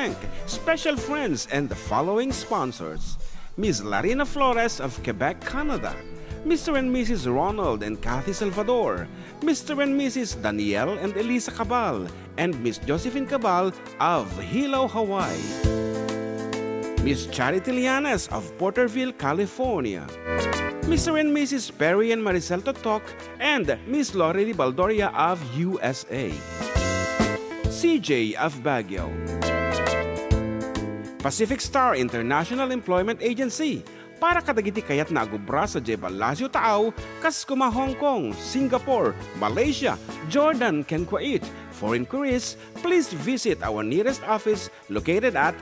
thank special friends and the following sponsors: Ms. Larina Flores of Quebec, Canada, Mr. and Mrs. Ronald and Kathy Salvador, Mr. and Mrs. Danielle and Elisa Cabal, and Miss Josephine Cabal of Hilo, Hawaii. Miss Charity Lianas of Porterville, California. Mr. and Mrs. Perry and Maricel Totok, and Miss Lorely Baldoria of USA. CJ of Baguio. Pacific Star International Employment Agency, para kadagiti kayat na agubra sa Jebel Lazio Taaw, Kaskuma, Hong Kong, Singapore, Malaysia, Jordan, ken Kuwait. For inquiries, please visit our nearest office located at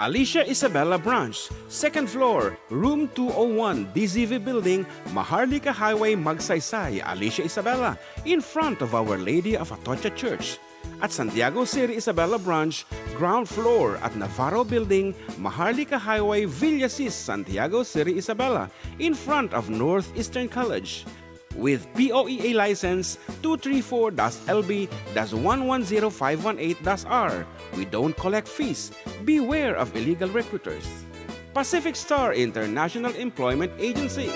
Alicia Isabella Branch, 2nd floor, room 201, DZV Building, Maharlika Highway, Magsaysay, Alicia Isabella, in front of Our Lady of Atocha Church. At Santiago City Isabella Branch, ground floor at Navarro Building, Maharlika Highway, Villasis, Santiago City Isabella, in front of Northeastern College. With POEA license 234-LB-110518-R. We don't collect fees. Beware of illegal recruiters. Pacific Star International Employment Agency.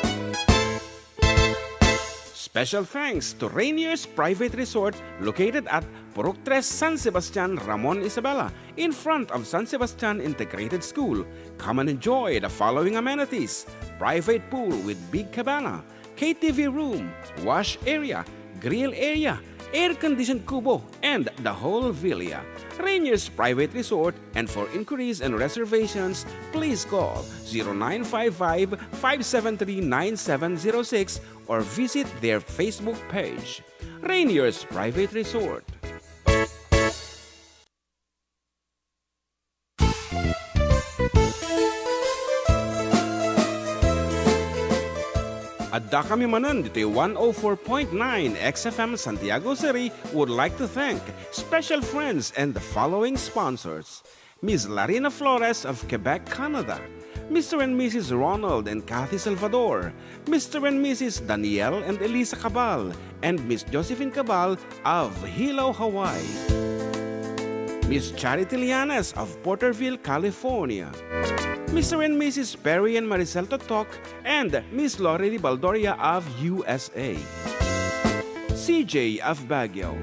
Special thanks to Rainier's Private Resort located at Purok 3, San Sebastian, Ramon, Isabela, in front of San Sebastian Integrated School. Come and enjoy the following amenities: private pool with big cabana, KTV room, wash area, grill area, air-conditioned kubo, and the whole villa. Rainier's Private Resort, and for inquiries and reservations, please call 0955-573-9706 or visit their Facebook page. Rainier's Private Resort. Adda kami Manen dito 104.9 XFM Santiago City would like to thank special friends and the following sponsors: Ms. Larina Flores of Quebec, Canada, Mr. and Mrs. Ronald and Kathy Salvador, Mr. and Mrs. Danielle and Elisa Cabal, and Miss Josephine Cabal of Hilo, Hawaii. Miss Charity Lianas of Porterville, California. Mr. and Mrs. Perry and Maricel Totok, and Miss Lorely Baldoria of USA. CJ of Baguio.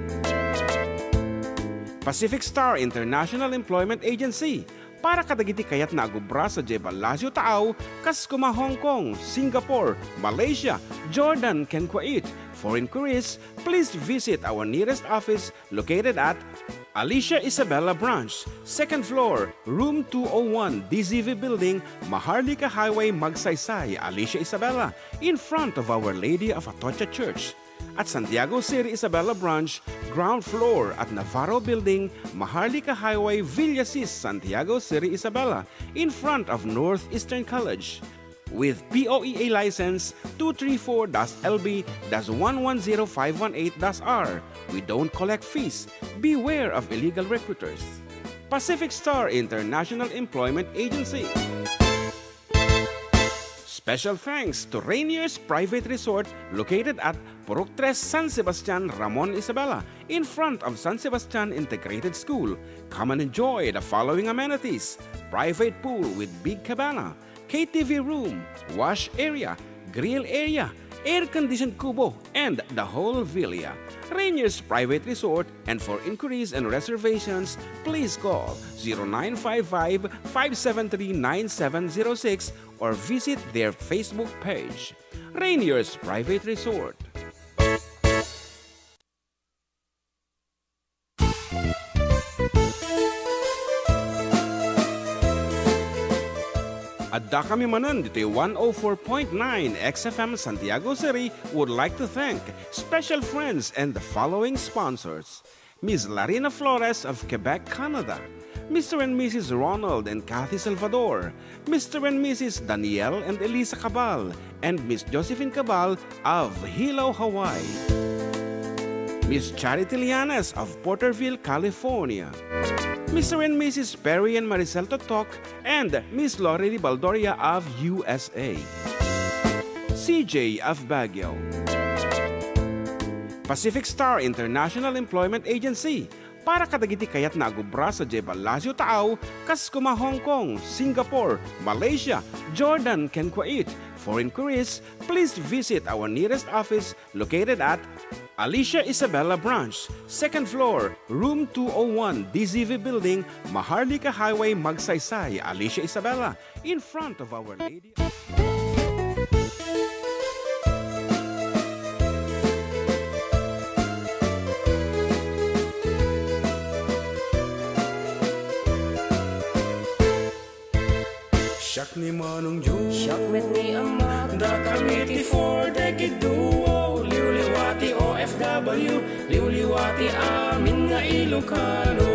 Pacific Star International Employment Agency, para kadagiti kayat na agubra sa Jebel Lazio Taaw, Kaskuma, Hong Kong, Singapore, Malaysia, Jordan, ken Kuwait. For inquiries, please visit our nearest office located at Alicia Isabella Branch, 2nd floor, room 201, DZV Building, Maharlika Highway, Magsaysay, Alicia Isabella, in front of Our Lady of Atocha Church. At Santiago City Isabella Branch, ground floor at Navarro Building, Maharlika Highway, Villasis, Santiago City Isabella, in front of Northeastern College. With POEA license 234-LB-110518-R. We don't collect fees. Beware of illegal recruiters. Pacific Star International Employment Agency. Special thanks to Rainier's Private Resort located at Purok 3, San Sebastian, Ramon, Isabela, in front of San Sebastian Integrated School. Come and enjoy the following amenities: private pool with big cabana, KTV room, wash area, grill area, air-conditioned kubo, and the whole villa. Rainier's Private Resort, and for inquiries and reservations, please call 0955-573-9706 or visit their Facebook page. Rainier's Private Resort. Adda kami Manen dito 104.9 XFM Santiago City would like to thank special friends and the following sponsors: Ms. Larina Flores of Quebec, Canada, Mr. and Mrs. Ronald and Kathy Salvador, Mr. and Mrs. Danielle and Elisa Cabal, and Miss Josephine Cabal of Hilo, Hawaii. Miss Charity Lianas of Porterville, California. Mr. and Mrs. Perry and Maricel Totok, and Miss Lorely Baldoria of USA. CJ of Baguio. Pacific Star International Employment Agency, para kadagiti kayat na agubra sa Jebel Lazio Taaw, kas kuma Hong Kong, Singapore, Malaysia, Jordan, ken Kuwait. For inquiries, please visit our nearest office located at Alicia Isabella Branch, 2nd floor, room 201, DZV Building, Maharlika Highway, Magsaysay, Alicia Isabella, in front of Our Lady. Siak ni Manong Jun, siak met ni Ama, da committee for decade duo, liwliwati OFW, liwliwati amin nga Ilocano.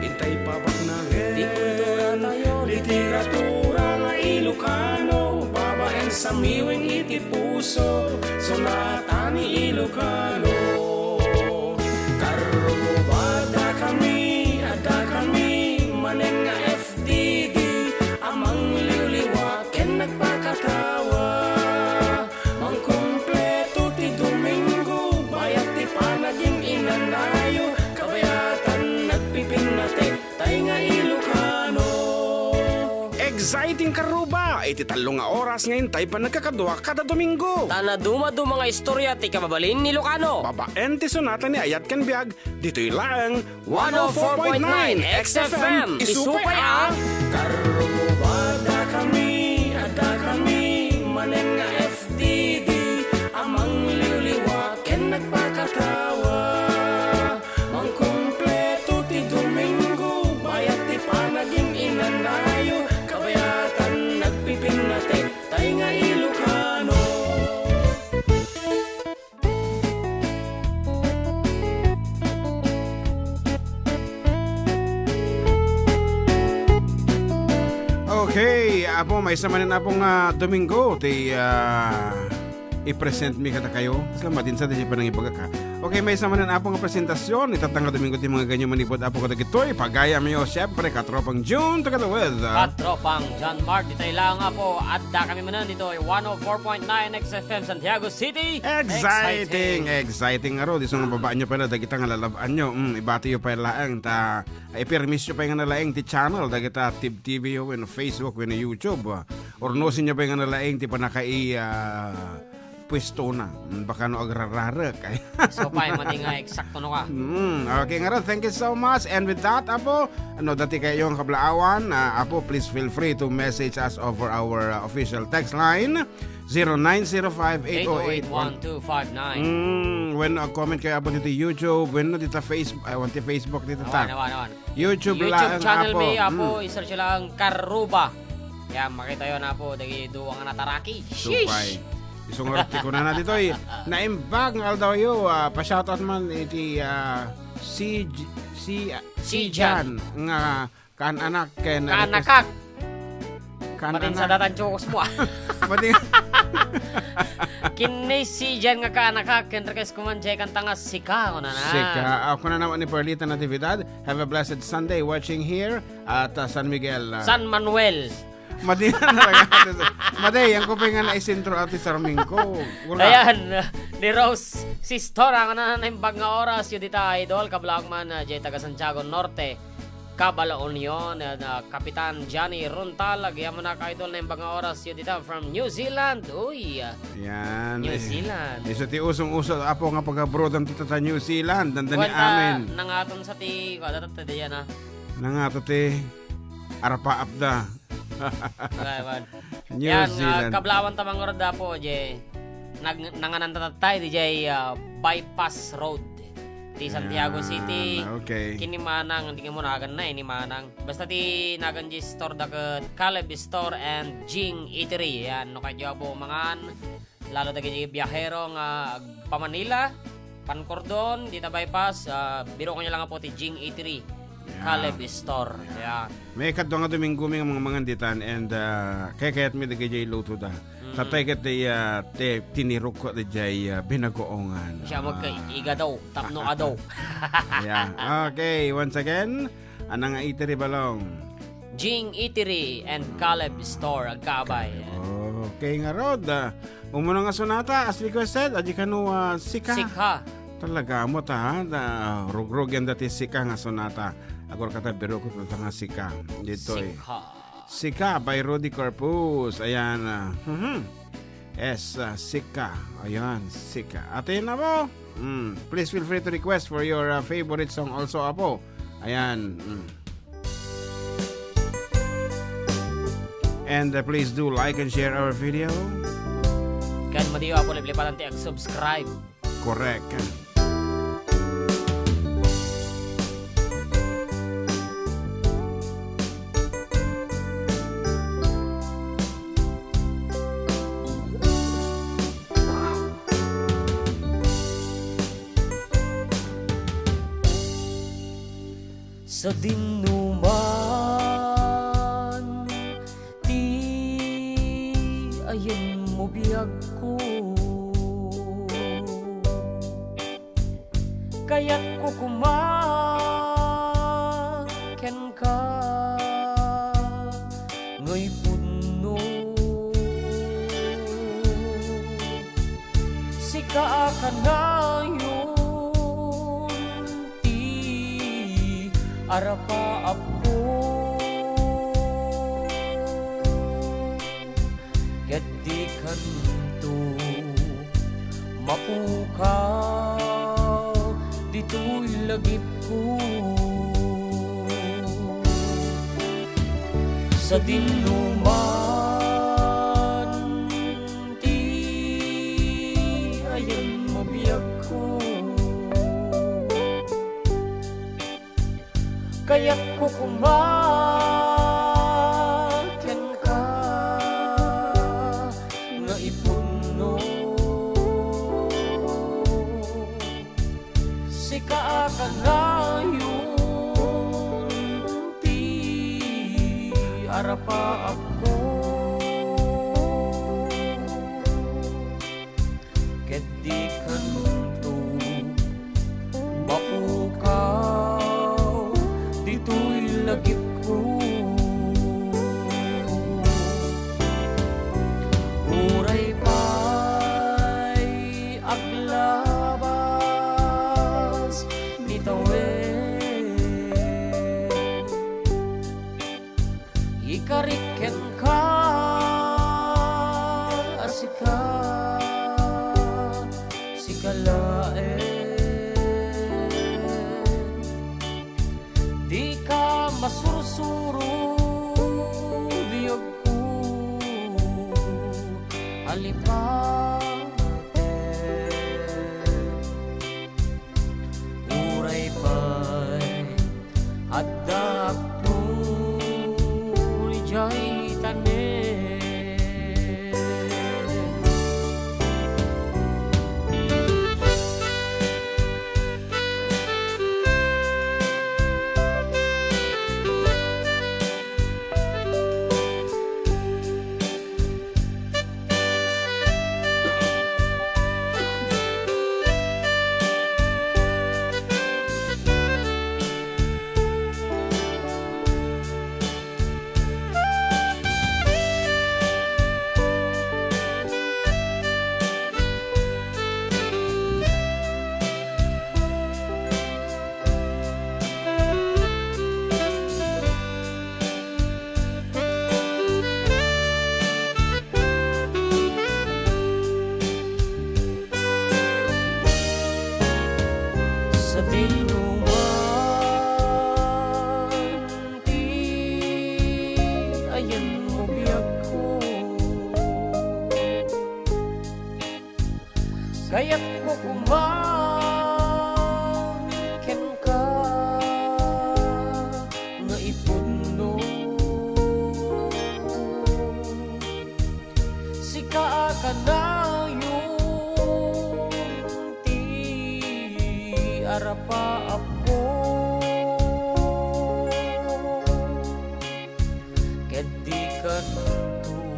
Intay pabak na di kultura tayo, literatura nga Ilocano, babaeng sa miwing iti puso, sunatan ni Ilocano. Karubada kami, ada kami, manen nga FDD, amang liwliwa ken nagpakatawa, mang kompleto ti Domingo, bayat ti panaging inanayo, kabayatan nagpipinate, tay nga Ilocano. Exciting karuba, iti talong nga oras ngayon tay pa nagkakadwa kada Domingo. tana dumadu mga istorya ti kababalin ni Ilocano. Babaen ti sonata ni Ayat Ken Biag, dito'y lang 104.9 XFM, isupay ah! Karubada kami, ada kami, manen nga FDD, amang liwliwa ken nagpakatawa, mang kompleto ti Domingo, bayat ti panaging inanayo, kabayatan nagpipinate, tay nga Ilocano. Okay, apo may sama na apong Domingo ti i-present mi kada kayo. Salamat din sa di pa nang ibagaka. Okay, may sama na apong presentasyon itatang Domingo ti mga ganyo manipod apo kada gitoy pagaya mi syempre katropang June together with Katropang John Mart, dito lang nga po, Adda kami manan dito ay 104.9 XFM Santiago City. Exciting nga ro. Di nga babaan nyo pala, dagita nga lalabaan nyo. Ibati nyo pa laang, i-permis nyo pa nga nalaing ti channel, dagita TV o Facebook o YouTube. Or nosin nyo pa nga nalaing ti panakai pwesto na. Baka no agrarara kay. So pa, mati nga eksakto no ka. Okay nga ro, thank you so much. And with that, Apo, dati kayo ang kablaawan, Apo, please feel free to message us over our official text line, 0905-808-1259. When comment kayo Apo dito YouTube, when dito Facebook, I want the Facebook dito ta. YouTube lang, channel Apo. may Apo, isearch lang Karuba. Yan, makita yun Apo, dagi duwang nataraki. Sheesh! Isong rati ko na dito naimbag ng aldaw pa-shoutout man iti si Jan nga kan-anak ken Kanakak! Matin sa datan chokos mo Kinay si Jan nga kanakak, kenrekes kumanjay kan tanga sika ko na na. Sika. Ako na naman ni Perlita Natividad. Have a blessed Sunday watching here at San Miguel. San Manuel. Madi na talaga. Madi, yan ko pa nga naisintro ati Sarmingko. Ayan, ni Rose Sister, ang naimbag nga oras, yun dita idol, kablag man, jay taga Santiago Norte, Cabala Union, Kapitan Johnny Runtal, agyan mo na ka-idol na imbag nga oras, yun dita from New Zealand. Uy, yan. New Zealand. Isa ti usong-uso, apo nga pag-abroad ang tita New Zealand, dandani amin. Nangaton sa ti, kadatat ti yan Nangato ti, arapa-apda. New yan, Zealand. kablawan tamang orada po, jay, nanganantatatay, di jay bypass road. Ti Santiago City. Okay. Kini manang hindi mo nagan na ni manang. Basta ti nagan di store daket Caleb Store and Jing Eatery. Yan no kay po mangan lalo dagi biyahero nga pa Manila, pan Cordon, dita bypass, biro ko niya lang po ti Jing Eatery. Caleb Store. Yan. May kadto nga Domingo may mga manganditan and kayat mi dagay luto da. Tatay kat te tinirok ko dagay binagoongan. Siya magka-iga daw, tapno ka daw. Yeah. Okay, once again, anang eatery balong? Jing Eatery and Caleb Store, agkabay. Okay nga rod. Umuna nga sonata as requested, aji kanu sika. Sikha. Talaga mo ta ha, rugrog yan dati sika nga sonata. Agor kata biro ko nga sika. Dito Sika. Sika by Rudy Corpus. Ayan. Sika. Ayan, Sika. Atin na mo. Please feel free to request for your favorite song also, Apo. Ayan. And please do like and share our video. Kan madiyo ako liplipatan ti ag-subscribe. Correct. Sa dinuman ti ayan mo biyag ko, kaya't ko kumaken ka ngay puno. Sika ka na arapa ako, ket di kanto mapukaw dito'y lagip ko. Sa dinuman ti ayan mo biyag ko, kaya't ko kumaken ka nga ipuno. Sika ka ngayon ti arapa ako, ket di kanto mapukaw dito'y lagip ko. Uray pa'y aglabas nitawid, ikariken ka asika sikalae. Di ka masursuro biyog ko alipate, uray pa'y Adda ni jay tanen. Sa dinuman ti ayan mo biyag ko, kaya't ko kumaken ka nga ipuno. Sika ka na arapa ako, ket di kanto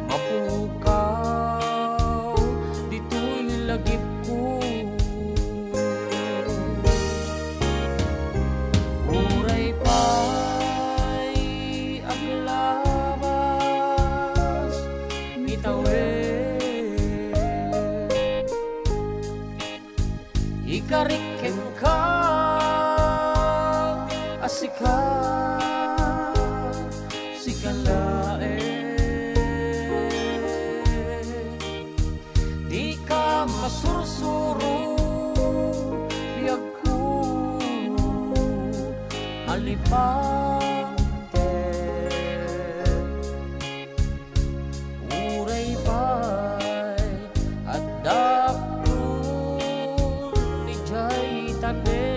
mapukaw dito'y lagip ko. Uray pa'y aglabas nitawid, si kalae. Di ka masursuro biyag ko alipante. Uray pa'y Adda ni jay tane.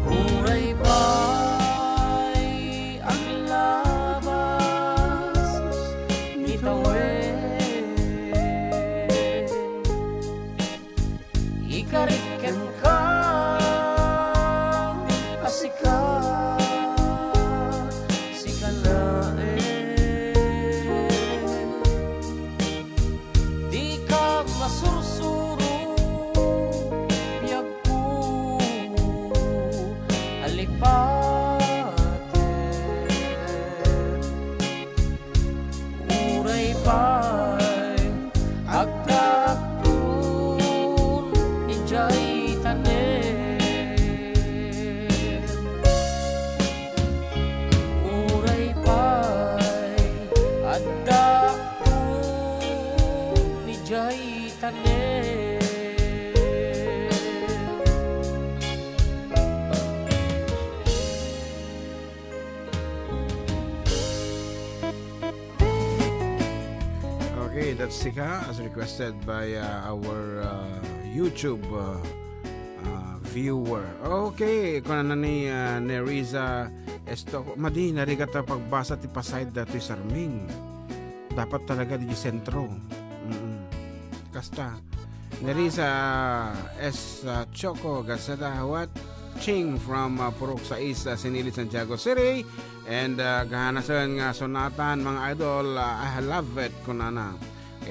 Uray pa'y ang labas ni tawen. Ikariken ka asika si kalae. Di ka masursuro biyag ko alipate. Uray pa'y agdakton ni jay tanen. Uray pa'y agdakton ni jay tanen. Okay, that's Sika as requested by our YouTube viewer. Okay, kung na ni Neriza esto, madi narigata pagbasa ti pasayad dati sarming. Dapat talaga di sentro. Kasta. Neriza S. Choco Gazeta watching from Purok sa Isa, Sinili, Santiago City. And gahanasan nga sonatan mga idol, I love it kunana.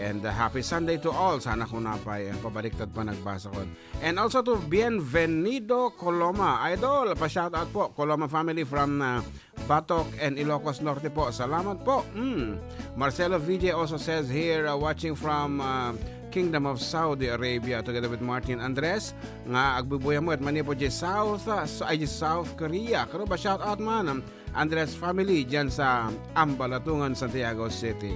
And happy Sunday to all. Sana ko na pa pabaliktad pa nagbasa ko. And also to Bienvenido Coloma. Idol, pa-shoutout po. Coloma family from Batok and Ilocos Norte po. Salamat po. Marcelo VJ also says here, watching from Kingdom of Saudi Arabia together with Martin Andres. Nga agbubuya mo at manipo di South Korea. Kano ba shoutout man? Andres family dyan sa Ambalatungan, Santiago City.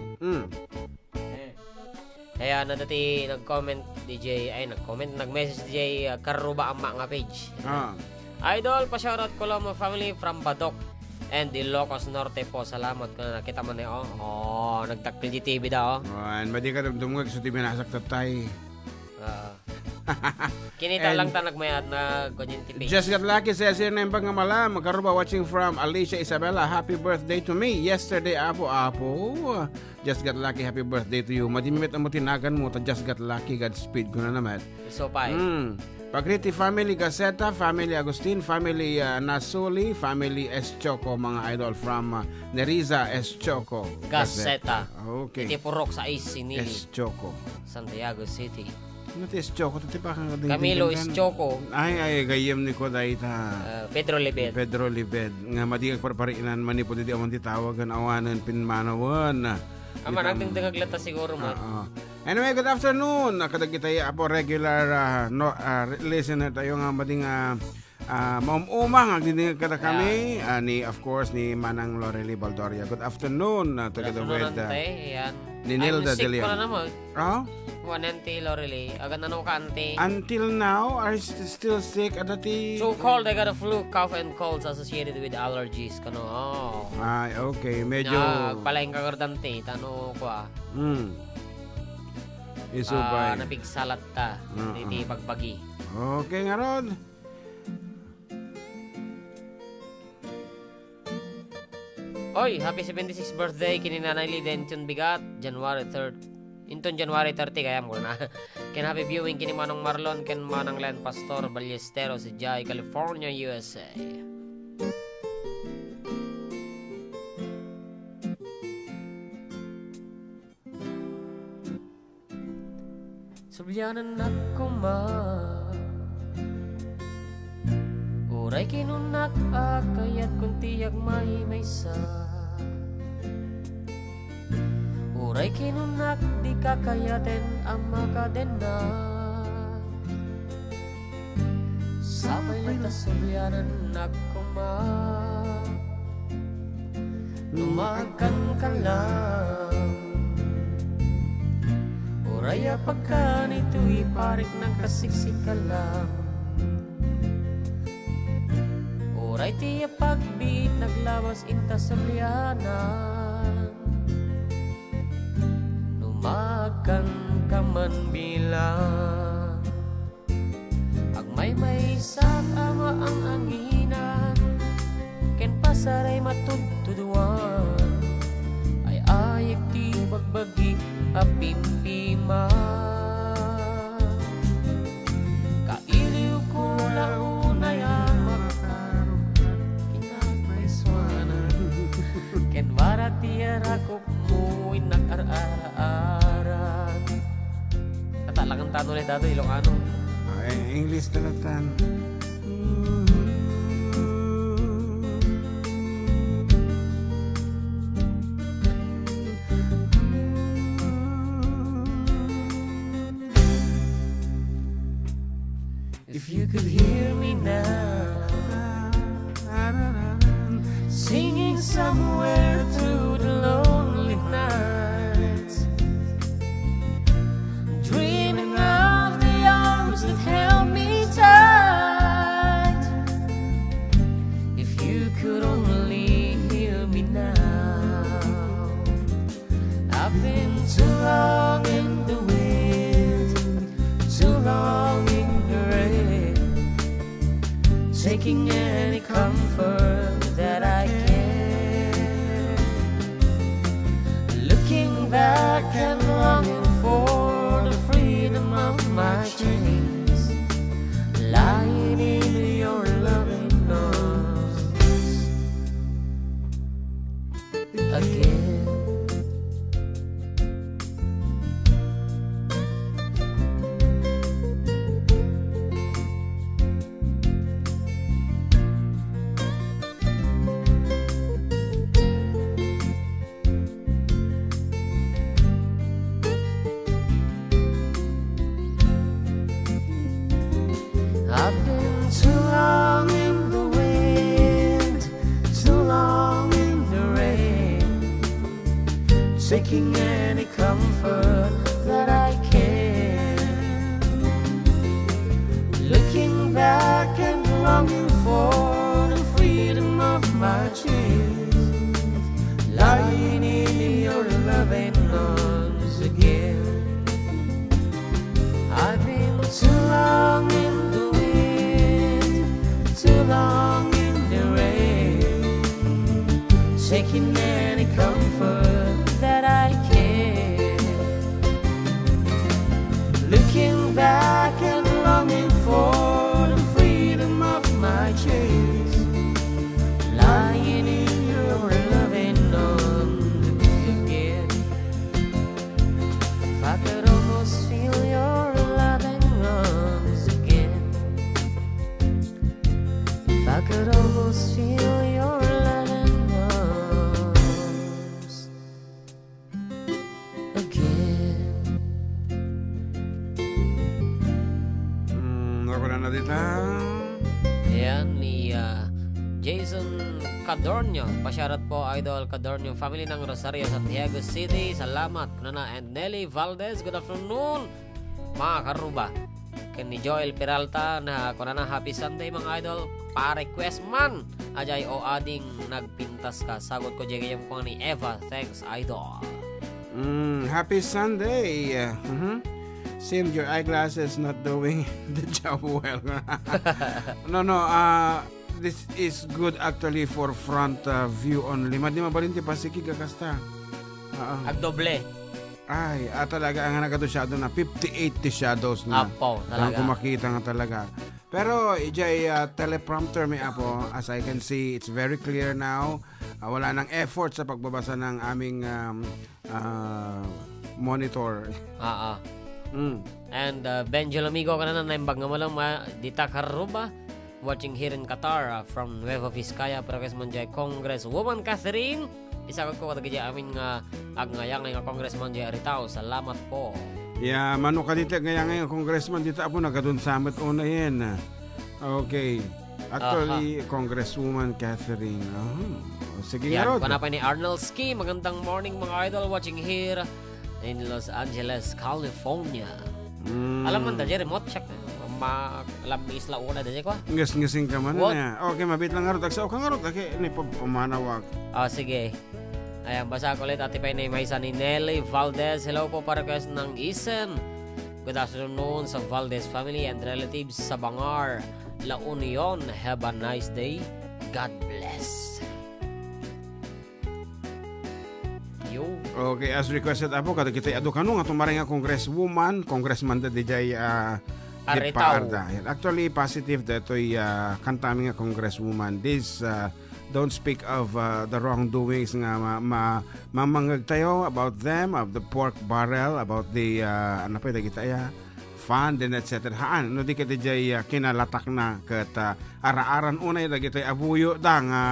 Kaya na dati nag-comment DJ, nag-message DJ Karuba Amma nga page. Idol, pa-shoutout ko lang mga family from Badok and Ilocos Norte po. Salamat ko na nakita mo na yun. Nagtakpil di TV daw. And madi ka dumungag sa TV nasak tatay. Kinita lang ta nagmayat na kunyenti page. Just got lucky says here na yung pangamala. Magkaruba watching from Alicia Isabella. Happy birthday to me. Yesterday, Apo. Just got lucky. Happy birthday to you. Madimimit ang mo tinagan mo. Just got lucky. Godspeed ko na naman. So, pa Pagriti family Gazeta, family Agustin, family Nasuli, family S. Choco, mga idol from Neriza S. Choco Gazeta. Okay. Iti Purok sa Sinili, S. Choco, Santiago City. Ano ti S. Choco? Camilo S. Choco. Ay, gayem ni ko dahil Pedro Libed. Nga madigag parparinan, manipod di amon titawagan, awanan, pinmanawan. Ama natin dagaglat siguro man. Anyway, good afternoon. Kadagiti po regular listener tayo nga mading maumumang agdinding kada kami ni of course ni Manang Lorely Baldoria. Good afternoon together with ni Nilda De Leon. Ay, music ko na naman. Wanente Lorely. Agad na kante. Until now, are you still sick? Adati? So cold, I got a flu, cough, and colds associated with allergies. Kano, Ay, okay. Medyo... Palaing kagardante. Tano ko Isubay. Napigsalat ta. Hindi pagbagi. Okay nga ron. Oy, happy 76th birthday kini Nanay Lidention Bigat, January 3rd. Inton January 30 kaya mo na. Ken happy viewing kini Manong Marlon ken Manang Len Pastor Ballesteros sa Jai, California, USA. Subyanan ako uray kinunak akayat kuntiyag may sa. Uray kinunak di kakayaten ang makadenak. Tasulyanan nagkuma Lumakan ka lang Oraya pagka nito'y parik ng kasiksik ka lang Oray tiya pagbit naglabas inta sa lianan Lumakan ka man bilang Agmay-may sa ama ang anginan Ken pasaray matutuduan Ay ayik ti bagbagi apimpima Kailiw ko launay ang makarong Kinagpaiswanan Ken warat tiyara ko mo'y nag-ara-aran Katalangan tanong ulit dato Ilocano English talatan. If you could hear me now Singing somewhere through the lonely nights Dreaming of the arms that held me tight If you could only hear me now I've been too long in the wind Too long in the rain Taking any comfort that I can Looking back and longing for the freedom of my chains Lying in your loving arms again I've been too long in the wind, too long in the rain, taking any comfort that I can. Looking back and longing for the freedom of my chains, lying in your loving arms again. I've been too long in the too long in the rain, taking any comfort that I can. Looking back and longing for the freedom of my chains, lying in your loving arms again. If I could almost feel your loving arms again. I could almost feel your loving arms again. Ako na dito. Ayan ni Jason Cadornio. Pasyarat po Idol Cadornio. Family ng Rosario, Santiago City. Salamat. Kunana and Nelly Valdez. Good afternoon. Mga karuba. Ken ni Joel Peralta na kunana happy Sunday mga idol. Pa-request man ajay o ading nagpintas ka sagot ko jigay yung ni Eva. Thanks idol. Happy Sunday. Seems your eyeglasses not doing the job well. No. This is good actually for front view only. Madi mabalinti pasiki kakasta. Agdoble. Ay, talaga ang nagato shadow na 58 shadows na. Apo, talaga. Ang kumakita nga talaga. Pero ijay teleprompter may apo, as I can see, it's very clear now. Wala nang effort sa pagbabasa ng aming monitor. And Benjel amigo ka na naimbag nga mo lang dita karuba watching here in Qatar from Nueva Vizcaya Progress Manjay Congresswoman Catherine. Isagot ko katagay amin nga agnayang nga Congressman Jay Aritao. Salamat po. Mano ka dito ngayon Congressman dito apo nagadun summit una yan. Okay. Actually, Congresswoman Catherine. Sige nga, Yan, Rod. panapay ni Arnold Ski. Magandang morning mga idol watching here in Los Angeles, California. Alam mo, dahil remote check. Labis la una dahil ko. Ngas-ngasing ka man What? na. Okay, mabit lang nga, Rod. Agsaw ka nga, Rod. Okay, ini pamanawag. Sige. Ayan, basa ko ulit. Atipay na may isa ni Nelly Valdez. Hello po para request ng Isen. Good afternoon sa Valdez family and relatives sa Bangar, La Union. Have a nice day. God bless. Yo. Okay, as requested apo, kada kita adukano nga tumaring nga congressman da DJ Aritaw. Actually, positive that kantami nga congresswoman. This don't speak of the wrongdoings nga mamangag tayo about them, of the pork barrel, about the ano pa kita fund and etc. Haan, no di kita jay kinalatak na kat ara-aran unay da kita abuyo da nga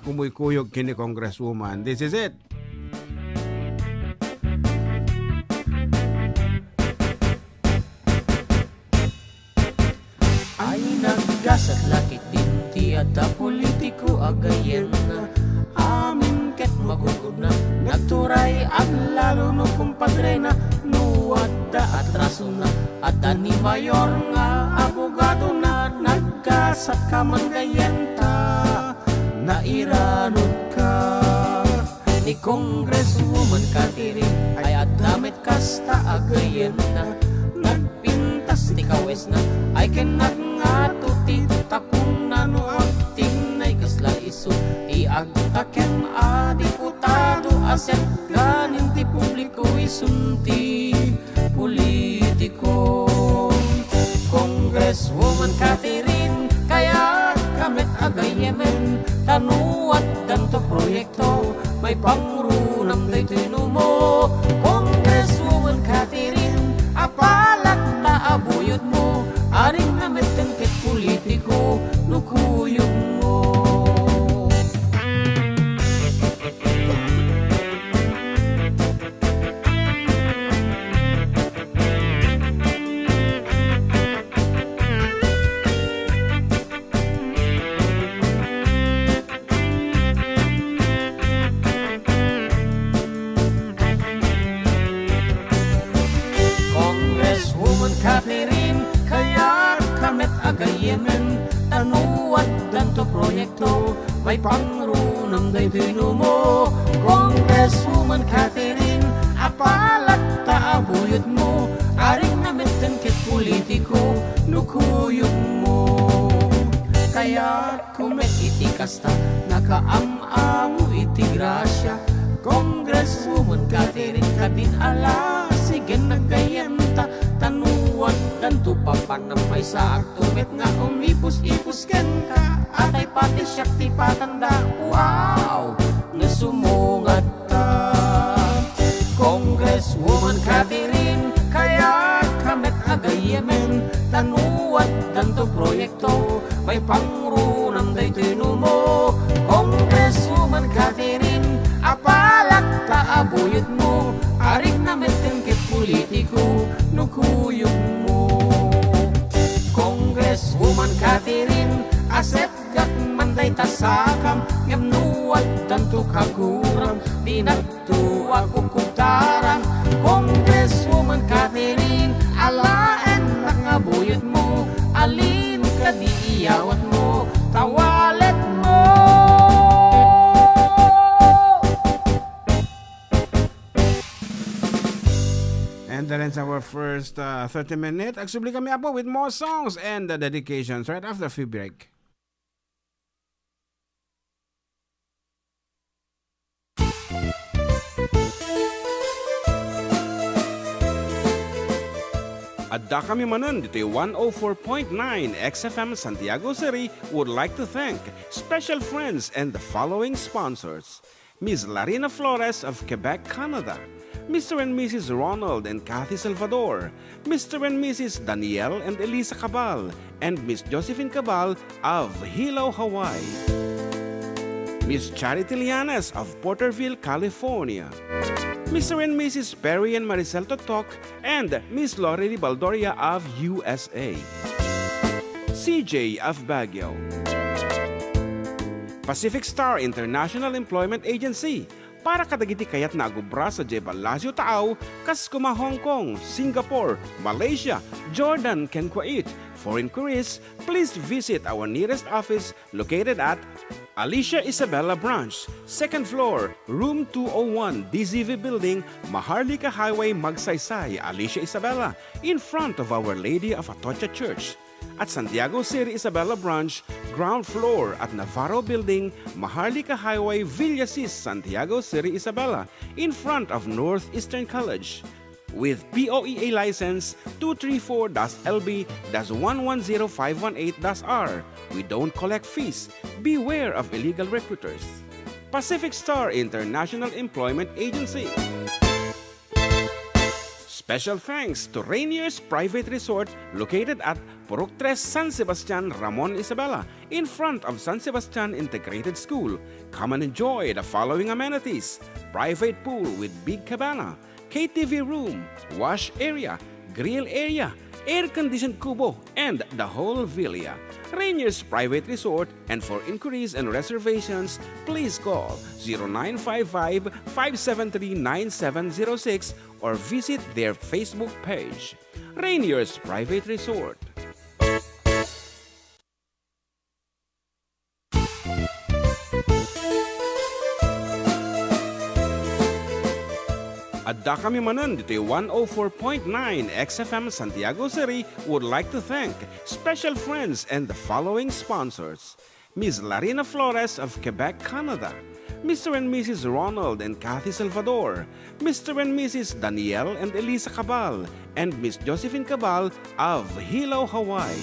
kumuy-kuyog kini congresswoman. This is it. Ay naggasat lakit din ti Adda politiko agayen na amin ket magugod na nagturay ang lalo no kumpadre na no Adda atraso na Adda ni mayor nga abogado na naggasat ka man gayenta nairanod ka ni Congresswoman Catherine ay Adda met kasta agayen na nagpintas ti kawes na ay kinagngatu ti takong nano acting na ikasla iso ti agtaken a diputado aset ganin ti publiko isunti politiko Congresswoman Catherine kaya kamet agayemen tanuat danto proyekto may pangrunam day tinumo Congresswoman Catherine apalak ta abuyot mo aring namet ket politiko nukuyog mo Congresswoman Catherine kaya kamet agayemen tanuat danto proyekto may pangrunam day tinumo Congresswoman Catherine apalat ta abuyot mo aring namet ket politiko nukuyog mo kaya kumet iti kasta nakaamamu iti grasya Congresswoman Catherine kadin ala sige nagayenta tanuan danto papanamay sa aktumet nga umipus-ipus ken ka atay pati siyak ti patanda wow nasumungat ta Congresswoman Catherine kaya kamet agayemen tanuan danto proyekto may pangrunam day tinumo Congresswoman Catherine apalak ta abuyot mo aring namet ket politiko nukuyog mo Congresswoman Catherine aset gak manday tasakam ngem nuwat danto kaguram di nagtuwa kukutaran Congresswoman Catherine alaen nakabuyot mo alin ka di iyawat mo tawalet mo And that ends our first 30 minutes. Actually, kami apo with more songs and dedications right after a few break. Adda kami Manen dito yung 104.9 XFM Santiago City would like to thank special friends and the following sponsors. Ms. Larina Flores of Quebec, Canada. Mr. and Mrs. Ronald and Kathy Salvador, Mr. and Mrs. Danielle and Elisa Cabal, and Miss Josephine Cabal of Hilo, Hawaii. Miss Charity Lianas of Porterville, California. Mr. and Mrs. Perry and Maricel Totok, and Miss Lorely Baldoria of USA. CJ of Baguio. Pacific Star International Employment Agency, para kadagiti kayat na agubra sa Jebel Lazio Taaw, kas kuma Hong Kong, Singapore, Malaysia, Jordan, ken Kuwait. For inquiries, please visit our nearest office located at Alicia Isabella Branch, 2nd floor, room 201, DZV Building, Maharlika Highway, Magsaysay, Alicia Isabella, in front of Our Lady of Atocha Church. At Santiago City Isabella Branch, ground floor at Navarro Building, Maharlika Highway, Villasis, Santiago City Isabella, in front of Northeastern College. With POEA license 234-LB-110518-R. We don't collect fees. Beware of illegal recruiters. Pacific Star International Employment Agency. Special thanks to Rainier's Private Resort located at Purok 3, San Sebastian, Ramon Isabela, in front of San Sebastian Integrated School. Come and enjoy the following amenities: private pool with big cabana, KTV room, wash area, grill area, air-conditioned kubo, and the whole villa. Rainier's Private Resort, and for inquiries and reservations, please call 0955-573-9706 or visit their Facebook page. Rainier's Private Resort. Adda kami Manen dito 104.9 XFM Santiago City would like to thank special friends and the following sponsors: Ms. Larina Flores of Quebec, Canada, Mr. and Mrs. Ronald and Kathy Salvador, Mr. and Mrs. Danielle and Elisa Cabal, and Miss Josephine Cabal of Hilo, Hawaii,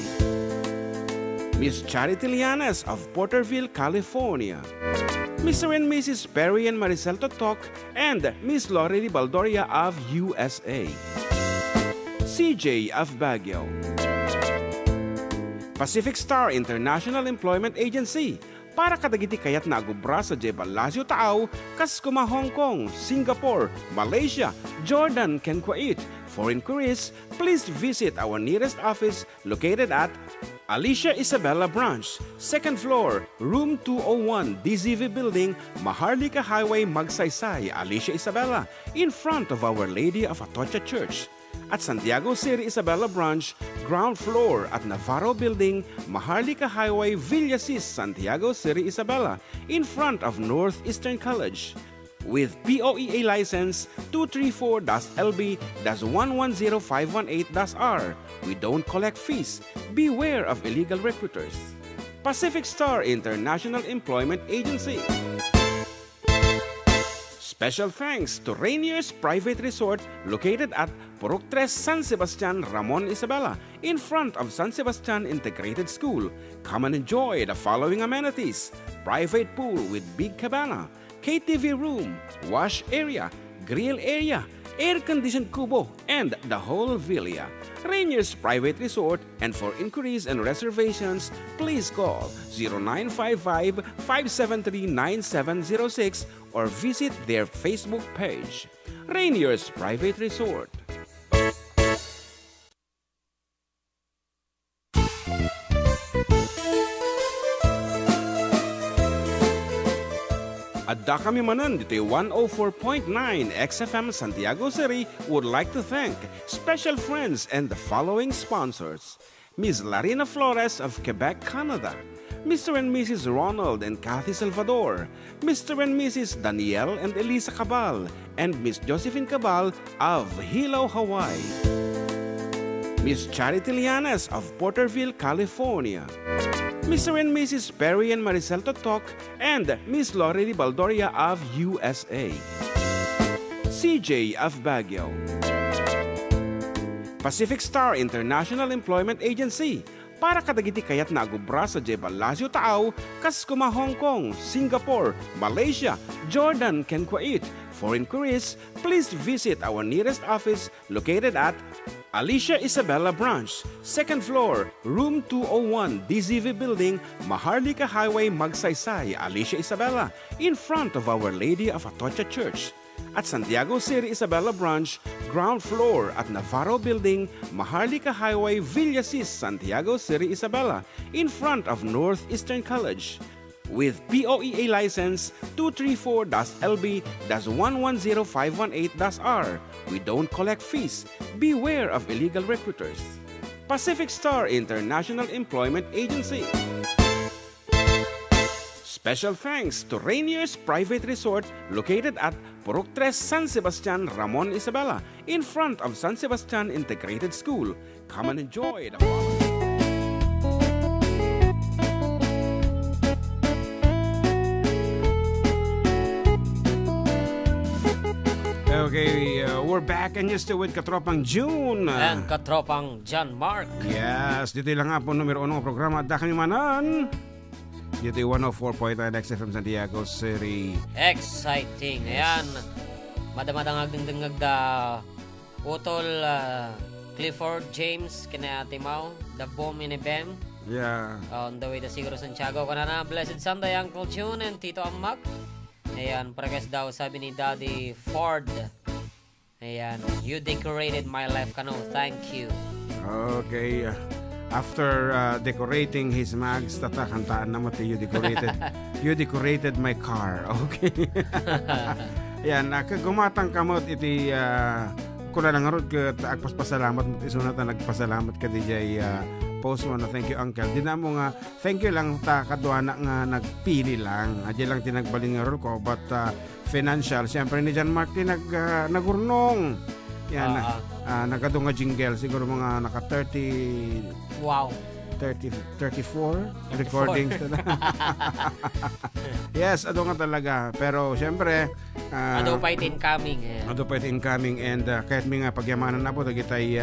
Miss Charity Lianes of Porterville, California, Mr. and Mrs. Perry and Maricel Totok, and Miss Lorely Baldoria of USA, CJ of Baguio. Pacific Star International Employment Agency, para kadagiti kayat na agubra sa Jebel Lazio Taaw, kas kuma Hong Kong, Singapore, Malaysia, Jordan, ken Kuwait. For inquiries, please visit our nearest office located at Alicia Isabella Branch, 2nd floor, room 201, DZV Building, Maharlika Highway, Magsaysay, Alicia Isabella, in front of Our Lady of Atocha Church. At Santiago City Isabella Branch, ground floor at Navarro Building, Maharlika Highway, Villasis, Santiago City Isabella, in front of Northeastern College. With POEA license 234-LB-110518-R. We don't collect fees. Beware of illegal recruiters. Pacific Star International Employment Agency. Special thanks to Rainier's Private Resort located at Purok 3, San Sebastian, Ramon Isabela, in front of San Sebastian Integrated School. Come and enjoy the following amenities: private pool with big cabana, KTV room, wash area, grill area, air-conditioned kubo, and the whole villa. Rainier's Private Resort, and for inquiries and reservations, please call 0955-573-9706 or visit their Facebook page. Rainier's Private Resort. Adda kami Manen dito 104.9 XFM Santiago City would like to thank special friends and the following sponsors: Ms. Larina Flores of Quebec, Canada, Mr. and Mrs. Ronald and Kathy Salvador, Mr. and Mrs. Danielle and Elisa Cabal, and Miss Josephine Cabal of Hilo, Hawaii, Miss Charity Lianes of Porterville, California, Mr. and Mrs. Perry and Maricel Totok, and Miss Lorely Baldoria of USA, CJ of Baguio. Pacific Star International Employment Agency, para kadagiti kayat na agubra sa Jebel Lazio Taaw, kas kuma Hong Kong, Singapore, Malaysia, Jordan, ken Kuwait. For inquiries, please visit our nearest office located at Alicia Isabella Branch, 2nd floor, room 201, DZV Building, Maharlika Highway, Magsaysay, Alicia Isabella, in front of Our Lady of Atocha Church. at Santiago City Isabela Branch, ground floor at Navarro Building, Maharlika Highway, Villasis, Santiago City Isabela, in front of Northeastern College. With POEA license 234-LB-110518-R. We don't collect fees. Beware of illegal recruiters. Pacific Star International Employment Agency. Special thanks to Rainier's Private Resort located at Purok 3 San Sebastian, Ramon, Isabela, in front of San Sebastian Integrated School. Come and enjoy the Okay, we're back and you're still with Katropang June. And Katropang John Mark. Yes, dito lang nga po numero 1 ng programa. Adda kami manan. Dito yung 104.9 XFM Santiago City. Exciting. Ayan. Madamadang agdengdengag da Utol Clifford James kinayatimaw. The bomb in a bem. Yeah. On the way to siguro Santiago. Kanana, Blessed Sunday, Uncle June and Tito Amak. Ayan, paragas daw sabi ni Daddy Ford. Ayan, you decorated my life, Kano. Thank you. Okay. After decorating his mags, kantaan naman you decorated my car. Okay. Yan, gumatang kamot iti kuna lang arod ka agpaspasalamat mo isunat na nagpasalamat ka DJ post mo na thank you uncle. Di na mo nga thank you lang ta kadwana nga nagpili lang. Adya lang tinagbalin nga rol ko but financial. Siyempre ni John Mark nagurnong. Yan, nagado nga jingle siguro mga naka 30 wow 34 recordings na. Yes, ado nga talaga. Pero siyempre ado pa it incoming. Ado pa it incoming and kahit may nga pagyamanan na po tagitay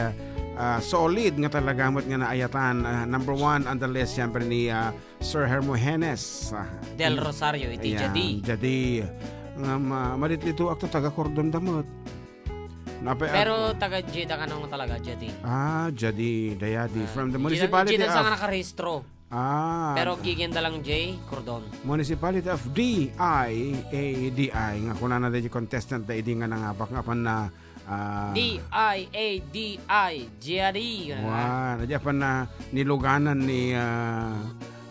solid nga talaga mo't nga naayatan. Number 1 on the list siyempre ni Sir Hermogenes Del Rosario iti Jadi nga malitlito akto taga Cordon Damot. Pero taga Jeddah ka nung talaga, Jadi. Jadi, Dayadi. From the municipality Jeddah of... sa nga nakarehistro. Pero gigenda lang, J, Cordon. Municipality of D-I-A-D-I. Nga kuna na dahil contestant na hindi nga nangapak nga pan na... D-I-A-D-I, Jadi. Wow, nadya pa na niluganan ni...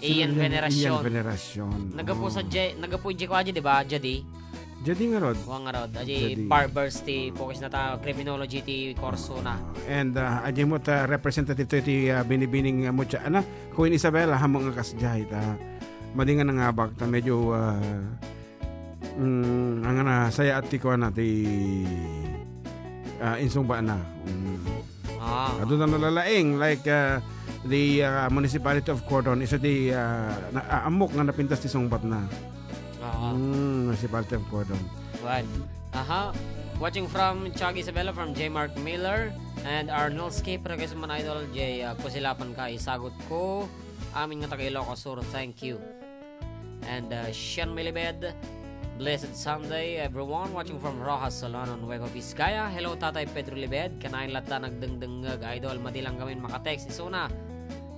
Ian Veneracion. Nagapo sa J, nagapo J ko aja, di ba, Jadi? Jadi nga rod. Wang nga rod. Aji barbers ti focus na ta criminology ti korso na. And aji mo ta representative ti binibining mo siya. Queen Isabella hamong nga kasjay ta. Madingan nga bag ta medyo ang na saya at ti ko na ti insong ba na. Ado na nalalaing like the municipality of Cordon isa ti amok nga napintas ti songbat na. Municipality of Cordon. Right. Watching from Chag Isabella from J. Mark Miller and Arnold Skip. Pero guys man idol J. Kusilapan ka isagot ko. Amin nga taga Ilocano Sur. Thank you. And Sean Milibed. Blessed Sunday everyone watching from Rojas Salon on Nueva Vizcaya. Hello Tatay Pedro Libed. Kanain lata nagdengdengag idol. Madilang gamin makatext. Isuna.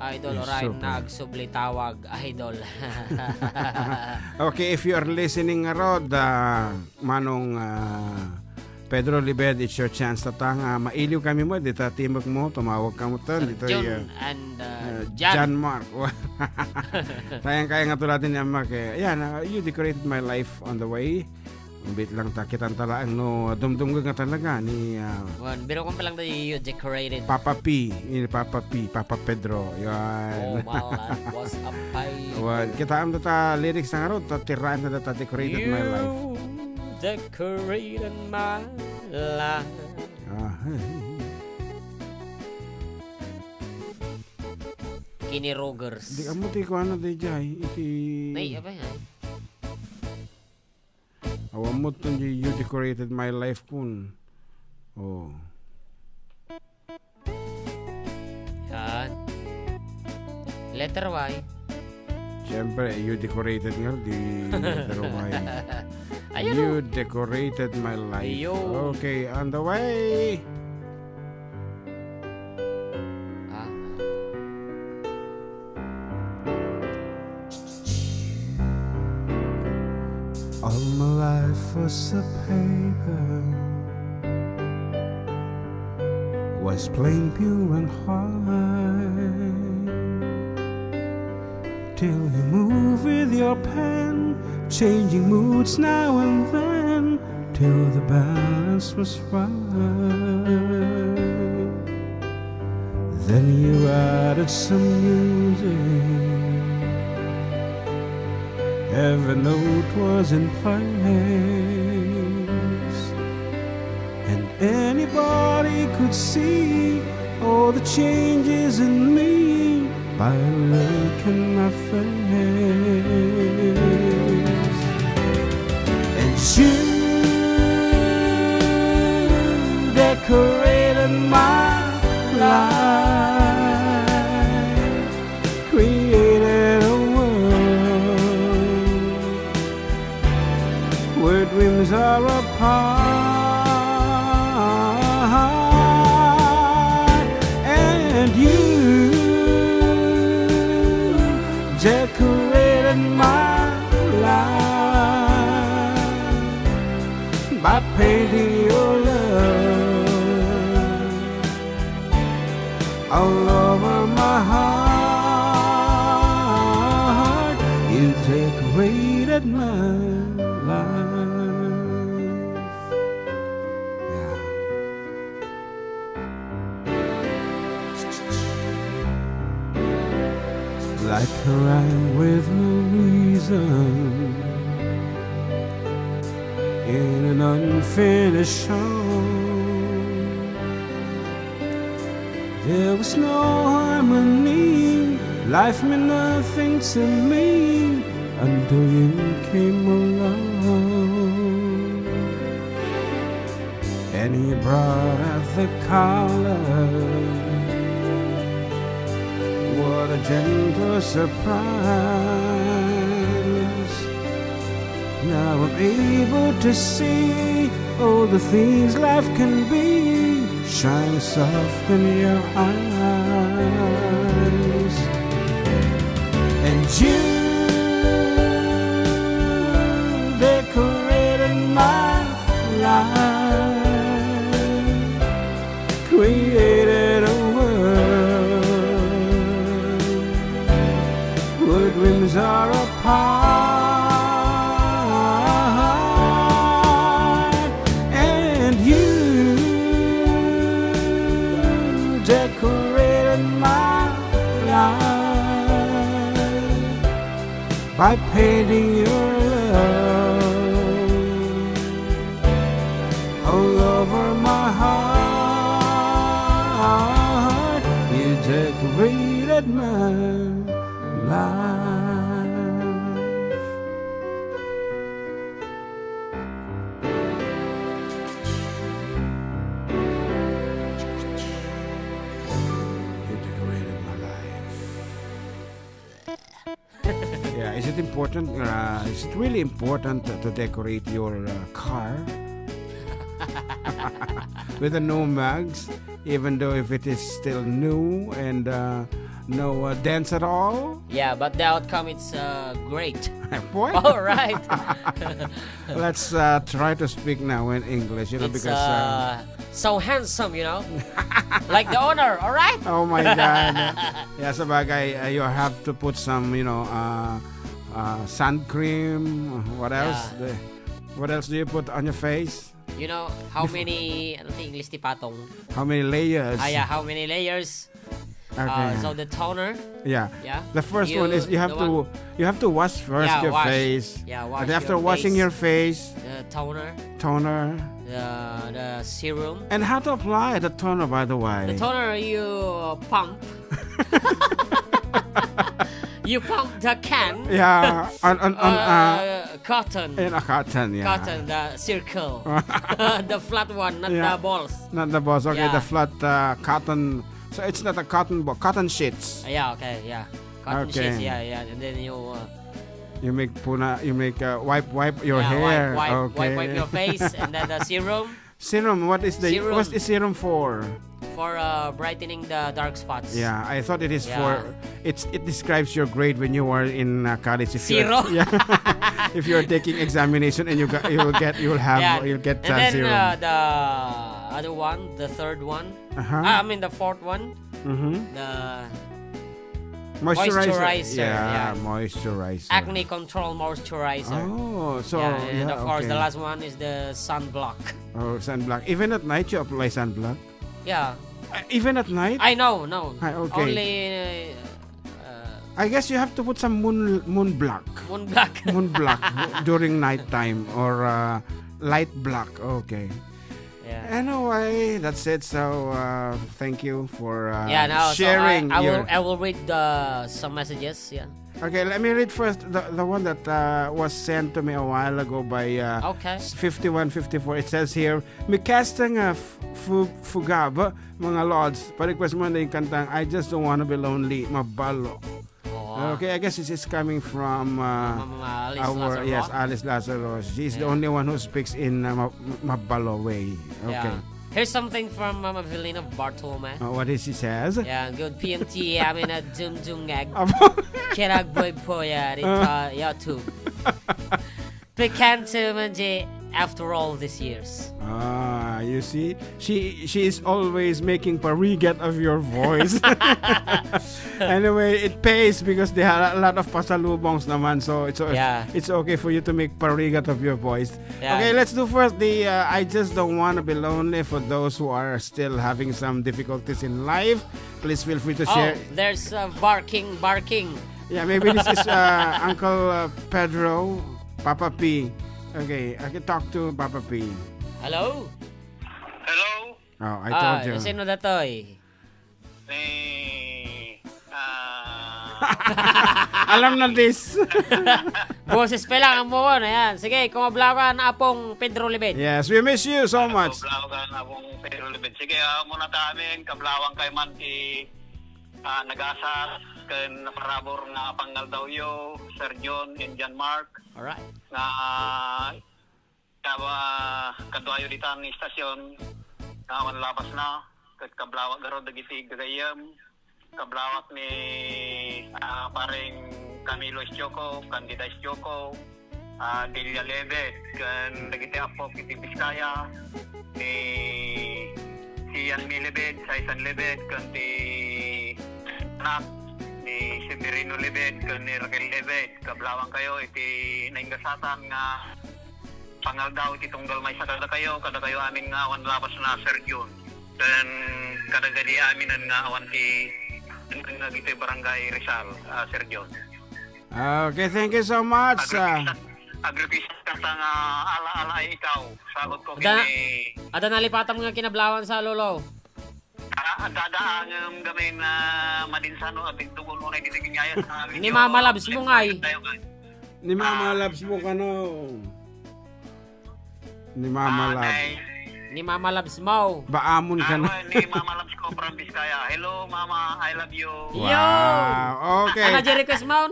Idol Orion nagsubli tawag idol. Okay, if you are listening Rod, manong Pedro Libed, it's your chance ta mailiw kami mo dito timok mo tumawag ka mo ton dito John and John Mark. Sayang kaya nga tulatin niya Mark. Ayan, you decorated my life on the way. Bit lang takitan talaang no dumdum nga talaga ni biro ko pa lang you decorated Papa Pedro yan. my life was a pie. Kita am ta lyrics nga ro tiraan na ta decorated my life. Decorated my life. Kini Rogers. Di amo ti ko ano di jay iti. Nay apa yan? Awan mo itong you decorated my life kun. Oh. Yan. Letter Y. Siyempre, you decorated nga di letter Y. Ayun You decorated my life. Ayun. Okay, on the way. All my life was a paper, was plain, pure and hard, till you move with your pen, changing moods now and then, till the balance was right. Then you added some music, every note was in place, and anybody could see all the changes in me by a look in my face. And you decorated my life, created a where dreams are apart, and you decorated my life by painting your love all over my heart. You decorated my life. Like a rhyme with no reason in an unfinished song. There was no harmony, life meant nothing to me until you came along. And you brought out the color, what a gentle surprise. Now I'm able to see all the things life can be, shine soft in your eyes. And you decorated my life, created a world, dreams are apart, and you decorated my life by painting your love all over my heart. You decorated my life. You decorated my life. Yeah, is it important? Is it really important to decorate your car with the no mags, even though if it is still new and no dents at all? Yeah, but the outcome it's great. What? All right. Let's try to speak now in English, It's because so handsome, like the owner. All right. oh my God. Yeah, sabagay, you have to put some, sun cream. What else? Yeah. What else do you put on your face? You know how many English ti patong? How many layers? Yeah, how many layers? Okay. So the toner. Yeah. Yeah. The first one is you have to wash first Yeah, your wash. face. Yeah, wash And after your washing face. your face, The toner, toner. the serum. And how to apply the toner, by the way? The toner you pump. You pump the can. Yeah, on Cotton. in a cotton, yeah. Cotton, the circle. The flat one, not Yeah. the balls. Not the balls, okay, Yeah. the flat cotton. So it's not a cotton ball, cotton sheets. Yeah, okay, yeah. Cotton Okay. sheets, yeah. And then you You make wipe your yeah, hair. wipe Okay. your face, and then the serum Serum, what is Serum. what is serum for? for brightening the dark spots. Yeah, I thought it is Yeah. for it describes your grade when you were in college. If Zero. You're, yeah, if you're taking examination and you'll get And then zero. the other one, the third one. Uh-huh. I mean the fourth one. Mm-hmm. The Moisturizer. Moisturizer, yeah. Moisturizer. acne control moisturizer. Oh, so And of course, okay. the last one is the sunblock. Oh, sunblock. Even at night, you apply sunblock. Yeah, Even at night. I know, no. Okay. Only I guess you have to put some moon block. moon black. Moon block during nighttime or light block. Okay. Yeah. Anyway, that's it. So thank you for No. sharing. So your... I will read some messages. Yeah. Okay, let me read first the one that was sent to me a while ago by Okay. 5154. It says here, Mikasta nga fugaba, mga lords. Pa-request mo na yung kantang I Just Don't Wanna Be Lonely, mabalo. Oh. Okay, I guess this is coming from Alice our Lazaro. Alice Lazaro. She's the Yeah. only one who speaks in mabalo way. Okay. Yeah. Here's something from Mama Velina Bartolome. What is she says? Yeah, good PMT. Amin na dumdungag. Abo. Kinagboy po ya rita YouTube. Bekante manje after all these years. You see, she is always making parigat of your voice. Anyway, it pays because they have a lot of pasalubongs naman, so it's okay for you to make parigat of your voice. Yeah. Okay, let's do first the I Just Don't Wanna Be Lonely for those who are still having some difficulties in life. Please feel free to share. Oh, there's barking. Yeah, maybe this is Uncle Pedro, Papa P. Okay, I can talk to Papa P. Hello? Hello? Oh, I told you. Sino datoy? Alam na this. Boses pa lang ang mo na yan. Sige, kumabla ka na apong Pedro Libet. Yes, we miss you so much. Kablawan akong Pedro Libet. Sige, muna tamin, kablawang kay man nag-asas, kan naparabor nga pangal daw yo, Sir John and John Mark. Alright. Nga kadwayo dito ang istasyon, nga labas na, kat kablawak garo dagiti gagayam, kablawak ni paring Camilo Estioco, Candida Estioco, Delia Lebet, kan dagiti apo kiti Biskaya, ni Sian Milebet, Saisan Lebet, kan ti anak ni Severino Lebet, kan ni Raquel Lebet, kablawang kayo iti naingasatan nga pangal daw iti tunggal may kada kayo amin nga awan labas na Sir John. Dan kadagadi amin nga awan ti nagiti barangay Rizal, Sir John. Okay, thank you so much. Agripista sa nga ala-ala ay ikaw. Sagot ko Ada- kini Ada nalipatan nga kinablawan sa lolo. dadaang gamin na madinsano at tugol mo na dito ginyaya sa Ni Mama Labs mo ngay. Ni Mama Labs mo ka no. Ni Mama Labs. Ni Mama Labs mo. Baamon ka na. Ni Mama Labs ko from Biskaya. Hello Mama, I love you. Wow. Okay. Ano di request mo?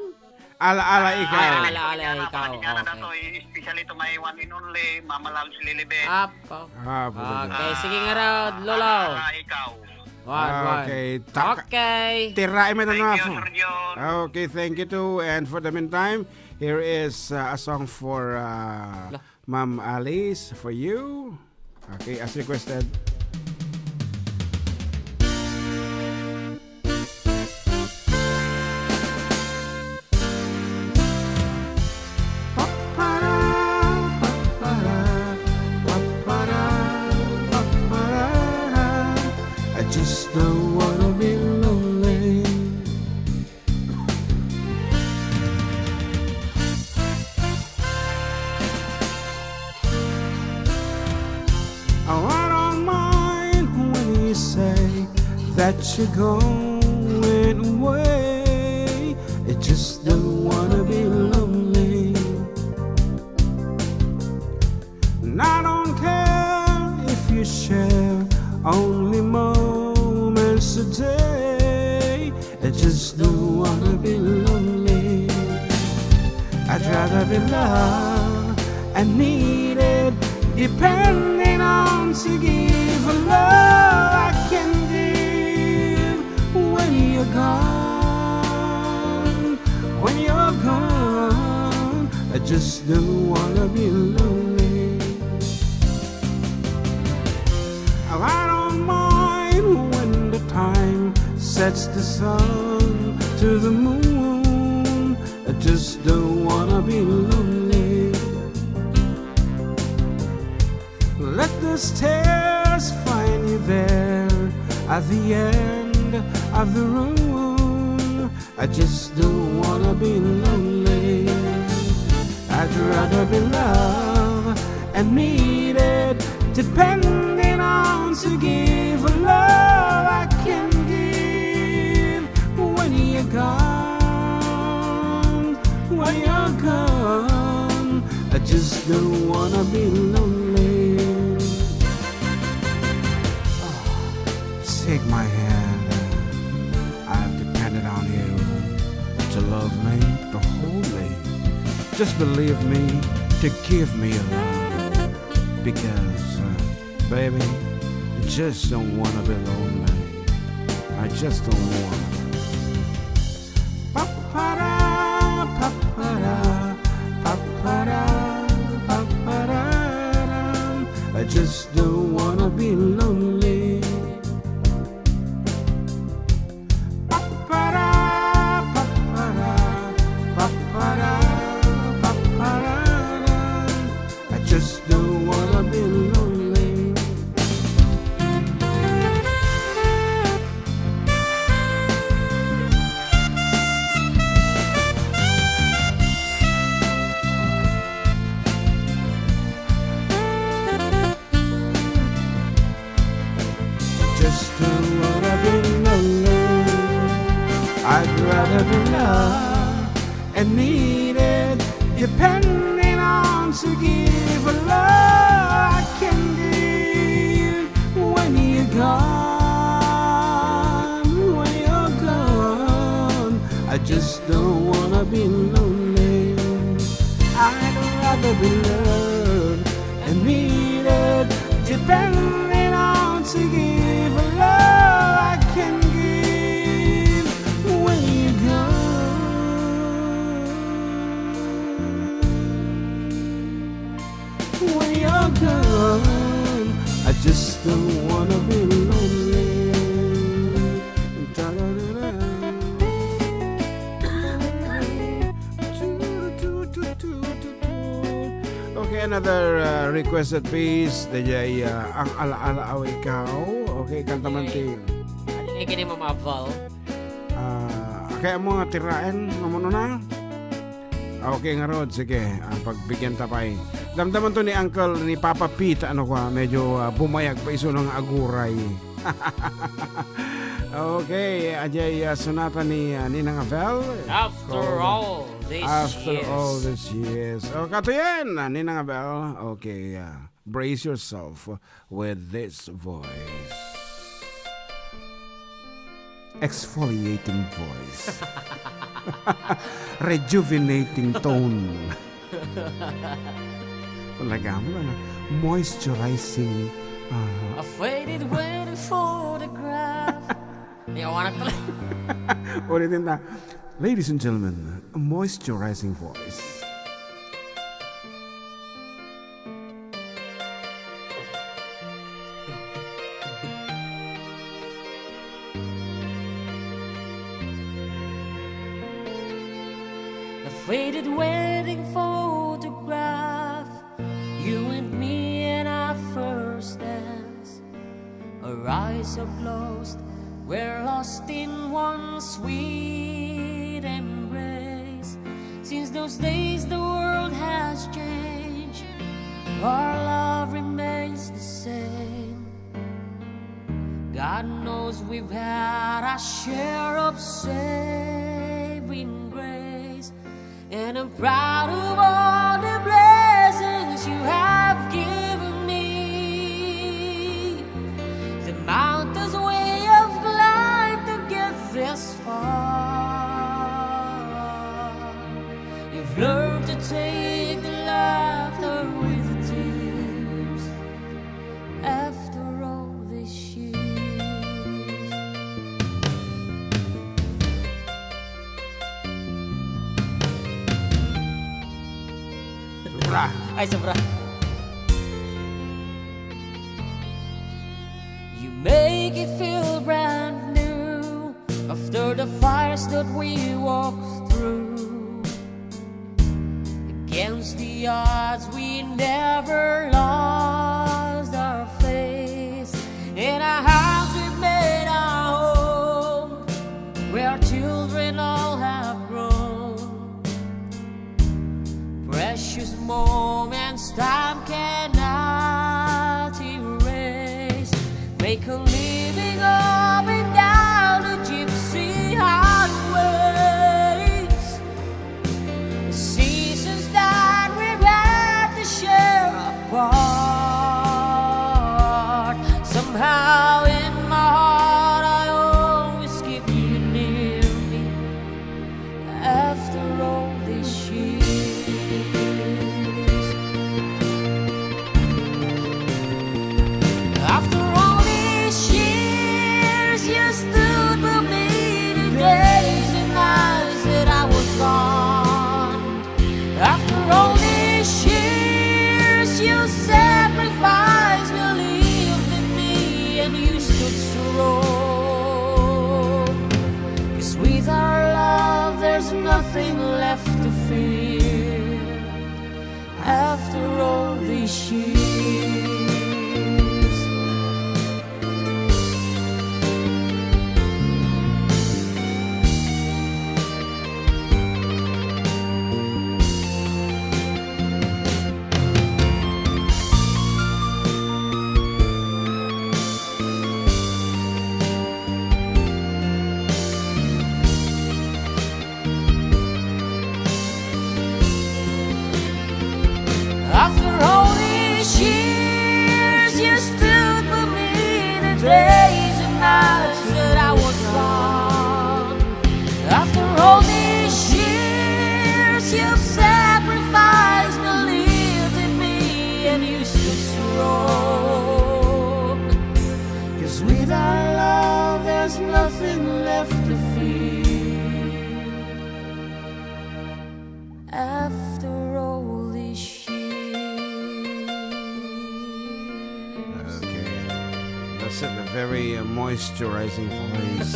Ala-ala ikaw. Ala ikaw. Yan na Okay. especially to my one and only Mama Labs Lilibet. Apo. Buti. Okay, sige nga raw, lolo. Ikaw. Okay. Okay. Tirain mo Thank na you, Sir John. Okay, thank you too. And for the meantime, here is a song for Ma'am Alice for you. Okay, as requested. I just don't wanna be lonely. Oh, I don't mind when you say that you're going away. I just don't wanna be lonely. And I don't care if you share only moments a day. I just don't wanna be lonely. I'd rather be loved and needed, depending on to give a love I can give. you're gone, when you're gone, I just don't wanna be lonely. I don't mind when the time sets the sun to the moon. I just don't wanna be lonely. Let the stairs find you there at the end of the room. I just don't wanna be lonely. I'd rather be loved and needed, depending on to give a love I can give. When you're gone, when you're gone, I just don't wanna be lonely. Take my hand, I've depended on you to love me, to hold me. Just believe me, to give me a love. Because, baby, I just don't wanna be lonely. I just don't wanna. Pa-pa-da, pa-pa-da, pa-pa-da, pa-pa-da. I just don't wanna be lonely. I'd rather be loved and needed, depending on to give a love I can give. When you're gone, when you're gone, I just don't wanna be lonely. I'd rather be loved and needed, depending on to give a love I can give. When you're gone, when you're gone, I just don't wanna be lonely. Okay, another requested piece. DJ, ang alaala o ikaw. Okay, kanta man ti. Ano yung mo ma-val? Kaya mo nga tirain, naman na. Okay nga Rod, sige. Pagbigyan tapay. Damdaman to ni Uncle, ni Papa Pete, ano ka, medyo bumayag pa iso ng aguray. Okay, ajay sonata ni Ninang Abel. After all these years. O, kato yan, Ninang Abel. Okay, brace yourself with this voice. Exfoliating voice. Rejuvenating tone. Talaga mo na. Moisturizing. A faded waiting photograph. Iyawanak talaga. Ulitin na. Ladies and gentlemen, a moisturizing voice. A faded wedding photograph, you and me in our first dance. Our eyes are closed, we're lost in one sweet embrace. Since those days the world has changed, our love remains the same. God knows we've had our share of saving grace, and I'm proud of all the blessings you have given me. The mountains we have climbed to get this far. You've learned to take the laughter with the tears after all these years. sobra. Ay, sobra. You make it feel brand new after the fires that we walked through. Against the odds, we never lost our faith. In a house we made our home, where our children all have grown. Precious moments time cannot erase. Make a living up and down the gypsy highways. The seasons that we've had to share apart. Somehow in my heart I always keep you near me. After all these years, after all these years, you stood by me the days and nights that I was gone. After all these years, you sacrificed, believed in me, and you stood strong. 'Cause with our love, there's nothing left to fear. After all these years. After all these years, you stood by me the days and nights that I was gone. After all these years, you've sacrificed, believed in me, and you stood strong. 'Cause with our love, there's nothing left to fear. After all these years. Okay. That's it. A very moisturizing voice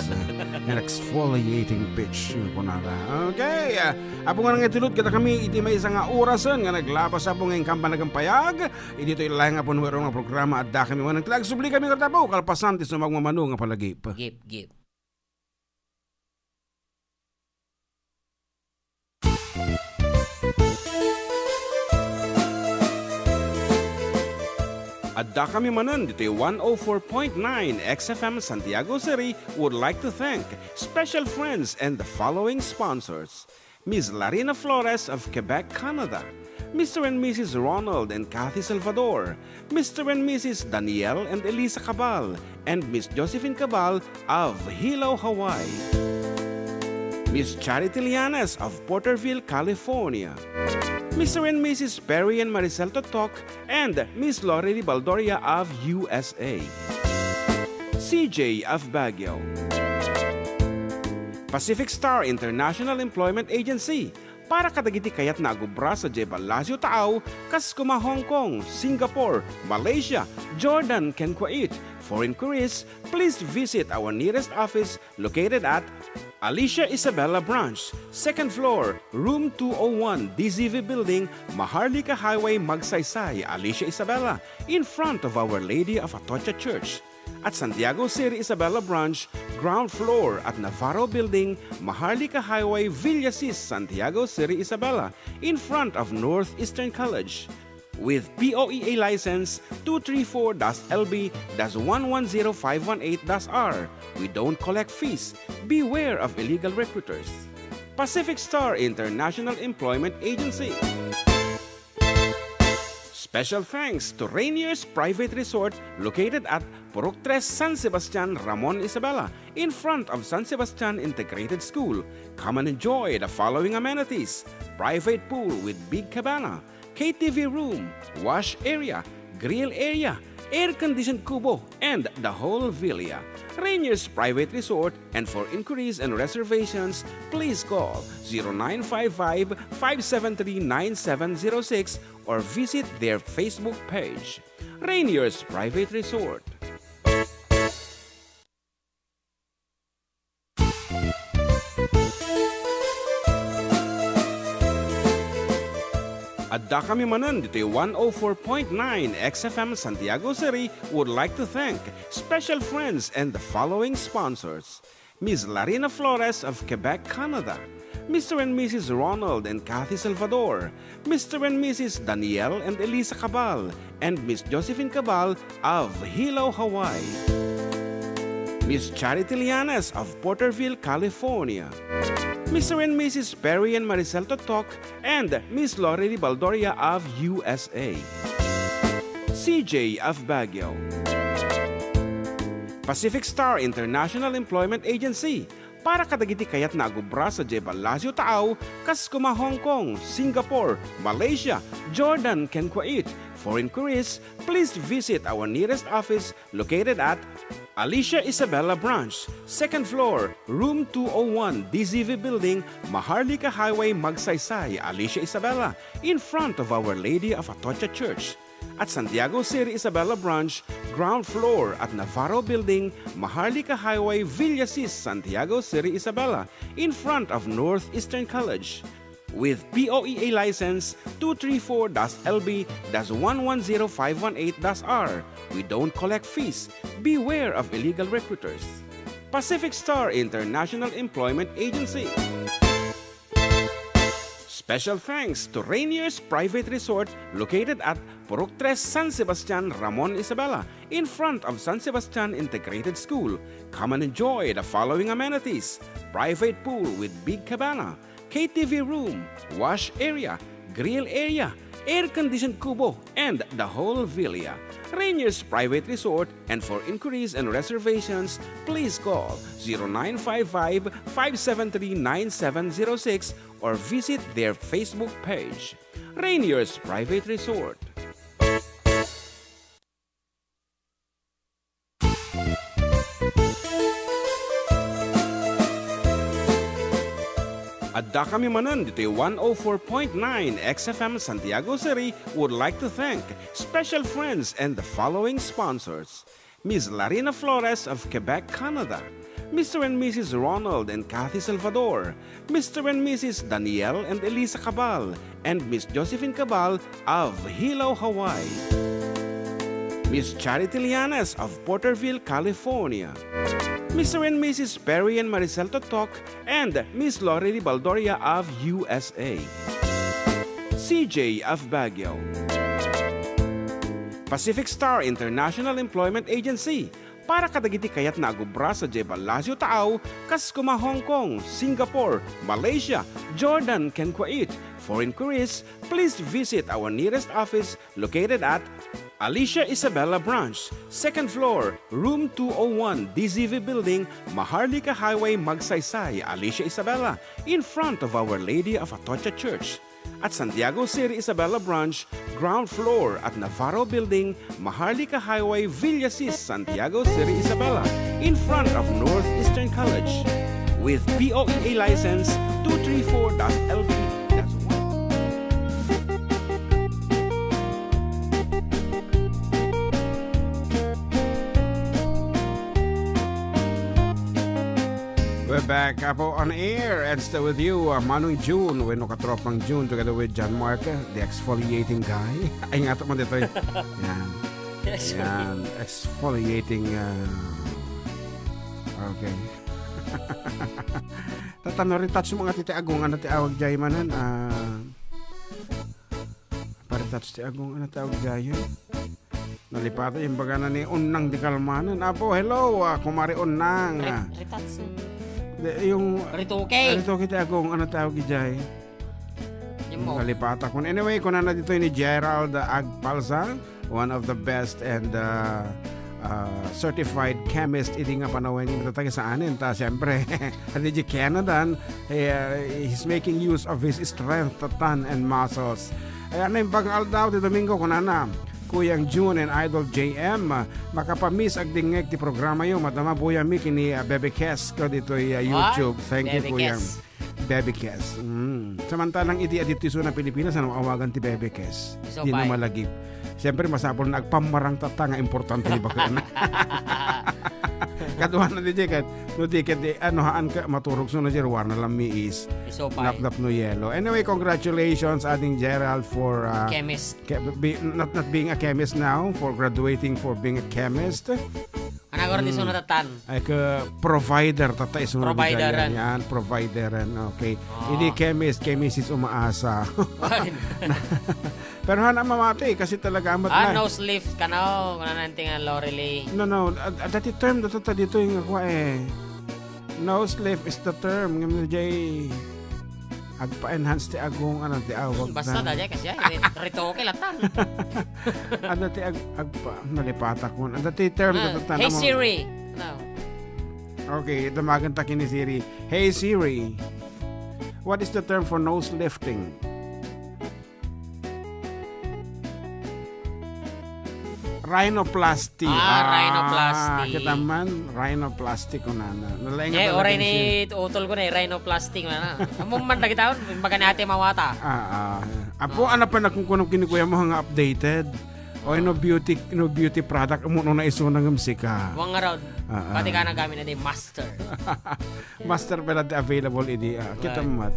and exfoliating pitch. Yun po nata. Okay. Apo nga nang itulot kita kami iti may isang orasan nga naglapas apo ngayong kampanagang payag. Dito ilahay nga po nuwero nga programa Adda kami nga nagtalag. Subli kami katapo kalpasantis na magmamano nga palagip. Gip. Adda kami Manen dito 104.9 XFM Santiago City would like to thank special friends and the following sponsors. Ms. Larina Flores of Quebec, Canada. Mr. and Mrs. Ronald and Kathy Salvador. Mr. and Mrs. Danielle and Elisa Cabal. And Miss Josephine Cabal of Hilo, Hawaii. Miss Charity Lianes of Porterville, California. Mr. and Mrs. Perry and Maricel Totok, and Miss Lori Baldoria of USA. CJ of Baguio. Pacific Star International Employment Agency, para kadagiti kayat na agubra sa Jebalasio Taaw, kas kuma Hong Kong, Singapore, Malaysia, Jordan, ken Kuwait. For inquiries, please visit our nearest office located at Alicia Isabella Branch, 2nd floor, room 201, DZV Building, Maharlika Highway, Magsaysay, Alicia Isabella, in front of Our Lady of Atocha Church. At Santiago City Isabella Branch, ground floor at Navarro Building, Maharlika Highway, Villasis, Santiago City Isabella, in front of Northeastern College. With POEA license 234-LB-110518-R. We don't collect fees. Beware of illegal recruiters. Pacific Star International Employment Agency. Special thanks to Rainier's Private Resort located at Purok 3 San Sebastian, Ramon Isabela, in front of San Sebastian Integrated School. Come and enjoy the following amenities: private pool with big cabana, KTV room, wash area, grill area, air-conditioned kubo, and the whole villa. Rainier's Private Resort, and for inquiries and reservations, please call 0955-573-9706 or visit their Facebook page. Rainier's Private Resort. Adda kami Manen dito 104.9 XFM Santiago City would like to thank special friends and the following sponsors. Ms. Larina Flores of Quebec, Canada. Mr. and Mrs. Ronald and Kathy Salvador. Mr. and Mrs. Danielle and Elisa Cabal. And Miss Josephine Cabal of Hilo, Hawaii. Miss Charity Lianes of Porterville, California. Mr. and Mrs. Perry and Maricel Totok, and Miss Lorely Baldoria of USA. CJ of Baguio. Pacific Star International Employment Agency, para kadagiti kayat na agubra sa Jebel Lazio Taaw, kas kuma Hong Kong, Singapore, Malaysia, Jordan, ken Kuwait. For inquiries, please visit our nearest office located at Alicia Isabella Branch, 2nd floor, room 201, DZV Building, Maharlika Highway, Magsaysay, Alicia Isabella, in front of Our Lady of Atocha Church. At Santiago City Isabella Branch, ground floor at Navarro Building, Maharlika Highway, Villasis, Santiago City Isabella, in front of Northeastern College. With POEA license 234-LB-110518-R. We don't collect fees. Beware of illegal recruiters. Pacific Star International Employment Agency. Special thanks to Rainier's Private Resort located at Purok 3, San Sebastian, Ramon Isabela, in front of San Sebastian Integrated School. Come and enjoy the following amenities: private pool with big cabana, KTV room, wash area, grill area, air-conditioned kubo, and the whole villa. Rainier's Private Resort, and for inquiries and reservations, please call 0955-573-9706 or visit their Facebook page. Rainier's Private Resort. Adda kami Manen dito 104.9 XFM Santiago City would like to thank special friends and the following sponsors. Ms. Larina Flores of Quebec, Canada. Mr. and Mrs. Ronald and Kathy Salvador. Mr. and Mrs. Danielle and Elisa Cabal. And Miss Josephine Cabal of Hilo, Hawaii. Miss Charity Lianes of Porterville, California. Mr. and Mrs. Perry and Maricel Totok, and Miss Lorely Baldoria of USA. CJ of Baguio. Pacific Star International Employment Agency, para kadagiti kayat na agubra sa Jebel Lazio Taaw, kas kuma Hong Kong, Singapore, Malaysia, Jordan, ken Kuwait. For inquiries, please visit our nearest office located at Alicia Isabella Branch, 2nd floor, room 201, DZV Building, Maharlika Highway, Magsaysay, Alicia Isabella, in front of Our Lady of Atocha Church. At Santiago City Isabella Branch, ground floor at Navarro Building, Maharlika Highway, Villasis, Santiago City Isabella, in front of Northeastern College. With POEA license 234-LB. We're back po on air and still with you, Manong June, when katropang June together with John Marca, the exfoliating guy. Ay nga ito mo dito. Yan. Yan. Exfoliating. Okay. Tatano rin touch mga titi agong ano ti awag jay manan. Para touch ti agong ano ti awag jay. Nalipata yung baga na ni Unang di Kalmanan. Apo, hello, kumari Unang. Ritatsu. Yung Rituke. Rituke ti agong ano tawag ijay. Yung mo. Kalipata ko. Anyway, kung na dito ni Gerald Agpalza, one of the best and certified chemist idi nga panawin ito taga sa anin ta siyempre hindi di Canada he's making use of his strength, tan and muscles. Ano yung pag-aldaw di Domingo kung Kuyang June and Idol JM. Makapamiss ag dingeg ti programa yo. Matama buya mi kini Bebe Kes ko dito YouTube. Thank you Kuyang. Bebe Kes. Samantalang idi adito na Pilipinas anong awagan ti Bebe Kes. Di na malagip. Siyempre masapol na agpamarang tata nga importante ni bakan. Kaduhan na di kat no tiket di haan ka maturog so na jir warna lang mi is nap no yellow. Anyway, congratulations ating Gerald for chemist. Not being a chemist now, for graduating for being a chemist. Anagor di sunod tatan. Ay ka provider tata isunod provideran. Provideran. Okay. Hindi chemist is umaasa. Pero hana mamati kasi talaga amat na. Nose lift ka na kung nananting ang Lorelei. No. Dati term dito yung ako nose lift is the term. Ngayon jay agpa-enhance ti agong ti awag. Basta da jay kasi retoke latan. Dati agpa nalipata ko. Dati term Hey Siri. No. Okay, damagan ta kini Siri. Hey Siri. What is the term for nose lifting? Rhinoplasty. Rhinoplasty. Kita man, rhinoplasty ko na. Oray ni utol ko na rhinoplasty na. Among man lagi taon, magana ate mawata. Apo, ano pa na kung kinikuya mo nga updated? O no beauty product mo na iso ng musika. Wang around. Pati ka na gamit na di master. Master pala available idi. Kita mat.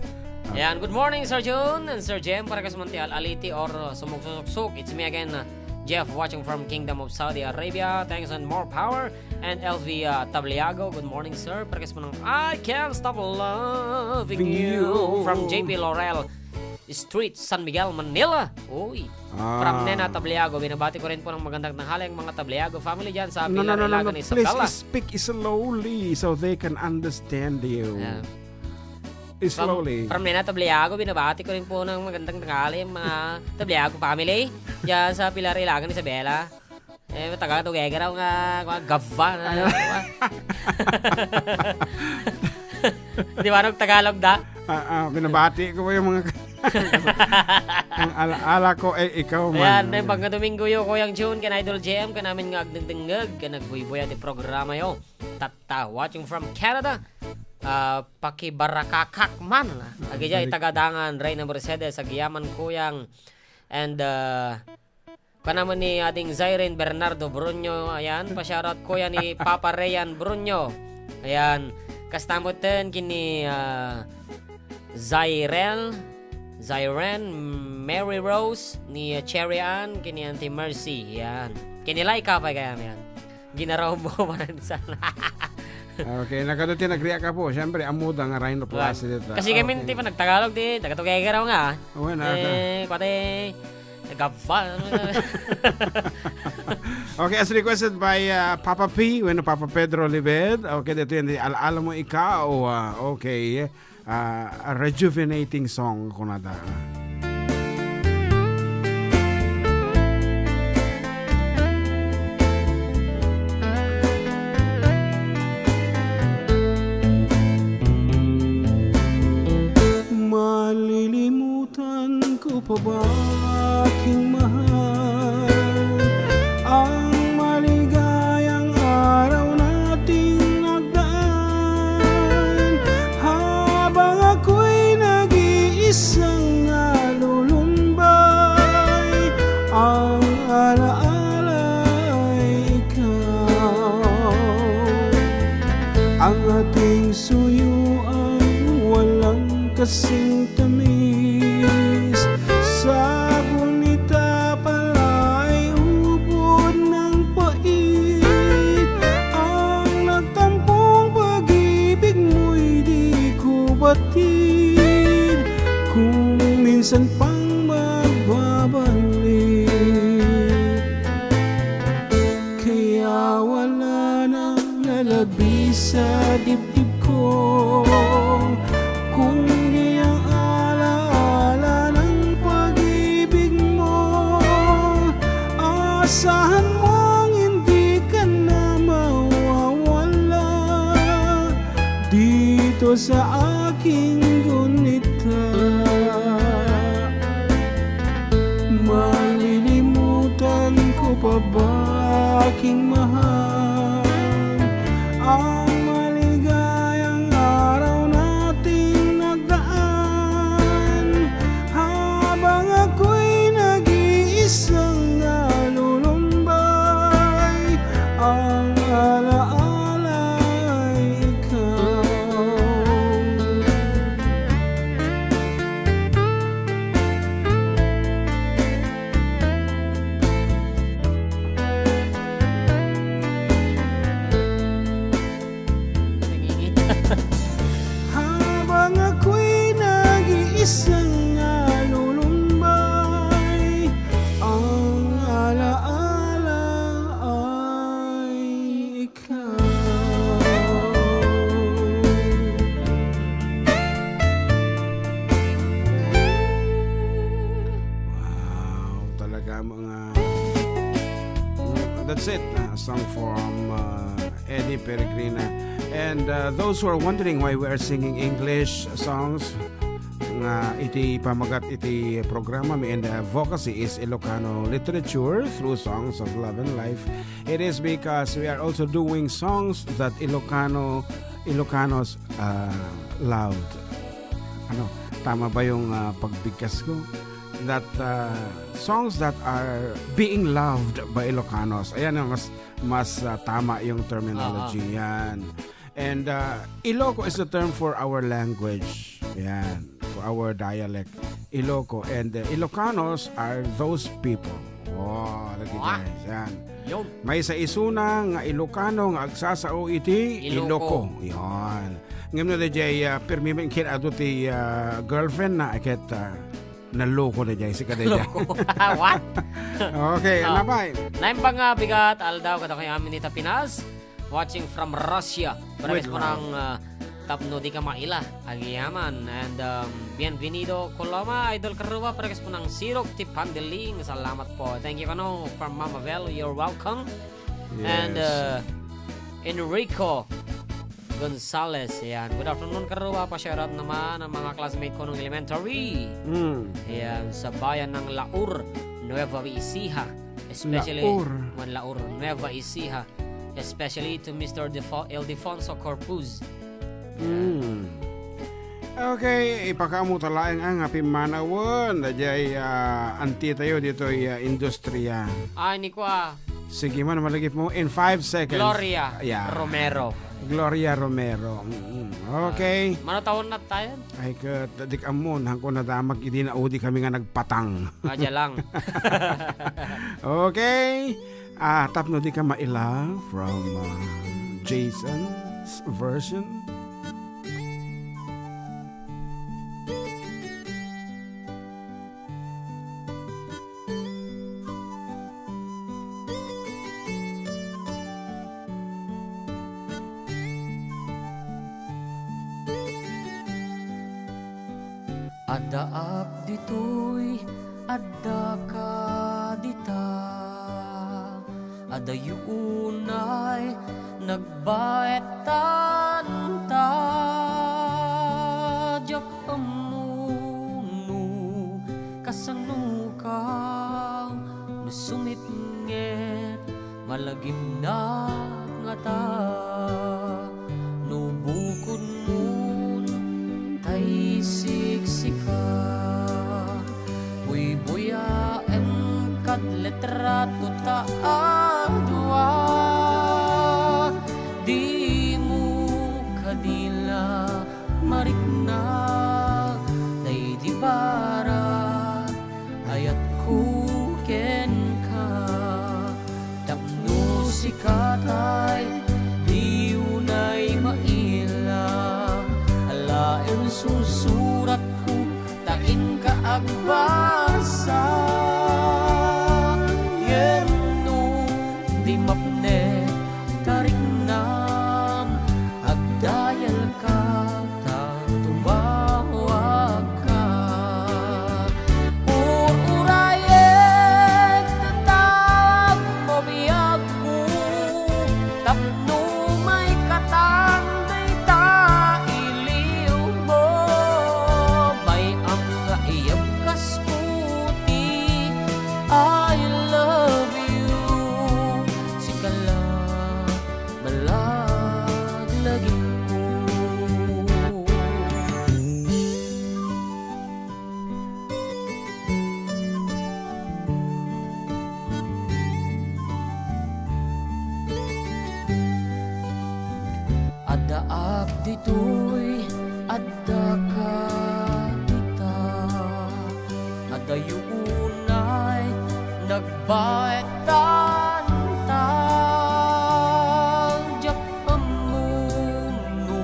Yan, good morning Sir June and Sir Jem. Para kasamanti aliti or sumuksuk. It's me again. Jeff watching from Kingdom of Saudi Arabia. Thanks and more power. And LV Tabliago. Good morning, sir. Parkas mo ng I Can't Stop Loving You. From JP Laurel Street, San Miguel, Manila. Uy. From Nena Tabliago. Binabati ko rin po ng magandang tanghali ang mga Tabliago family dyan sa Pilarilagan ni Isabela. Please speak slowly so they can understand you. Yeah. Slowly. From Nena Tabliago, binabati ko rin po ng magandang tanghali ang mga Tabliago family dyan sa Pilarilagan ni Isabela. Taga-tugega raw nga gava na. Di ba Tagalog da? Binabati ko yung mga ang ala ko ikaw man. Ayan, pagka Domingo yo Kuyang June kan Idol JM kan namin nga agdengdengeg kan nagbuiboy at programa yo. Tata watching from Canada. Pakibarakakak man. Agijay tagadangan Reyna Mercedes Agiyaman Kuyang and kanaman ni ading Zyrene Bernardo Brunyo. Ayan, pa-shoutout kuya ni Papa Rayan Brunyo. Ayan, kastamutin kini Zyrene Mary Rose ni Cherry Ann kini Auntie Mercy. Ayan, kini Laika pa kaya yan. Ginaraw mo man sana. Okay, nakadutin nagriya ka po. Siyempre, amuda nga rhinoplasty dito. Kasi kami pa nagtagalog din. Tagatugega raw nga. Pati nagabal. Okay, as requested by Papa P, Papa Pedro Libed. Okay, dito yan. Alaala mo ikaw. Okay. A rejuvenating song ko na da. Malilimutan ko pa ba aking mahal ang maligayang araw nating nagdaan habang ako'y nag-iisang nalulumbay ang alaala ay ikaw ang ating suyuan walang kasing tamis sa gunita pala ay ubod ng pait ang nagtampong pag-ibig mo'y di ko batid kung minsan pang magbabalik kaya wala nang lalabis sa dibdib ko kung iyang alaala ng pag-ibig mo asahan mong hindi ka na mawawala dito sa aking gunita malilimutan aking mahal. Ang maligayang araw nating nagdaan, habang ako'y nag-iisang nalulumbay, ang alaala ay ikaw. Nangingit. Habang ako'y nag-iisang nalulumbay, ang alaala ay ikaw. Wow, talaga mga... That's it, a song from Eddie Peregrina. And those who are wondering why we are singing English songs, nga iti pamagat iti programa mi, and advocacy is Ilocano literature through songs of love and life. It is because we are also doing songs that Ilocanos loved. Ano, tama ba yung pagbigkas ko? That songs that are being loved by Ilocanos. Ayan ang mas tama yung terminology. Yan. And Iloco is the term for our language. Yan. For our dialect. Iloco. And Ilocanos are those people. Oh, lagi guys. Yan. Yun. May sa isuna nga Ilocano nga agsasao iti Iloco. Iloco. Yan. Ngayon na dyan, permi mo ado ti girlfriend na akit naloko na dyan. Sika na dyan. What? Okay, Ah. napay. Naim pa nga bigat aldaw kada kay amin nita Pinas, watching from Russia. Pares With mo ng tapno di ka maila agiyaman, and bienvenido Coloma idol karuwa, pares mo ng sirok ti pandeling. Salamat po. Thank you kano from Mama Vel, you're welcome. And Enrico Gonzales, yan. Good afternoon karuwa, pa-shoutout naman ang mga classmate ko ng elementary. Ayan, sa bayan ng Laur, Nueva Ecija. Especially, Laur. Nueva Ecija. Especially to Mr. Ildefonso Corpuz. Okay, ipakamu talaeng ang happy manawon. Dajay anti tayo dito industriya. Ay, ni ko Sige man, malagip mo in 5 seconds. Gloria Yeah. Romero. Gloria Romero. Okay. Mano taon na tayo? Ay kat dik amon hangko nadamag idi na udi kami nga nagpatang. Adya lang. Okay. Tapno di ka maila from Jason's version. Adda ak ditoy, adda ka dita. Adda yunay, nagbaetan ta. Diyak amuno, kasano ka, nasumipnget, malagim na nga ta. Nubukod nun, tay siksika. Buya em kat letrato ta adwa. Di mo kadila marikna, tay di bara ayat kuken ka. Tapno si katay, di unay maila. Alaen susurat ko, tain ka agbasa. Yemno di mapne tarik nam, agdayal ka ta tumawag ka. Urayet tatag mo biyag mo, tapno may katang day ta iliw mo. May ang iyam kaskuti, I love you. Si Dito'y adda ka kita, adda yunay nagbayad tantang jak amuno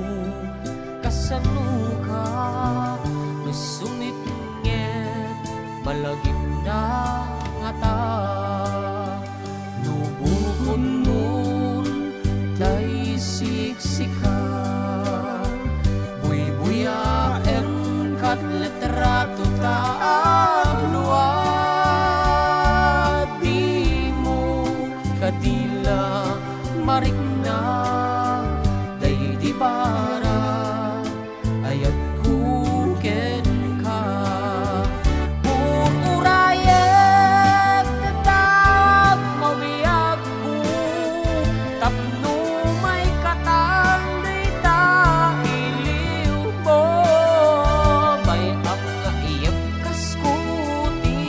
kasano ka nusunit nget malagim na nga ta nubukon nun tay siksika buy-buyaen kat letrato ta alwa di mo kadila marikna day di para ayat kuken ka urayet tetap mabiyag ko tapno may katang di ta iliw mo bayap nga iyap kaskuti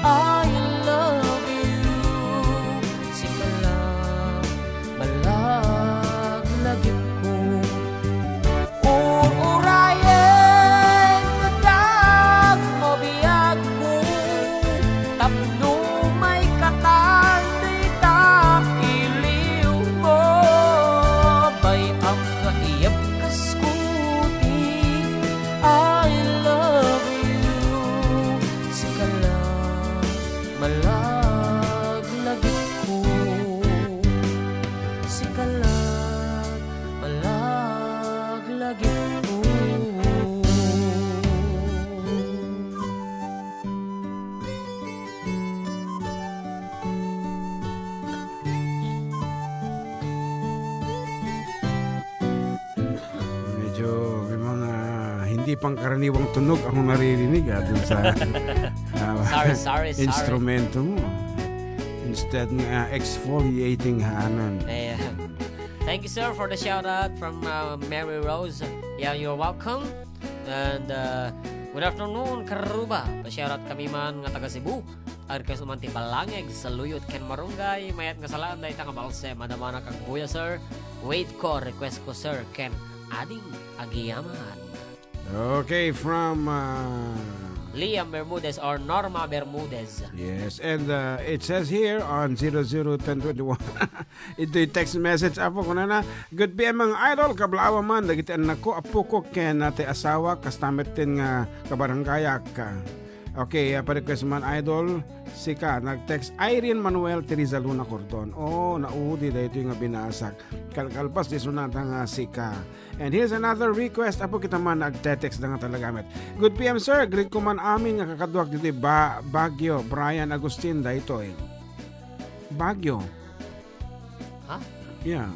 I love you sikala balag lagip ko urayen kadag mo biyag ko tapno may katang di ta iliw mo bayap nga iyap kaskuti I love you sikala malaglagit ko sikala malaglagit ko Medyo may mga hindi pangkaraniwang tunog akong naririnig dun sa sorry instrumento mo. Instead ng exfoliating hanan. Ayan. Thank you, sir, for the shout out from Mary Rose. Yeah, you're welcome. And good afternoon, Karuba. Pa-shout out kami man nga taga Cebu. Ar kayo sumanti palangeg sa luyot ken marunggay. Mayat nga salaan dahi tanga balse. Madamana kag buya, sir. Wait ko, request ko, sir. Ken ading agiyaman. Okay, from Liam Bermudez or Norma Bermudez. yes, and it says here on 001021 ito yung text message apo ko na good PM mga idol kablawa man dagitan nako apo ko ken nate asawa kastametin nga kabaranggayak ka. Okay, pa-request man idol sika nag-text Irene Manuel Teresa Luna Cordon. Oh, naudi da ito yung binasak. Kalkalpas di sunata nga sika. And here's another request. Apo kita man nag-text na nga talagamit. Good PM sir, greet ko man amin nga kakaduak dito Baguio, Bryan Agustin da ito eh. Baguio. Ha? Yeah.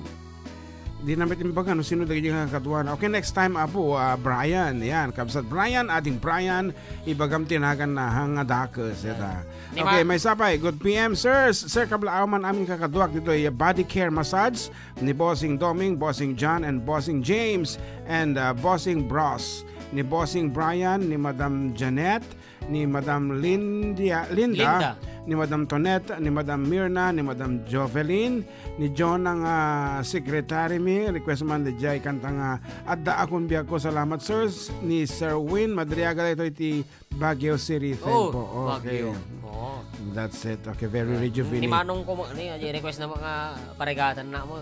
Di namin timbagan no sino dagi nga katuan. Okay, next time apo Bryan. Yan, kabsat Bryan, ating Bryan ibagam tinagan na hangadakes eta. Okay, may sapay. Good PM sir. Sir kablaaw man aming kakaduak dito ay body care massage ni Bossing Doming, Bossing John and Bossing James and Bossing Bros. Ni Bossing Bryan, ni Madam Janet, ni Madam Linda, ni Madam Tonette, ni Madam Mirna, ni Madam Jovelyn, ni John ang secretary mi. Request man di jay kantang Adda akong biyag ko. Salamat sir. Ni Sir Win Madriaga ito iti Baguio City. Thank po. Okay. Baguio. Oh. That's it. Okay, very Ni rejuvenating. manong ko request na mga parigatan na mo.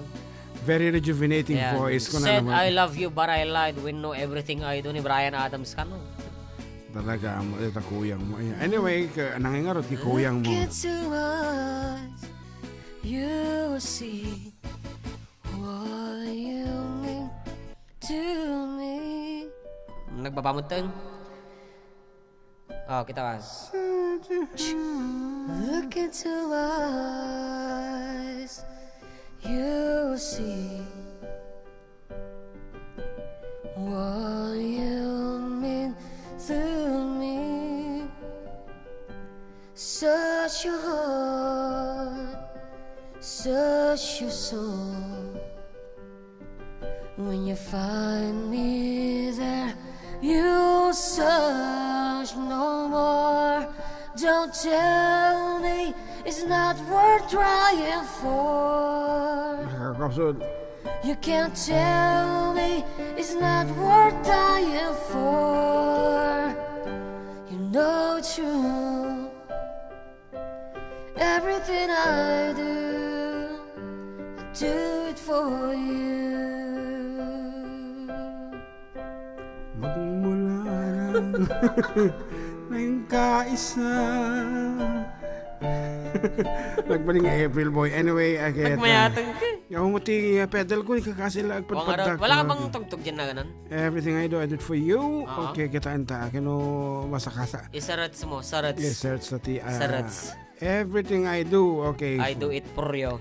Very rejuvenating Yeah. voice ko na Said naman. I love you but I lied when know everything I do ni Bryan Adams ka no. Talaga mo ito kuyang mo. Anyway, nangingarot ki kuyang mo. Look into eyes, you see what you mean to me. Nagbabamuteng. Oh, kita kas. Look into eyes, you see what you mean to me. Search your heart, search your soul. When you find me there, you search no more. Don't tell me it's not worth trying for. Kapsod, You can't tell me it's not worth dying for. You know it's true. Everything I do it for you. Magmula ng kaisa. Nagbaling April boy. Anyway, I get... Nagmayatang ka. Yung muti pedal ko, ikakasilag Wala ka bang tugtog dyan na ganun? Everything I do for you. Oo. Okay, kitaan ta. Kano masakasa. Isarats mo, sarats. Yes, search sa ti. Sarats. Everything I do, okay. I do it for you.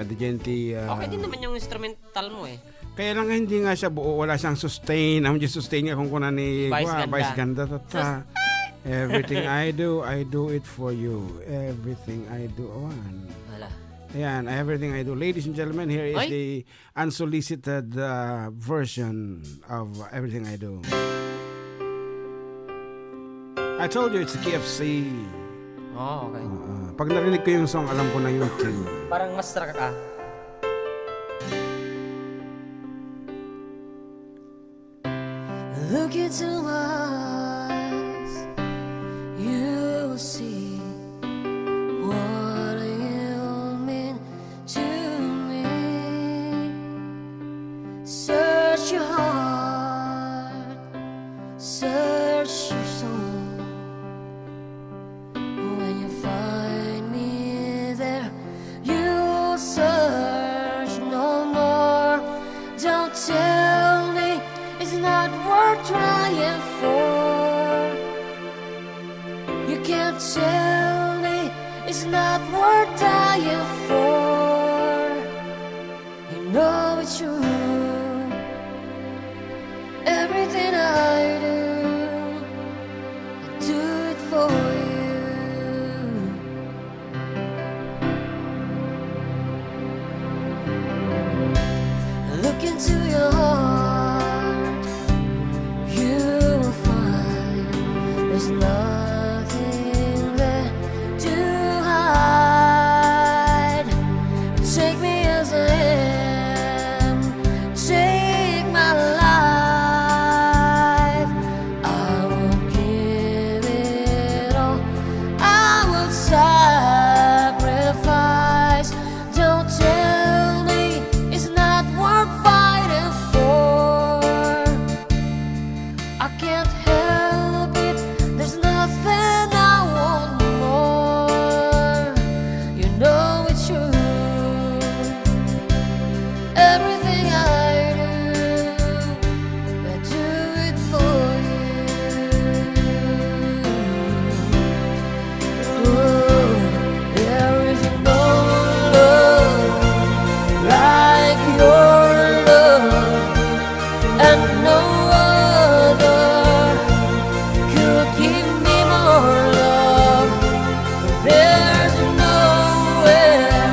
Digenti. Okay din naman yung instrumental mo eh. Kaya lang hindi nga siya buo, wala siyang sustain. Ang just sustain niya kung kuna ni Vice Ganda. Tata. Everything I do it for you. Everything I do. Wala. Ayan, everything I do. Ladies and gentlemen, here is Ay. the unsolicited version of everything I do. I told you it's a KFC. Oh, okay. Pag narinig ko yung song, alam ko na yung tune. Parang mas ka. Look into my eyes, you will see what you mean to me. Search your heart, search your soul. When you find me there, you'll search no more. Don't tell me it's not worth trying for. You can't tell me it's not worth dying for. You know it's true. Everything I do it for you. Look into your heart, you will find there's nothing there to hide. Take me as I am, take my life. I will give it all, I will sacrifice. Don't tell me it's not worth fighting for. I can't help it, there's nothing I want more. You know it's true. Everything I do it for you. Oh, there is no love like your love, and no other could give me more love. There's nowhere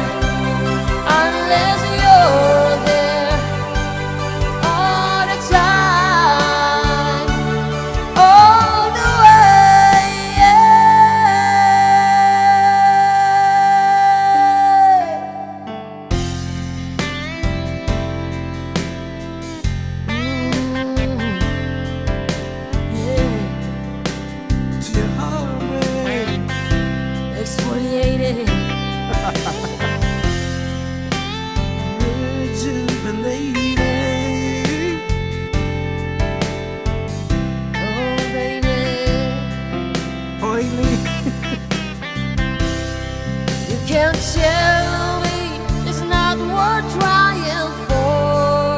unless you're there all the time, all the way. Exfoliated. Oh, baby. You can't tell me it's not worth trying for.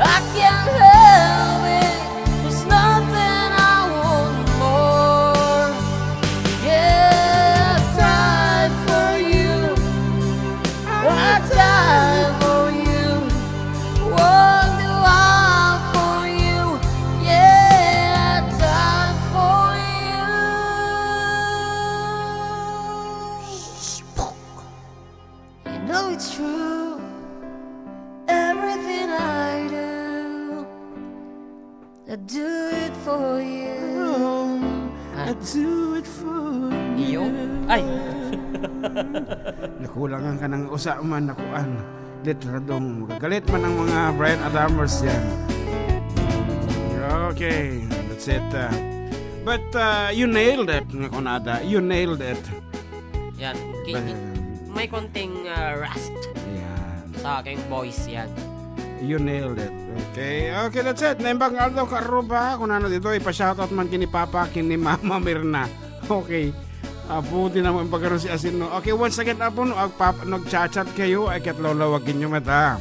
I can't help it, there's nothing I want more. Yeah, I tried for you, I died for you, what do I for you? Yeah, I died for you. You know it's true. Everything I do it for you. I do it for Iyo? you. Ay! Nakulangan ka ng usa man nakuan. Litradong. Magagalit man ang mga Bryan Adamers yan. Okay, that's it. But you nailed it, Adda. You nailed it. Yan. May konting rust Yan. sa aking voice yan. You nailed it. Okay, that's it. Naimbang aldaw karuba. Kung ano dito, ipashoutout man kini Papa, kini Mama Mirna. Okay. Buti naman pagkaroon si Asin. No? Okay, once again, Apo, nag-chat kayo, ay kat lolawagin nyo mata.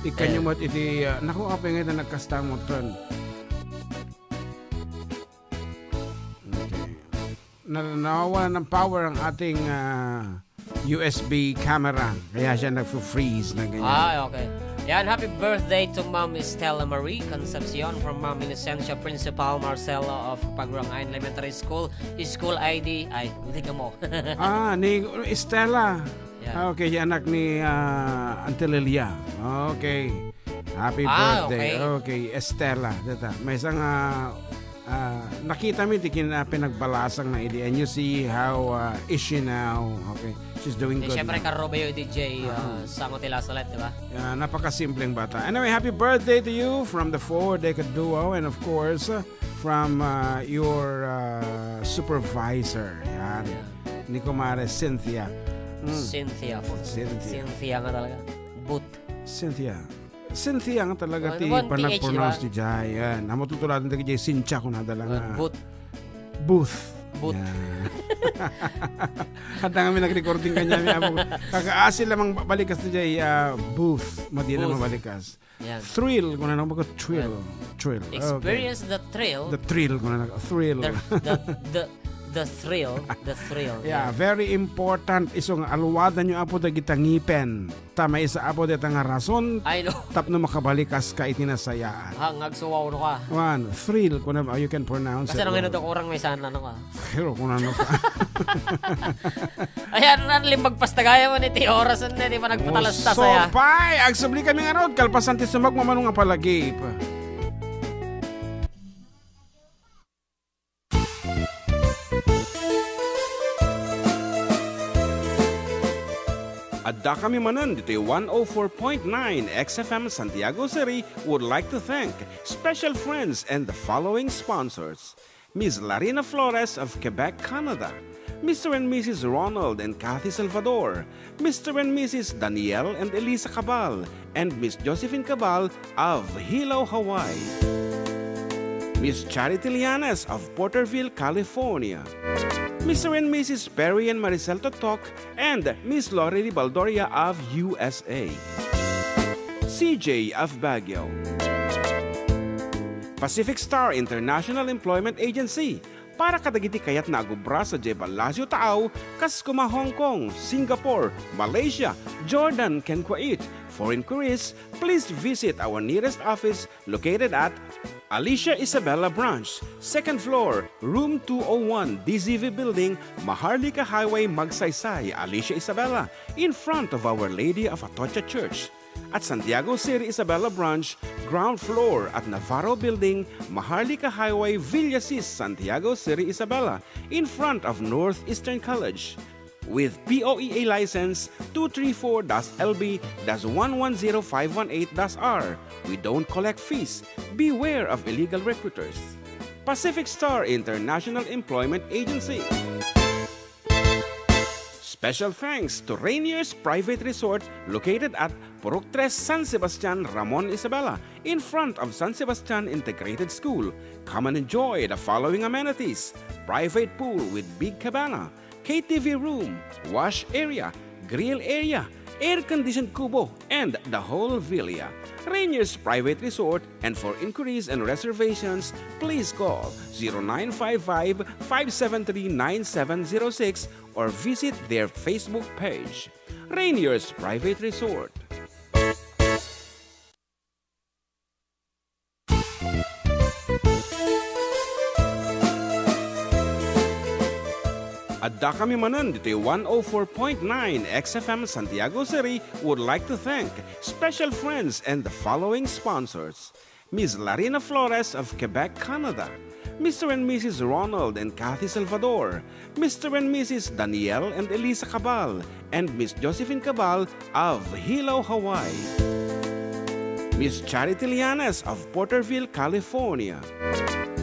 Ikan nyo mat iti, naku, apa yung ito nagkastamot ton. Okay. Nawawala ng power ang ating USB camera. Kaya siya nag-freeze na ganyan. Okay. Yan, happy birthday to Ma'am Estela Marie Concepcion from Ma'am Inocencia Principal Marcelo of Pagrangayan Elementary School. School ID, ay, hindi ka mo. Ni Estela. Yeah. Okay, yung anak ni Antelilia. Okay. Happy birthday. Okay, Estela. Data. May isang nakita mo tikin pinagbalasang na idi. And you see how is she now? Okay. She's doing good. Siyempre, Karobayo DJ Sango Tilasalet, di ba? Napakasimpleng bata. Anyway, happy birthday to you from the Four Decade Duo and of course, from your supervisor. Yan. Ni Kumare Cynthia. Cynthia nga talaga. Cynthia nga talaga ti panag-pronounce ti Jai. Yan. Namututuladan ti Jai Cynthia kung nadala nga. Booth. At nga may nag-recording kanya kakaasil lamang balikas na Jai booth. Madi na mabalikas. Thrill kung ano mag thrill. Experience the thrill. The thrill kung ano thrill. The thrill. Yeah, very important isong alwada nyo apo dagita ngipen. Tama isa apo dita nga rason. I know. Tapno makabalikas ka itinasayaan. Hangag suwaw no ka. One, thrill kung ano you can pronounce Kasi it. nang hinod ako orang may sana no ka. Pero kung ano ka. Ayan na limbag pastagaya mo ni ti oras na di pa nagpatalastas saya. So pay, agsabli kami nga rod kalpasan ti sumag mamano nga palagip. Adda kami manan dito 104.9 XFM Santiago City would like to thank special friends and the following sponsors. Ms. Larina Flores of Quebec, Canada. Mr. and Mrs. Ronald and Kathy Salvador. Mr. and Mrs. Danielle and Elisa Cabal. And Miss Josephine Cabal of Hilo, Hawaii. Miss Charity Lianes of Porterville, California. Mr. and Mrs. Perry and Maricel Totok, and Miss Lori Baldoria of USA. CJ of Baguio. Pacific Star International Employment Agency. Para kadagiti kayat na agubra sa Jebel Lazio Taaw, Kaskuma, Hong Kong, Singapore, Malaysia, Jordan, and Kuwait. For inquiries, please visit our nearest office located at Alicia Isabella Branch, 2nd floor, room 201, DZV Building, Maharlika Highway, Magsaysay, Alicia Isabella, in front of Our Lady of Atocha Church. At Santiago City Isabella Branch, ground floor at Navarro Building, Maharlika Highway, Villasis, Santiago City Isabella, in front of Northeastern College. With POEA license 234-LB-110518-R. We don't collect fees. Beware of illegal recruiters. Pacific Star International Employment Agency. Special thanks to Rainier's Private Resort located at Purok 3, San Sebastian, Ramon Isabela, in front of San Sebastian Integrated School. Come and enjoy the following amenities: private pool with big cabana, KTV room, wash area, grill area, air-conditioned kubo, and the whole villa. Rainier's Private Resort, and for inquiries and reservations, please call 0955-573-9706 or visit their Facebook page. Rainier's Private Resort. Adda kami manan dito 104.9 XFM Santiago City would like to thank special friends and the following sponsors. Ms. Larina Flores of Quebec, Canada. Mr. and Mrs. Ronald and Kathy Salvador, Mr. and Mrs. Danielle and Elisa Cabal, and Miss Josephine Cabal of Hilo, Hawaii. Miss Charity Lianas of Porterville, California.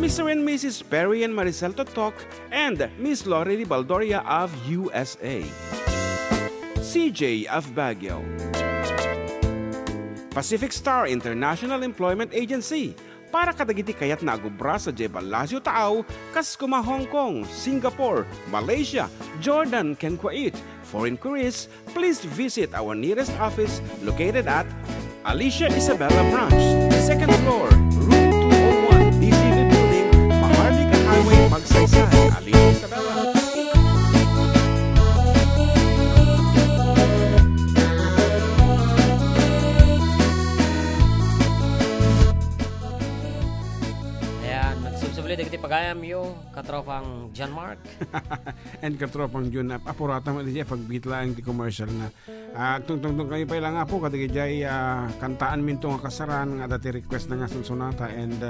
Mr. and Mrs. Perry and Maricel Totok, and Miss Lori Baldoria of USA. CJ of Baguio. Pacific Star International Employment Agency, para kadagiti kayat na agubra sa Jebel Lazio Taaw, kas kuma Hong Kong, Singapore, Malaysia, Jordan, ken Kuwait. For inquiries, please visit our nearest office located at Alicia Isabella Branch, 2nd floor, room 201, DCV Building, Maharlika Highway, Magsaysay, Alicia Isabella. Nagsubsubli dagiti pagayam yo katropang John Mark. And katropang Jun, apurata mo diya pagbitlaan di commercial na. Tungtong kayo pa ilang po kadigijay kantaan minto nga kasaran nga dati request na nga sunsunata, and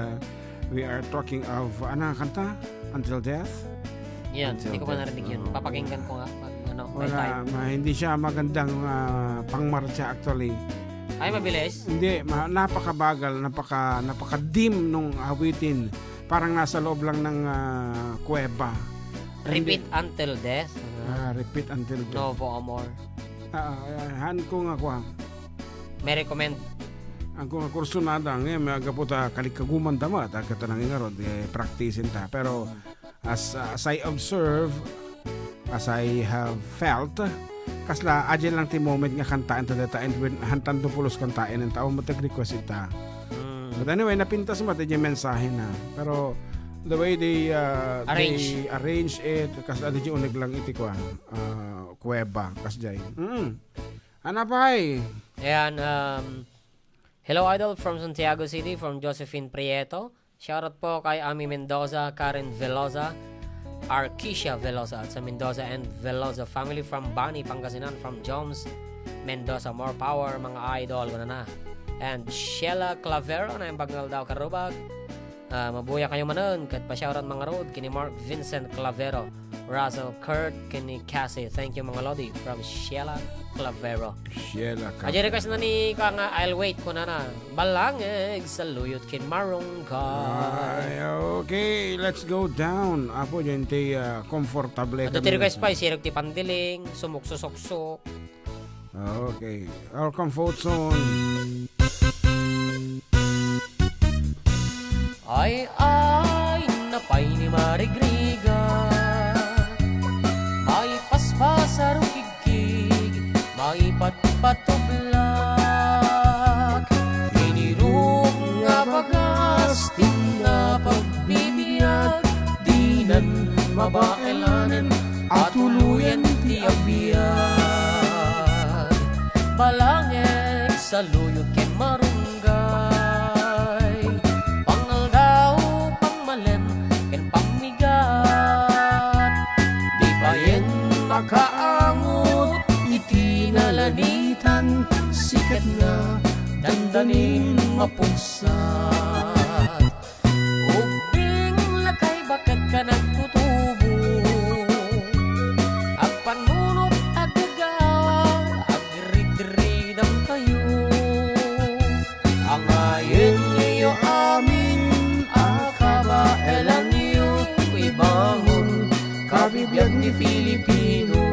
we are talking of kanta Until Death. Yan, hindi ko pa narinig yun. Papakinggan ko nga may time. Hindi siya magandang pangmarcha actually. Ay, mabilis? Hindi, napakabagal, napaka-dim nung awitin. Parang nasa loob lang ng kuweba. Repeat Until Death? Repeat Until Death. Novo Amor. Han ko nga kwa. May recommend? Ang kung kurso na dang, may agaputa kalikaguman dama, katanang ingarod, practicein ta. Pero as I observe, as I have felt, kasla adyan lang ti moment nga kantaan ta data, and when hantan to pulos kantain ng tao matag-request ita. But anyway, napintas mo yung mensahe na. Pero the way they arrange it, kasi adi yung unig lang iti kwa, kuweba, kasjay. Ano pa Ayan, hello Idol from Santiago City, from Josephine Prieto. Shoutout po kay Ami Mendoza, Karen Veloza, Arquisha Veloza at sa Mendoza and Veloza family from Bani, Pangasinan, from Jones Mendoza. More power mga idol, guna na. And Sheila Clavero na yung bagnal daw karubag. Mabuya kayo manon, kat pa shoutout mga road kini Mark Vincent Clavero, Russell Kurt, kini Cassie. Thank you mga lodi from Sheila Clavero. Sheila Clavero. Aja request na ni ka nga I'll wait ko na balangeg sa luyot kin marunggay. Okay, let's go down. Apo dyan ti comfortable. At ti request pa sirog ti pandiling, sumuk susok-sok. Okay, our comfort zone. Ay, napay ni Marigriga, may paspasaro kikig, may patpatublak, hinirong nga bagas, na pagbibiyag, di nan mabailanan, at tuluyan ti abiyag. Balangeg sa luyot ken marunggay, kaangot itinalanitan, sikat na dandanin mapunsat. Ubing lakay bakit ka nagtutubo, ang panunot agagawa, agridridang kayo. Ang ayin niyo amin, akabaelan niyo, ibangon kabibiyag ni Filipino.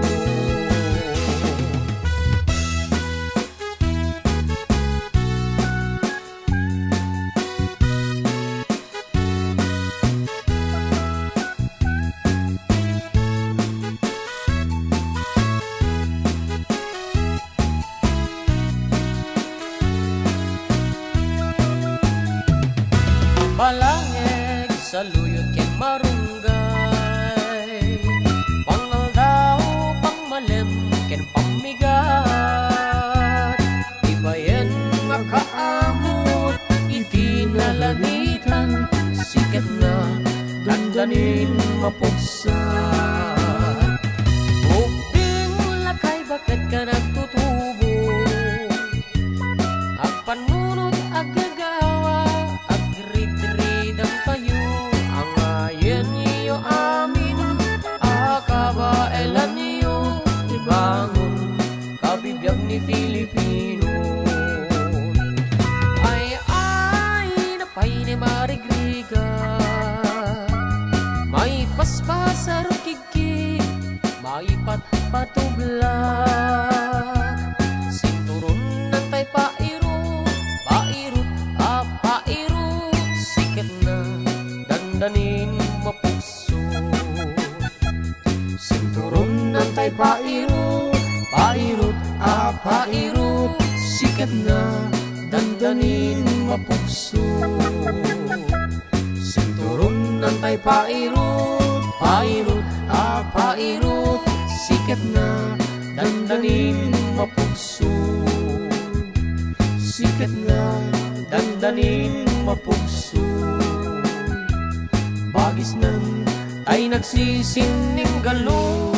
Balangeg sa luyot ken marunggay, pangal daw pangmalem ken pamigat, ibayen nga kaamot itinalanitan, sikat na dandanin mapugsat. Ubing lakay bakit ka nagtutubo, ang panunot agagawa, agridridang kayo. Ang maipat patublak. Sinturon ng tay pairot, pairot, pairot, sikat na dandanin mapukso. Sinturon ng tay pairot, pairot, pairot, sikat na dandanin mapukso. Sinturon ng tay pairot, pairot, pairot, sikat na dandanin mapukso. Sikat na dandanin mapukso. Bagis nan ay nagsisining galo.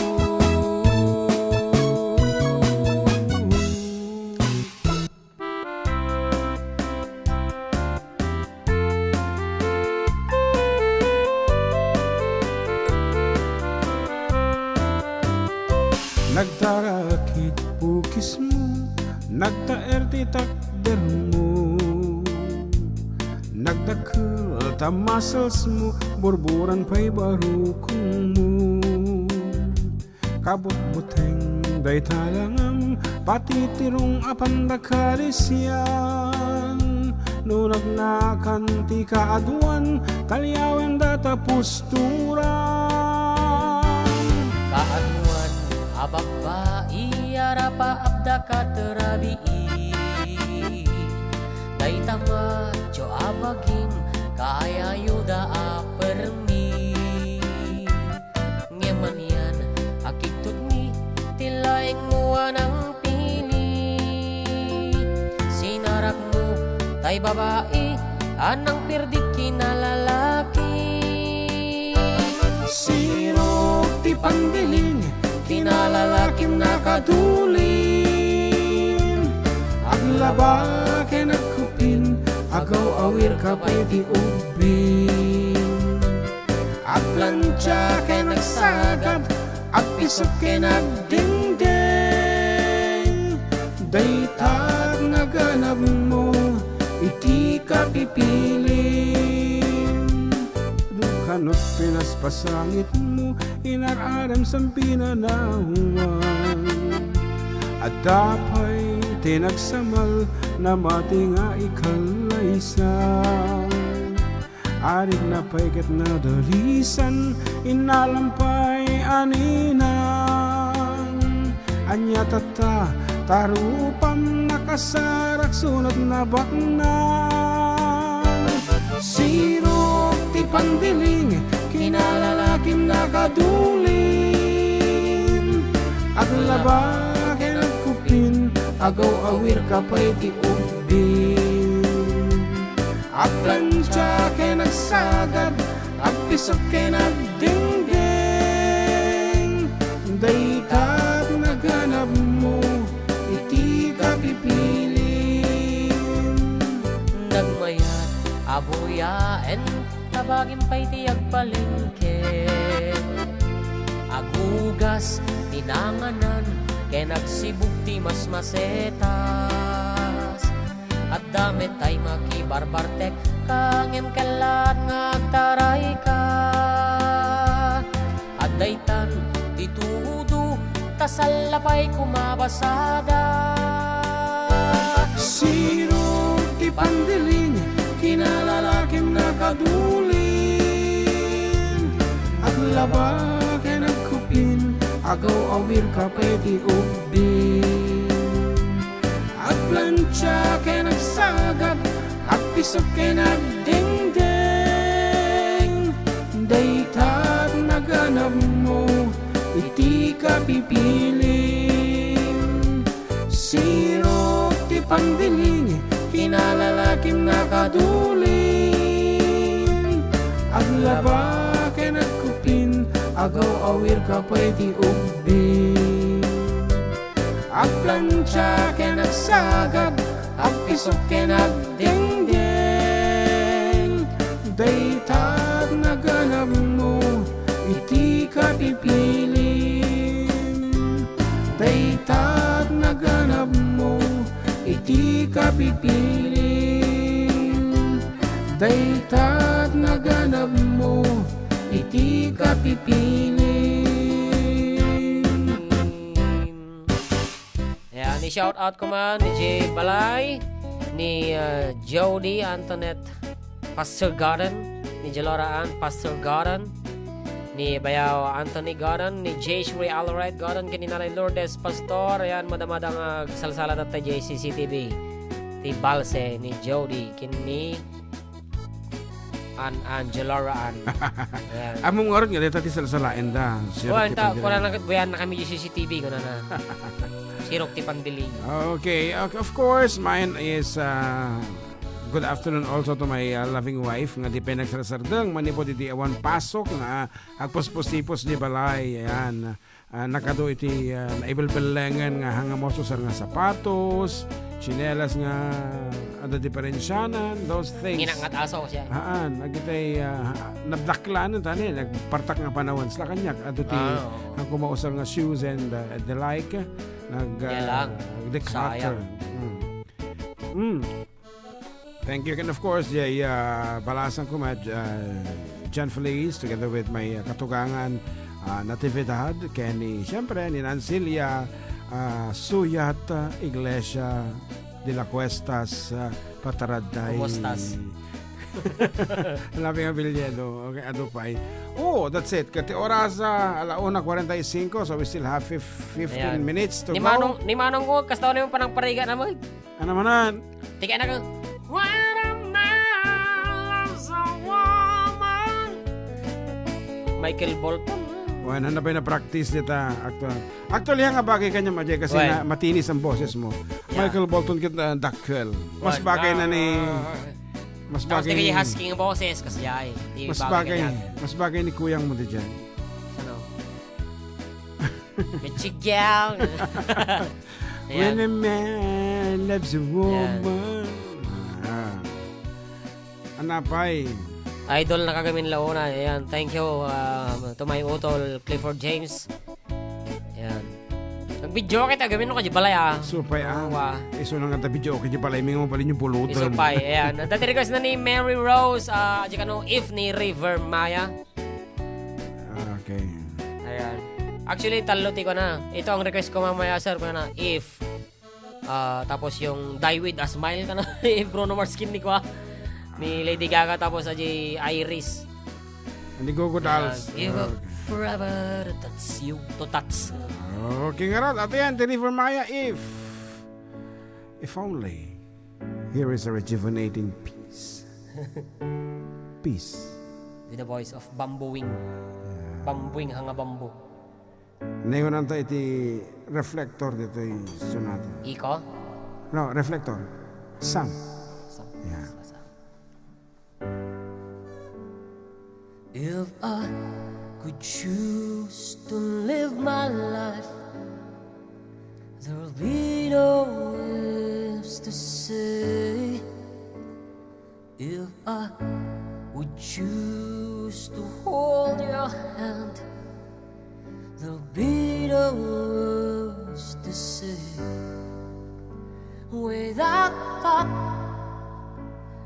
Nagtarakit bukis mo, nagtaerti takder mo, nagdakil ta muscles mo, burburan pa'y barukong mo. Kabut-buteng day talangam, patitirong apandakarisyan. Nunag na kanti kaaduan, kalyawen data pusturan. Kaaduan ababa iarapa abda katerabi. Day tama jo abaging kaya yuda apermi. Ngeman yan akitut ni tilaing mua ng pili. Sinarak mo tay babae anang pirdik kinalalaki. Sirok ti pandiling, kinalalakim nakadulin. Aglabaken nagkupin, agaw awir ka pa'y di ubin. Agplantsa ke nagsagad, agpisok ke nagdingding. Daytag naganap mo, iti ka pipilin. Kanot pinaspasangit mo, inararam sa pinanahuan. Adda pa'y tinagsamal na mati nga ikalaysang. Arig na pa'y ket na dalisan, inalampay aninang. Anya tata, tarupam nakasarak sunod na baknang. Sirok ti pandiling, kinalalakim nakadulin. Aglabaken nagkupin, agaw awir ka pa'y ti ubin. Agplantsa ke nagsagad, agpisok ke nagdingding. Daytag naganap mo, iti ka pipilin. Nagmayat abuyaen tabagin pa'y ti agpalengke. Agugas tinanganan ke nagsibug ti masmasetas. At damit ay makibarbartek kangem kalat nga agtaray ka. At daytan titudo tasalapay kumabasada. Sirok ti pandiling, kinalalakim nakadulin. Aglabaken nagkupin, agaw awir ka pa'y di ubin. Agplantsa ke nagsagad, agpisok ke nagdingding. Daytag naganap mo, iti ka pipilin. Sirok ti pandiling, kinalalakim nakadulin. Aglabaken nagkupin, agaw awir ka pa'y ti ubin. Agplantsa ke nagsagad, agpisok ke nagdingding. Daytag naganap mo, iti ka pipilin. Daytag naganap mo, iti ka pipilin. Daytag naganap mo, iti ka pipilin. I-shout out ko man ni Jay Balay, ni Jody Antoinette Pastor Garden, ni Jalora Ann Pastor Garden, ni Bayaw Anthony Garden, ni Jay Shri Alright Garden, kini Nanay Lourdes Pastor, ayan madamadang salsala at JCCTV, ti Balse, ni Jody, kini Jalora Ann. Ayan. Among oron nga dito ti salsalain da. Kuna na buyan na kami CCTV kuna na. Sirok ti Pandiling. Okay, of course, mine is good afternoon also to my loving wife nga di pinagsasardeng manipod iti awan pasok nga agpuspos-tipos di balay. Ayan. Nakado iti naibelbelengan nga hangamoso sa nga sapatos, chinelas nga ada diferensyanan, those things. Inangat aso siya. Nagitay nabdaklanan tani nagpartak nga panahon sa kanyak ato ti ang kumausar nga shoes and the like declutter. Thank you, and of course balasan ko John Feliz together with my katugangan Natividad, Kenny, siyempre ni Nancilia Suyat Iglesia de la Cuestas Pataraday. Kumustas. Labi nga bilyedo. Okay, ano pa oh, that's it. Kati oras 1:45, so we still have 15 minutes to go. Ni Manong ko, kastaw na yung panang pariga na mo. Ano manan? Tika na ko. When a man loves a woman. Michael Bolton. Bueno, ano ba yung na-practice dita? Actually, nga bagay kanya Majay kasi na matinis ang boses mo. Yeah. Michael Bolton kita dakkel. Mas bagay na ni... Mas bagay ni... husky ng boses kasi ay. Mas bagay ni kuyang mo dyan. Ano? Michigan. When a man loves a woman. Anapay. Idol na kagamin launa. Ayan. Thank you to my utol Clifford James. Ayan. Nag-video kita gamin mo ka di balay Supay Iso na nga video okay di balay. May mo balin yung pulutan. Supay. Ayan. Dati request na ni Mary Rose. Di ka no, if ni Rivermaya. Okay. Ayan. Actually, taluti ko na. Ito ang request ko mamaya, sir. Ko na, if. Tapos yung Die With A Smile ka na. Bruno Mars skin ni ko ni Lady Gaga tapos aji Iris. Hindi ko Dolls. Give up forever to touch you. To touch. Okay nga rin. At yan, Rivermaya, if only here is a rejuvenating peace. Peace. With the voice of bambooing. Bambooing hanga bamboo. Ngayon nanta iti reflector dito yung sonata. Iko? No, reflector. Sam. Yeah. If I could choose to live my life, there'll be no ifs to say. If I would choose to hold your hand, there'll be no words to say. Without thought,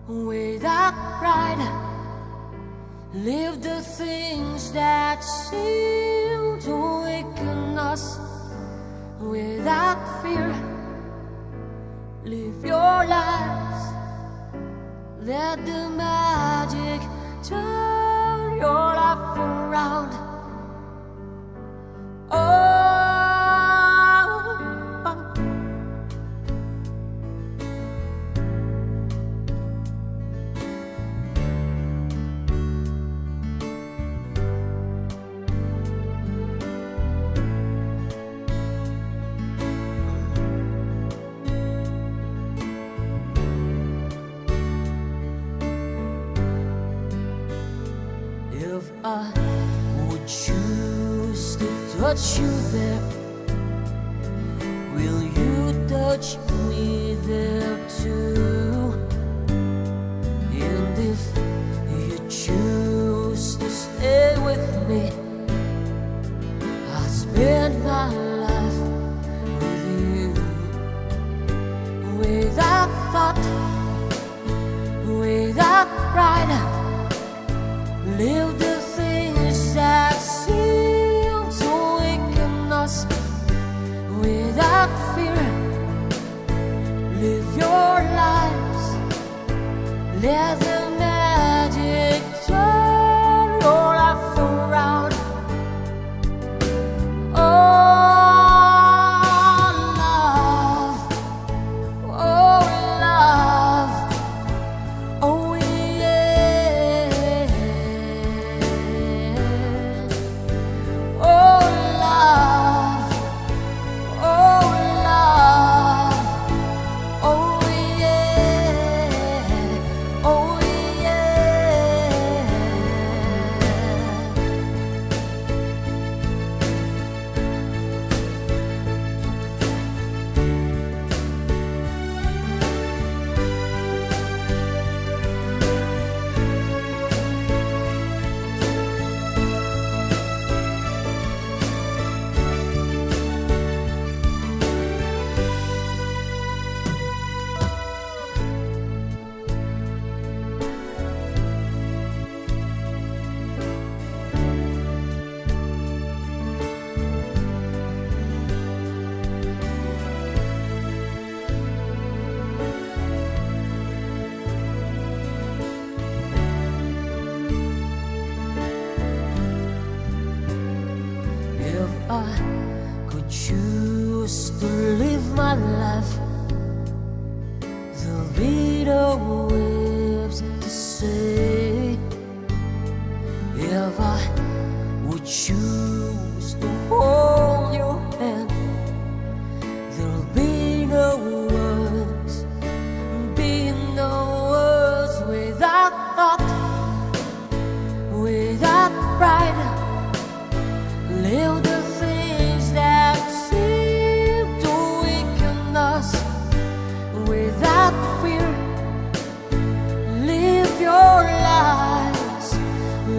without pride, live the things that seem to weaken us. Without fear, live your lives. Let the magic turn your life around. If I would choose to touch you there, will you touch me there too? And if you choose to stay with me, I'll spend my life with you. Without thought, without pride, live the things that seem to weaken us. Without fear, let the magic turn your life around. Oh, love, oh, love, oh, yeah. Oh, love, oh, love, oh, yeah. Oh, yeah. If I could choose to live my life, there'll be no words to say. If I would choose to hold your hand, there'll be no words, without thought, without pride. Live the things that seem to weaken us without fear. Live your lives.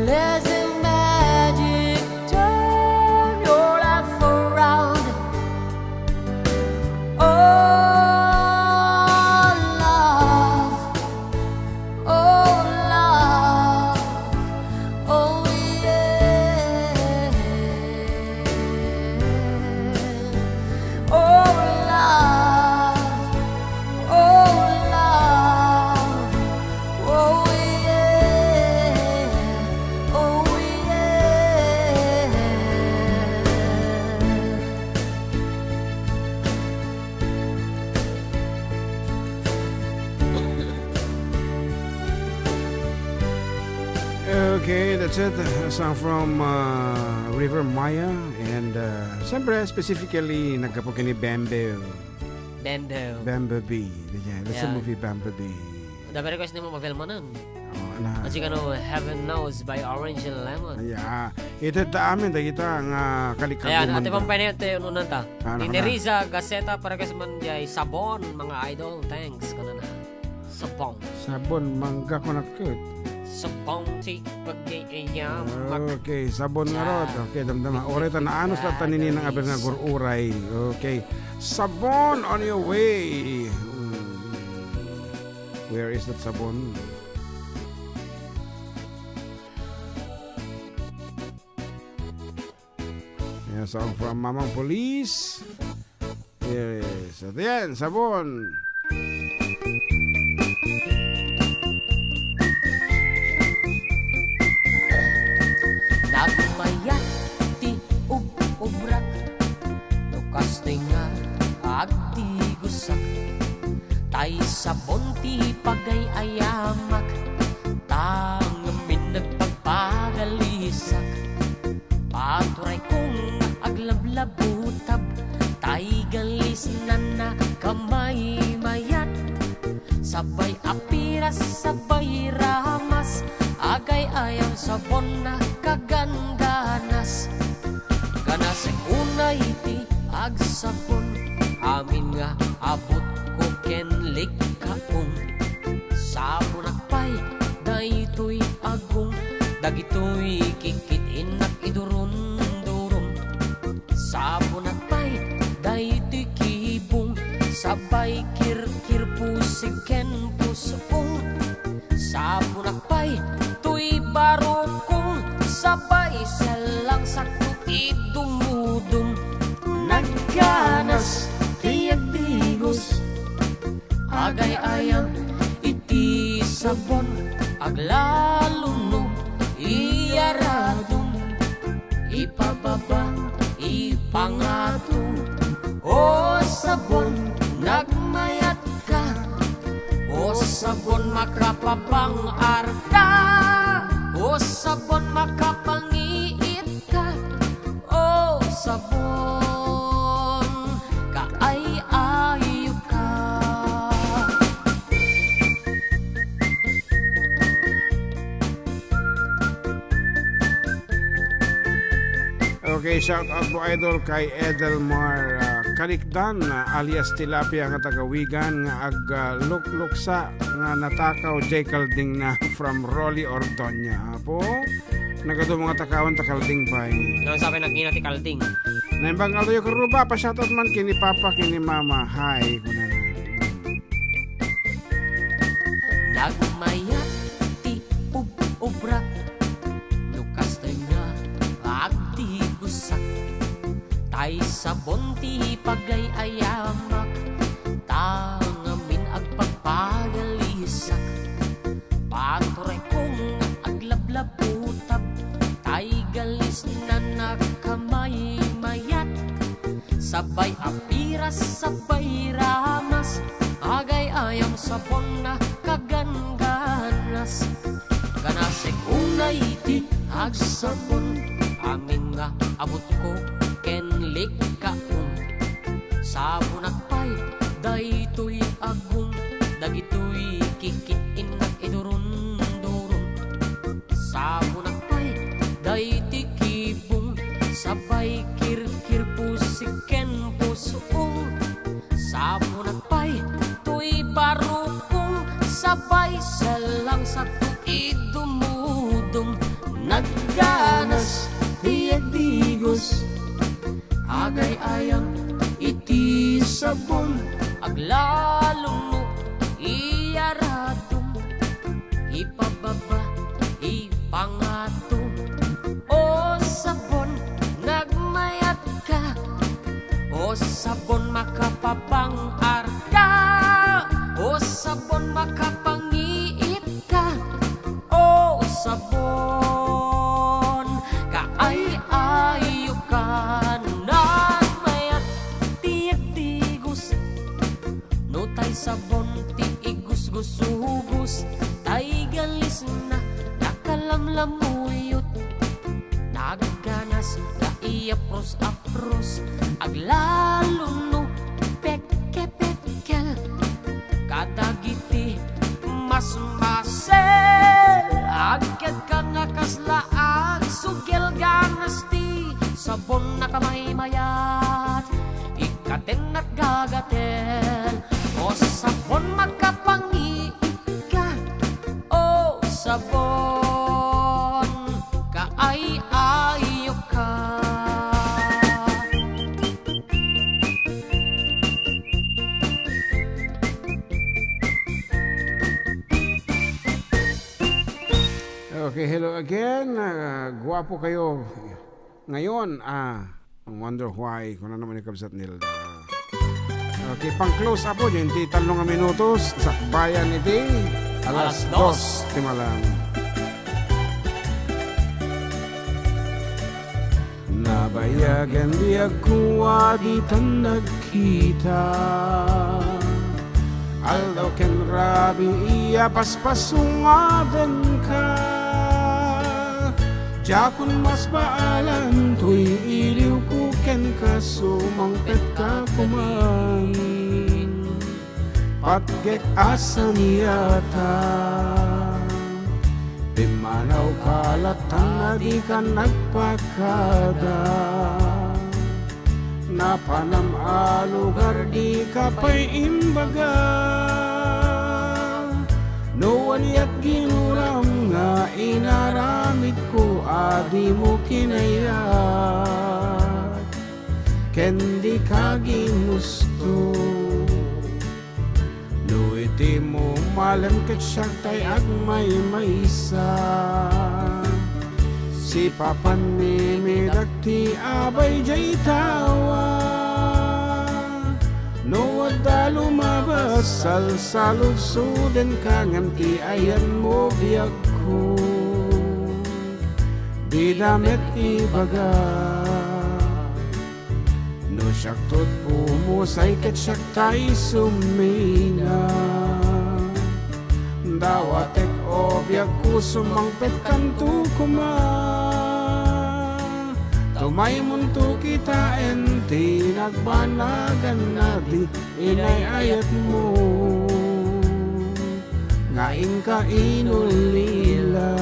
Let the magic turn your life around. Oh, love. Oh, love. Oh, yeah. Oh, love. Oh, love. Oh, yeah. Oh, yeah. Okay, that's it. A song from Rivermaya. And siyempre, specifically, nagkapag ni Bambo. Bando. Bumblebee. That's the Yeah. movie Bumblebee. Dapat request ni mo ma-film mo nun. Oh, na. At sika no, Heaven Knows by Orange and Lemon. Yeah. Ito ta amin, kita ang kalikaguman. Ayan, ate pampay na yun tayo nunan ta. Ano Ni ka na? Neriza, Gaceta, para kasi man jay sabon, mga idol. Thanks, kana na. Sabon. Sabon, mangga ko na kut. Sabon, si pag-iyam. Okay, sabon nga rod. Okay, damdama. Oreta na anos lang taninin ng aber nga gururay. Okay. Sabon on your way. Where is that sabon? Yeah, song from Mamang Police. Yes. At yan, sabon. Nagmayat ti ubrak no kastinga agdi gusak tay sabon ti pagay ayamak tangamin nagpagpagalisak paturay kong aglablabutab tay galis na kamay mayat sabay apiras sabay ramas agay ayam sabon na kagandanas ganas unay ti agsapon amin nga abot ko ken likkaong sabon akpay daytoy agong dagitoy kikit inak idurun-durun sabon akpay daytoy kibong sabay kirkir pusig ken pusong sabon akpay tuy barukong sabay selang sakto idumudum nagganas tiyag digos agay ayam iti sabon sabon aglaluno iyaradon ipababa ipangato o sabon nagmayat ka o sabon makapapang arda o sabon makapangiit ka o sabon kaay-ayo ka. Okay, shout out po idol kay Edelmar Kalikdan alias Tilapia nga tagawigan nga lukluksa nga natakaw J. Kalding na from Rolly Ordoña. Po, nagado mga takawan takalding pa. Nang sabi nag-inati kalding. Naimbang aldoyo karuba, pa shout out man kini Papa, kini Mama. Hi, kunan. Nagmayat ti ubra lukas na agdi gusak tay sabon ti pagay ayamak tangamin agpagpagalisak patore kong aglablabutab tay galis na nakamay mayat sabay apiras sabay ramas agay ayam sabon na kaganganas ganasek unay ti agsabon amin nga abot ko kenlik kaon sabon akpay daytoy agong dagitoy kikiin at idurun-durun sabon akpay dayti kibong sabay kirkir pusiken pusuong sabon akpay tuy barukong sabay salang sa tuig dumudong nagganas tiyagdigos agay ayang iti sabon aglalong iyaradong ipababa ipangato o sabon nagmayat ka o sabon makapapang arda o sabon makapangiit ka o sabon kaay-ayo ka nagmayat tiyagdigos no tay sabon ti igus-gusugus tay galis na nakalamlamuyot nagganas na iapros-apros aglalong no peke-pekel kadagiti mas masel agket ka nga kaslaag sugel ganas ti sabon na kamay-mayat ikaten at gagaten o sabon makapangi ka o sabon kaay-ayo ka. Okay, hello again. Guwapo kayo. Ngayon, wonder why. Kung ano naman yung kabsat nila. Okay, pang close up po. Yung ti 3 minutos. Sa bayan iti. Alas 2. Timalang. Nabayagan di agkuwa di tan nagkita. Aldaw ken rabi iya paspasungadan ka. Jakun mas baalan tuy iliw ko ken kaso mangpet ka kumain patgek asan yata pimanaw kalatan na di ka nagpakada napanam alugar di ka pa'y imbaga no waliat ginuram nga inaramid ko adi mo kinayat kendi ka ginusto no iti mo malam ket siya tay agmay maysa si papan ni medakti abay jay tawa no wadda lumabas mabasal sa lunsuden kanganti ayan mo biyag ko. Di damit ibaga no syaktot pumusay ket syaktay sumina. Dawatek o biyag ko sumangpet kanto kuma. Tumay munto kita enti nagbanagan na di inayayat mo. Ngaing ka inulila.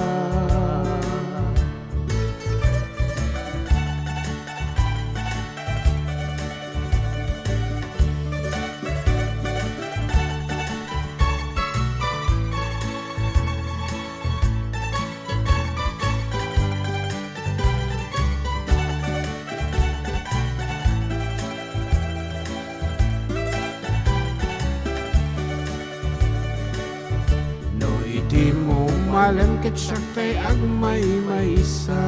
Di mo malam ket syaktay agmay maysa.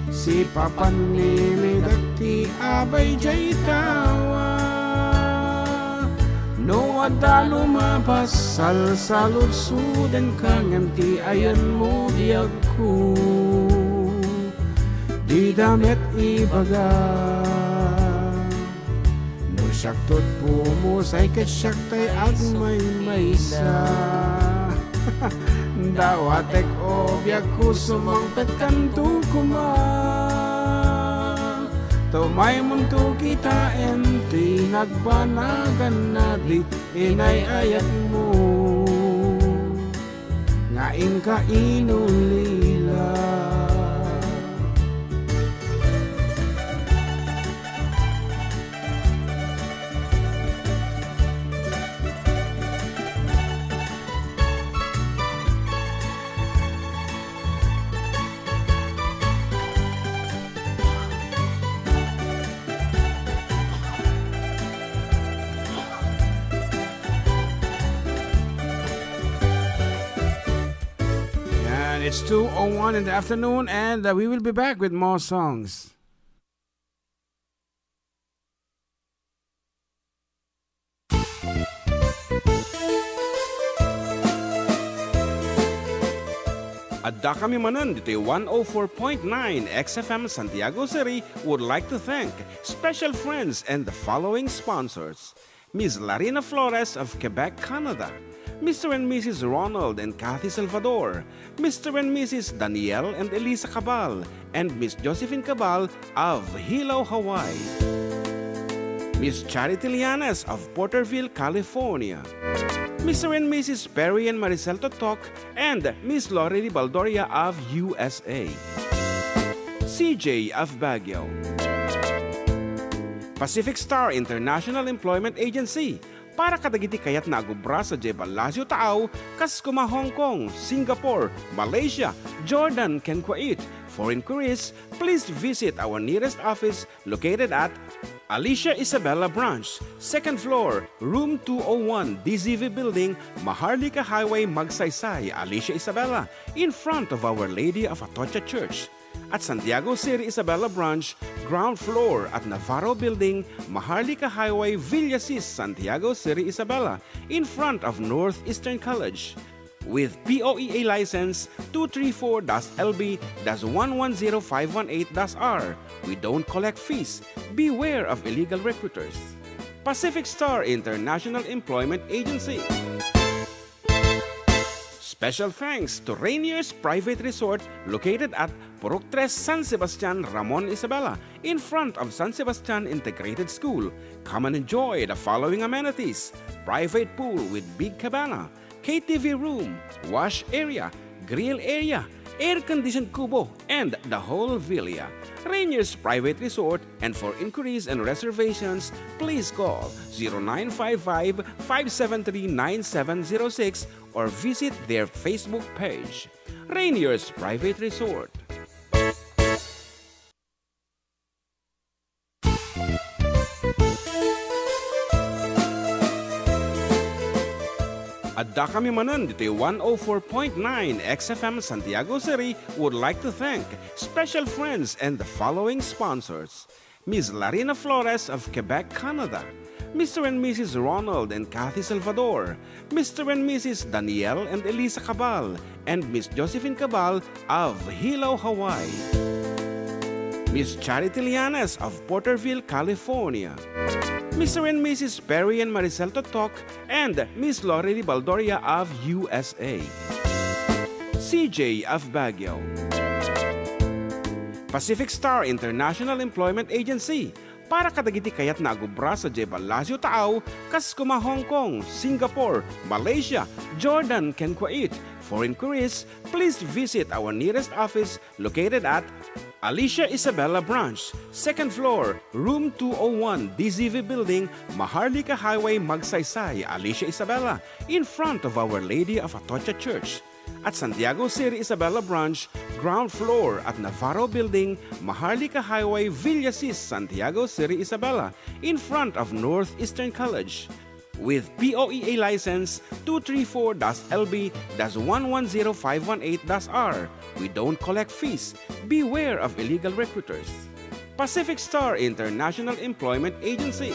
Si papan nili dati abay jay tawa. No adda lumabasal sa lunsuden kanganti ayan mo biyag ko. Di damit ibaga syaktot pumusay ket syaktay agmay maysa. Dawatek o biyag ko sumangpet kanto kuma. Tumay munto kita enti nagbanagan na di inayayat mo. Ngaing ka inulila. It's 2:01 in the afternoon, and we will be back with more songs. Adda kami Manen dito 104.9 XFM Santiago City would like to thank special friends and the following sponsors. Ms. Larina Flores of Quebec, Canada. Mr. and Mrs. Ronald and Kathy Salvador, Mr. and Mrs. Danielle and Elisa Cabal, and Miss Josephine Cabal of Hilo, Hawaii. Miss Charity Lianas of Porterville, California. Mr. and Mrs. Perry and Maricel Totok, and Miss Lori Baldoria of USA. CJ of Baguio. Pacific Star International Employment Agency, para kadagiti kayat na agubra sa Jebalasio Taaw, kas kuma Hong Kong, Singapore, Malaysia, Jordan, ken Kuwait. For inquiries, please visit our nearest office located at Alicia Isabella Branch, 2nd floor, room 201, DZV Building, Maharlika Highway, Magsaysay, Alicia Isabella, in front of Our Lady of Atocha Church. At Santiago City Isabela Branch, ground floor at Navarro Building, Maharlika Highway, Villasis, Santiago City Isabela, in front of Northeastern College. With POEA license 234-LB-110518-R. We don't collect fees. Beware of illegal recruiters. Pacific Star International Employment Agency. Special thanks to Rainier's Private Resort located at Purok 3, San Sebastian, Ramon Isabela, in front of San Sebastian Integrated School. Come and enjoy the following amenities: private pool with big cabana, KTV room, wash area, grill area, air-conditioned kubo, and the whole villa. Rainier's Private Resort, and for inquiries and reservations, please call 0955-573-9706 or visit their Facebook page. Rainier's Private Resort. Adda kami Manen dito 104.9 XFM Santiago City would like to thank special friends and the following sponsors. Ms. Larina Flores of Quebec, Canada, Mr. and Mrs. Ronald and Kathy Salvador, Mr. and Mrs. Danielle and Elisa Cabal, and Miss Josephine Cabal of Hilo, Hawaii. Miss Charity Lianes of Porterville, California. Mr. and Mrs. Perry and Maricel Totok, and Miss Lori Baldoria of USA. CJ of Baguio. Pacific Star International Employment Agency, para kadagiti kayat na agubra sa Jebel Lazio Taaw, kas kuma Hong Kong, Singapore, Malaysia, Jordan, ken Kuwait. For inquiries, please visit our nearest office located at Alicia Isabella Branch, 2nd floor, room 201, DZV Building, Maharlika Highway, Magsaysay, Alicia Isabella, in front of Our Lady of Atocha Church. At Santiago City Isabella Branch, ground floor at Navarro Building, Maharlika Highway, Villasis, Santiago City Isabella, in front of Northeastern College. With POEA license 234-LB-110518-R. We don't collect fees. Beware of illegal recruiters. Pacific Star International Employment Agency.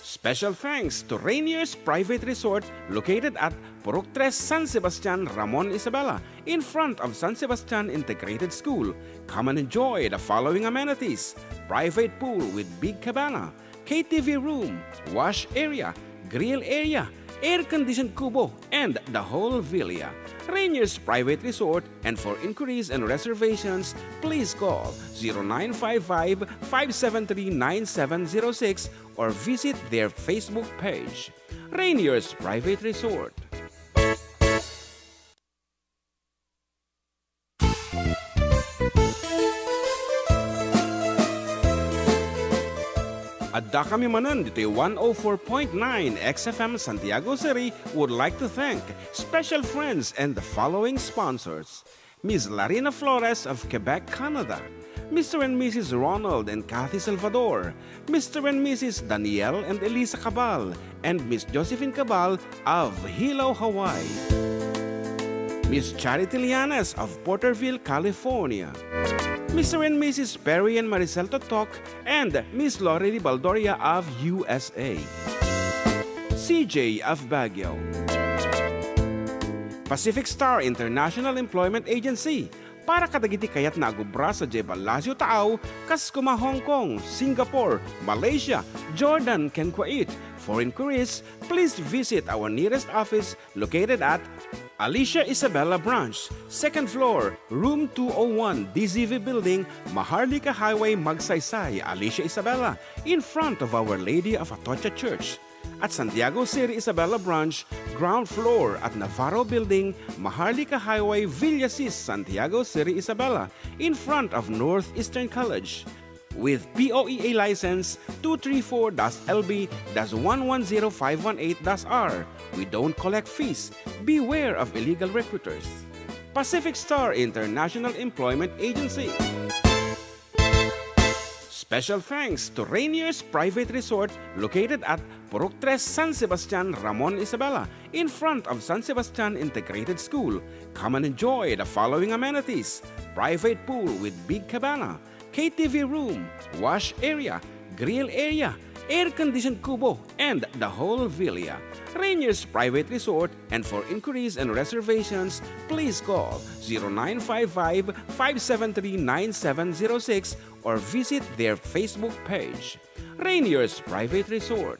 Special thanks to Rainier's Private Resort located at Purok 3, San Sebastian, Ramon Isabela, in front of San Sebastian Integrated School. Come and enjoy the following amenities: private pool with big cabana, KTV room, wash area, grill area, air-conditioned kubo, and the whole villa. Rainier's Private Resort, and for inquiries and reservations, please call 0955-573-9706 or visit their Facebook page. Rainier's Private Resort. Adda kami Manen dito 104.9 XFM Santiago City would like to thank special friends and the following sponsors: Ms. Larina Flores of Quebec, Canada, Mr. and Mrs. Ronald and Kathy Salvador, Mr. and Mrs. Danielle and Elisa Cabal, and Miss Josephine Cabal of Hilo, Hawaii. Miss Charity Lianes of Porterville, California. Mr. and Mrs. Perry and Maricel Totok, and Miss Lori Baldoria of USA. CJ of Baguio. Pacific Star International Employment Agency, para kadagiti kayat na agubra sa Jebel Lazio Taaw, kas kuma Hong Kong, Singapore, Malaysia, Jordan, ken Kuwait. For inquiries, please visit our nearest office located at Alicia Isabella Branch, 2nd floor, room 201, DZV Building, Maharlika Highway, Magsaysay, Alicia Isabella, in front of Our Lady of Atocha Church. At Santiago City Isabella Branch, ground floor at Navarro Building, Maharlika Highway, Villasis, Santiago City Isabella, in front of Northeastern College. With POEA license 234-LB-110518-R. We don't collect fees. Beware of illegal recruiters. Pacific Star International Employment Agency. Special thanks to Rainier's Private Resort located at Purok 3, San Sebastian, Ramon Isabela, in front of San Sebastian Integrated School. Come and enjoy the following amenities: private pool with big cabana, KTV room, wash area, grill area, air-conditioned kubo, and the whole villa. Rainier's Private Resort, and for inquiries and reservations, please call 0955-573-9706 or visit their Facebook page. Rainier's Private Resort.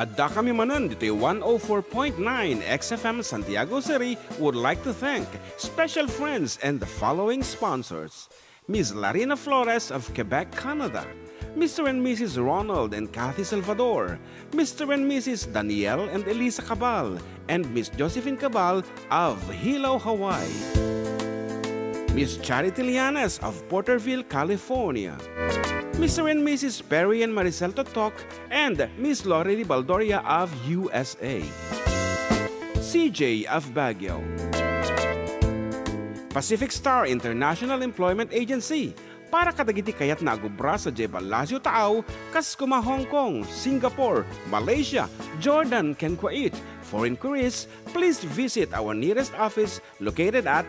Adda kami Manen dito 104.9 XFM Santiago City would like to thank special friends and the following sponsors: Ms. Larina Flores of Quebec, Canada, Mr. and Mrs. Ronald and Kathy Salvador, Mr. and Mrs. Danielle and Elisa Cabal, and Miss Josephine Cabal of Hilo, Hawaii. Miss Charity Lianes of Porterville, California. Mr. and Mrs. Perry and Maricel Totok, and Miss Lori Baldoria of USA. CJ of Baguio. Pacific Star International Employment Agency, para kadagiti kayat na agubra sa Jebel Lazio Taaw, kas kuma Hong Kong, Singapore, Malaysia, Jordan, ken Kuwait. For inquiries, please visit our nearest office located at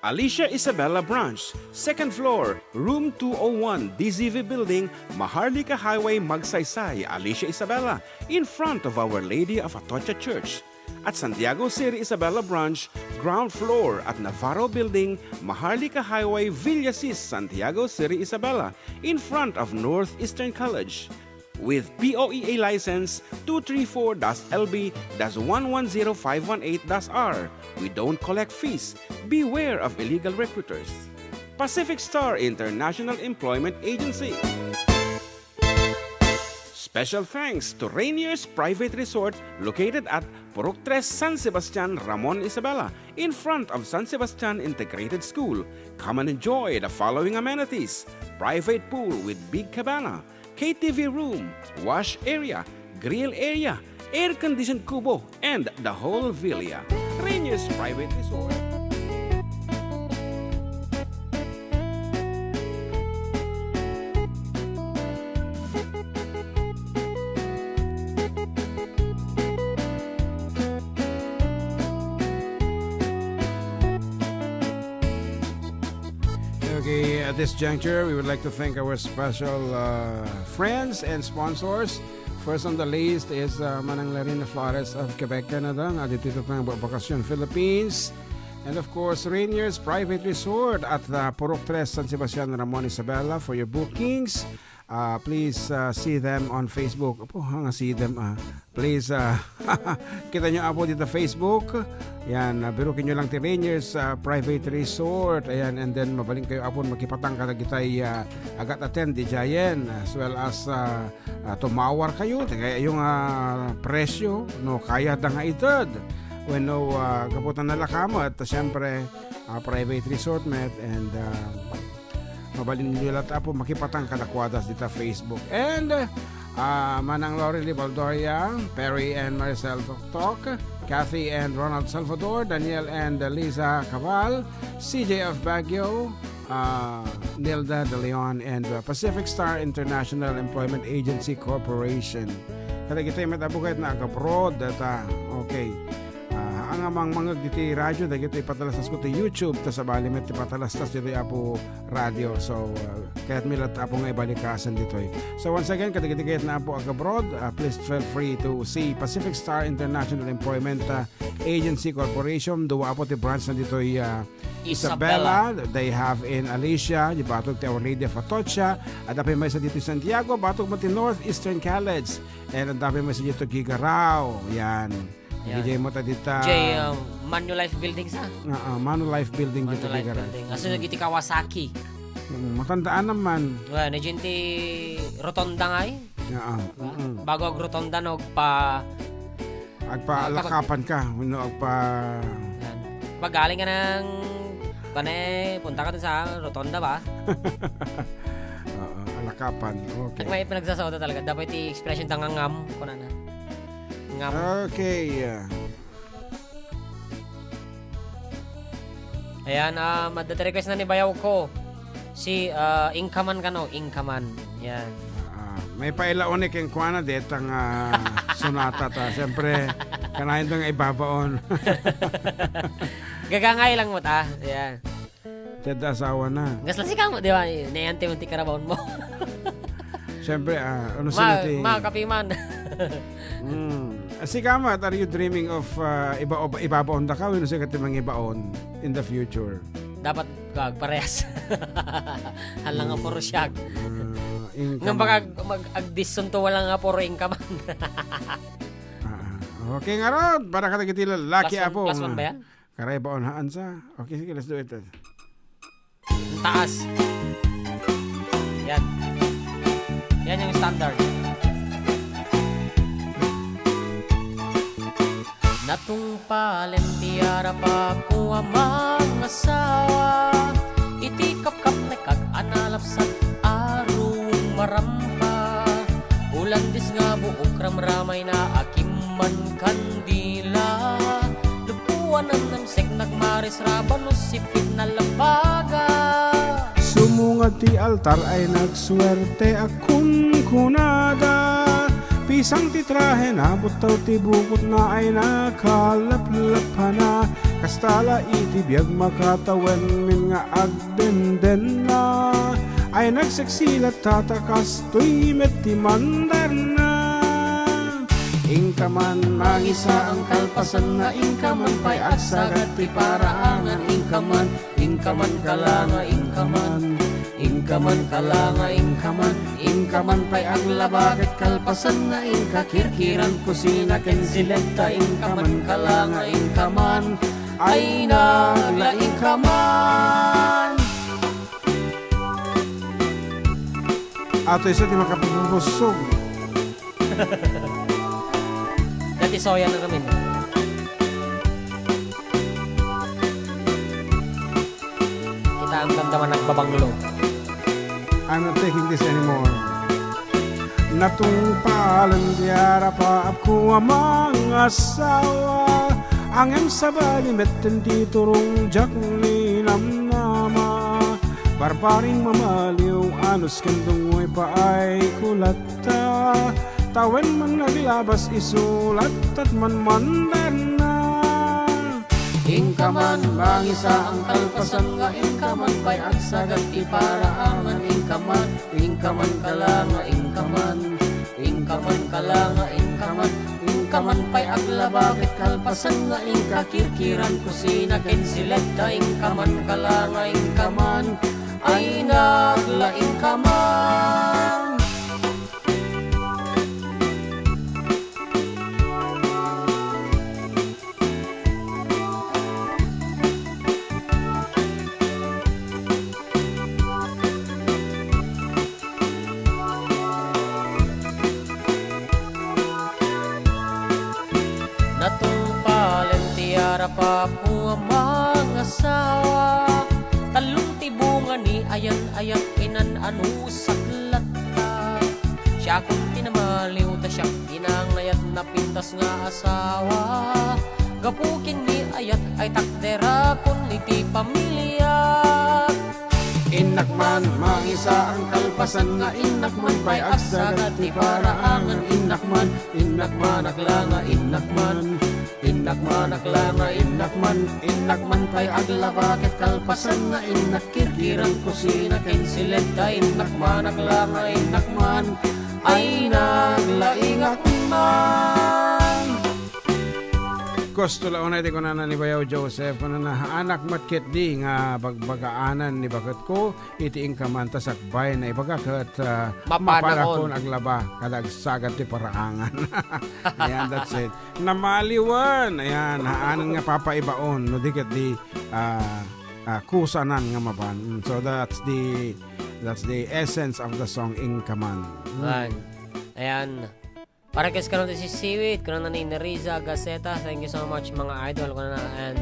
Alicia Isabella Branch, 2nd floor, room 201, DZV Building, Maharlika Highway, Magsaysay, Alicia Isabella, in front of Our Lady of Atocha Church. At Santiago City Isabella Branch, ground floor at Navarro Building, Maharlika Highway, Villasis, Santiago City Isabella, in front of Northeastern College. With POEA license 234-LB-110518-R. We don't collect fees. Beware of illegal recruiters. Pacific Star International Employment Agency. Special thanks to Rainier's Private Resort located at Purok 3 San Sebastian, Ramon Isabela, in front of San Sebastian Integrated School. Come and enjoy the following amenities: private pool with big cabana, KTV room, wash area, grill area, air-conditioned kubo, and the whole villa. Rainier's Private Resort. Okay, at this juncture, we would like to thank our special friends and sponsors. First on the list is Manang Larina Flores of Quebec, Canada. Dito ng Bakasyon, Philippines. And of course, Rainier's Private Resort at Purok 3 San Sebastian, Ramon Isabela for your bookings. Please see them on Facebook. Opo, see them. Please, kita nyo po dito Facebook. Yan, birukin nyo lang ti Rainier's Private Resort. Ayan, and then mabaling kayo apon makipatang katagitay agat attend di Jayen. As well as tumawar kayo. Kaya yung presyo, no, kaya da nga itad. When no, kaputan na lakamat. Siyempre, private resort met and mabalin nyo lang po makipatang kadakwadas dito Facebook. And Manang Laurelie Baldoria, Perry and Maricel Tok, Kathy and Ronald Salvador, Daniel and Liza Caval, CJ of Baguio, Nilda De Leon, and Pacific Star International Employment Agency Corporation. Kada kita yung matabukait na agabroad data. Okay. Ang amang mga diti radyo da gito ipatalastas ko ti YouTube ta sa bali met ipatalastas dito apo radio. So kaya't milat apo nga ibalikasan dito. So once again kadagiti kayat na apo abroad, please feel free to see Pacific Star International Employment Agency Corporation. Duwa apo ti branch na dito Isabela. They have in Alicia, di batog ti Our Lady of Atocha, at dapat may sa dito Santiago, batog mo ti Northeastern College, and dapat may sa dito Gigarao. Yan. DJ mo ta dita Manulife Building sa? Manulife Building dito Manulife Building. Aso nagiti Kawasaki. Matandaan naman. Well, naginti rotonda nga bago ag rotonda no agpaalakapan ka. Pagaling ka ng punta ka dun sa rotonda ba? Alakapan. Okay. May pinagsasawa talaga. Dapat i-expression tangangam ko na. Okay. Ayan, madata-request na ni bayaw ko. Si Inkaman ka no? Inkaman. Yan. May pailaonik yung kuwana detang sonata ta. Siyempre, kanahin doon nga ibabaon. Gagangay lang mo ta. Ayan. Tiyad asawa na. Gaslasi ka mo, di ba? Nayanti-unti karabaon mo. Siyempre, ano sinati? Kapiman. Sikamat, are you dreaming of ibabaon da ka? Wino siya katimang ibaon in the future? Dapat parehas. Halang nga puro siyag. Nga baka mag-agdisunto walang nga puro inkaman. Okay nga ron, para katagiti lalaki apo. Plus one ba yan? Karay baon haan sa. Okay, sige, let's do it. Taas. Yan. Yan yung standard. Natungpalem tiara pa ko amang asawa, itikap-kap na kag-analap sa arong marampa, ulandis nga buok ramramay na akiman kandila, lupuan ang namsek nagmaris rabanos sipit na labaga. Sumungad ti altar ay nagswerte akun kunada. Pisang titrahe na butaw ti bukot na ay nakalaplap na. Kastala iti biyag makatawen min nga agdenden na. Ay nagseksilat tatakas tuy meti mandar na. Ingkaman mangisa ang kalpasan na ingkaman pay agsagat ti paraangan ingkaman kalanga ingkaman kalanga ingkaman pay aglabagat kalpasan na ingkakirkiran kusina ken silenta ingkaman kalanga ingkaman ay nagla ingkaman. Ato isa di makapagubusog. Dati soya na namin. Kita ang damdaman nagbabanglo. I'm not taking this anymore. Natungpalan diara pa ako ang mga asawa. Ang em sabali metten di turong jak ni namnama. Barbaring mamaliw anos kendungoy pa ay kulata. Tawen man naglabas isulat at man mandar na. Ingkaman mangisa ang kalpasan nga ingkaman pay agsagat ti paraangan ingkaman kalanga ingkaman kalanga ingkaman pay aglabagit kalpasan nga ingkakirkiran kusina ken sileta ingkaman kalanga ingkaman ay nagla ingkaman. Pa po ang mga asawa talong tibungan ni ayan inan-ano saklat ta. Siya kung tinamaliw ta siya inangayat na pintas nga asawa. Gapukin ni ayat ay takdera kun iti pamilya. Inakman mangisa ang kalpasan nga inakman pay agsagat ti paraangan inakman aglanga inakman aglanga inakman pay aglabaket kalpasan nga inakirkiran kusina ken silenta inakman aglanga inakman ay naglaingakman. Gusto lang unay di ko na ni Bayaw Joseph na anak matkit di nga bagbagaanan ni bakat ko itiing kamanta sakbay na ibagakat mapanakon aglaba kadagsagat ti paraangan. Ayan, that's it. Namaliwan. Ayan, haanan nga papaibaon no diket di kusanan nga mapan. So that's the essence of the song Ingkaman. Ayan. Para kasi karon si Seaweed, karon na ni Riza Gaceta. Thank you so much mga idol ko na. And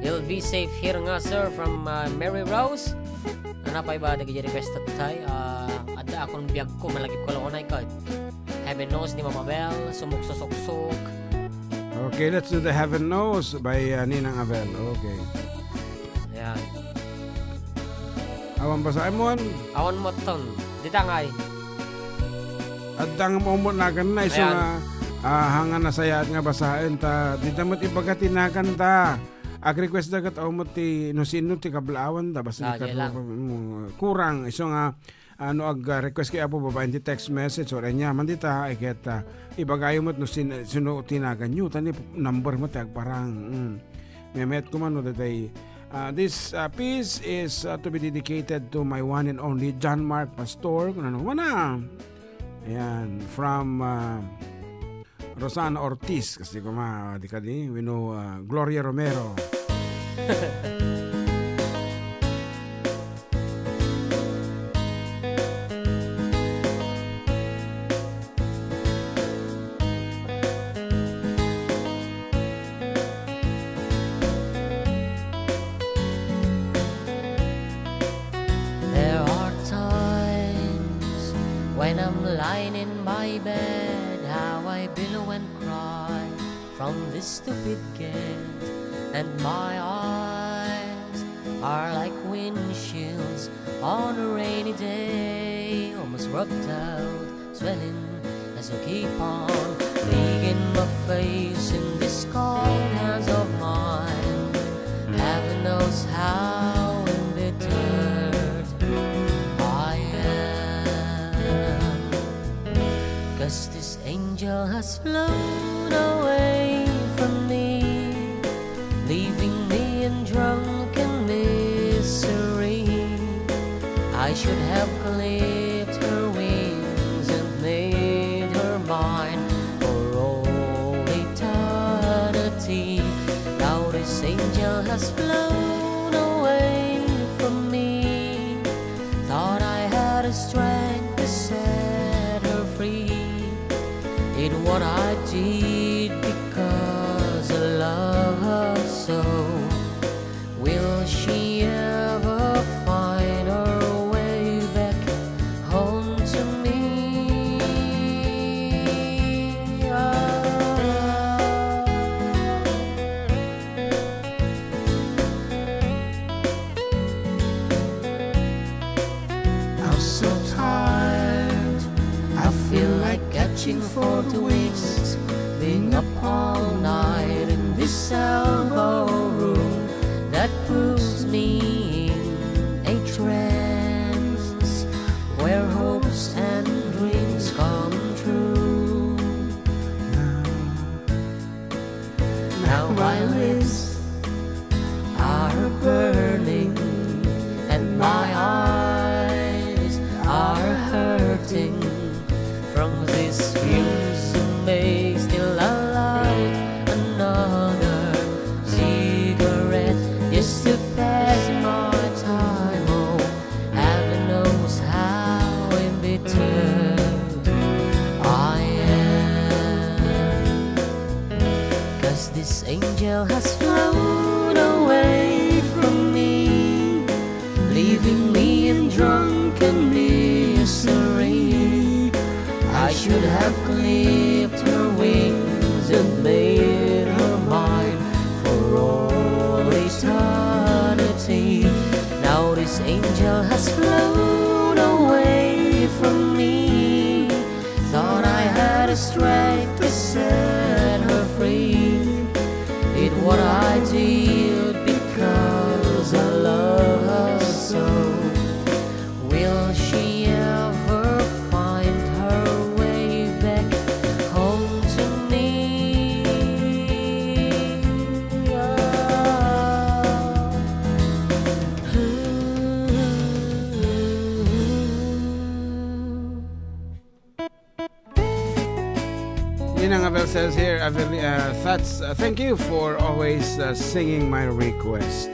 you'll be safe here nga sir from Mary Rose. Nanapay ba nag request tayo? Adda akong biyag ko malagip ko lang unay kad. Heaven Knows ni Mama Bell, sumuk-susok-suk. Okay, let's do the Heaven Knows by Ninang Abel. Okay. Ayan. Awan ba sa amon? Awan mo ton. Dita ngay. At ang momot na kan na iso nga hangan na sayat nga basahin ta di damot ibagatinakan ta ag request dagat umot ti no sino ti kablawan ta basta kurang iso nga ano ag request kay apo babaen ti text message or nya man dita iket ibagayo mo no sino tinagan yu tani number mo ti agparang memet ko man no datay. This piece is to be dedicated to my one and only John Mark Pastor kuno wana. Ayan, from Rosana Ortiz kasi di ka di, we know Gloria Romero. There are times when I'm lying in my bed, how I billow and cry from this stupid gate, and my eyes are like windshields on a rainy day, almost rubbed out, swelling as I keep on digging my face in this cold hands of mine. Heaven knows how embittered I am, 'cause this angel has flown away from me, leaving me in drunken misery. I should have clipped her wings and made her mine for all eternity. Now this angel has flown away from me. Thought I had a strength to set her free. Did what I did because I love her so. Will she ever find her way back home to me? I'm so tired, I feel like catching for the wings, being up all night in this elbow room that puts me in a trance where hopes and dreams come true. Now my lips are burning and my eyes are hurting from this fumes and may still alight another cigarette just to pass my time. Oh, heaven knows how embittered I am, 'cause this angel has flown away from me, leaving me in drunken misery. I should have clipped her wings and made her mine for all eternity. Now this angel has flown away from me. Thought I had a strength to set her free. Did what I did because I love her so. Will she ever find her way back home to me? Ninang Abel says here, thank you for always singing my request.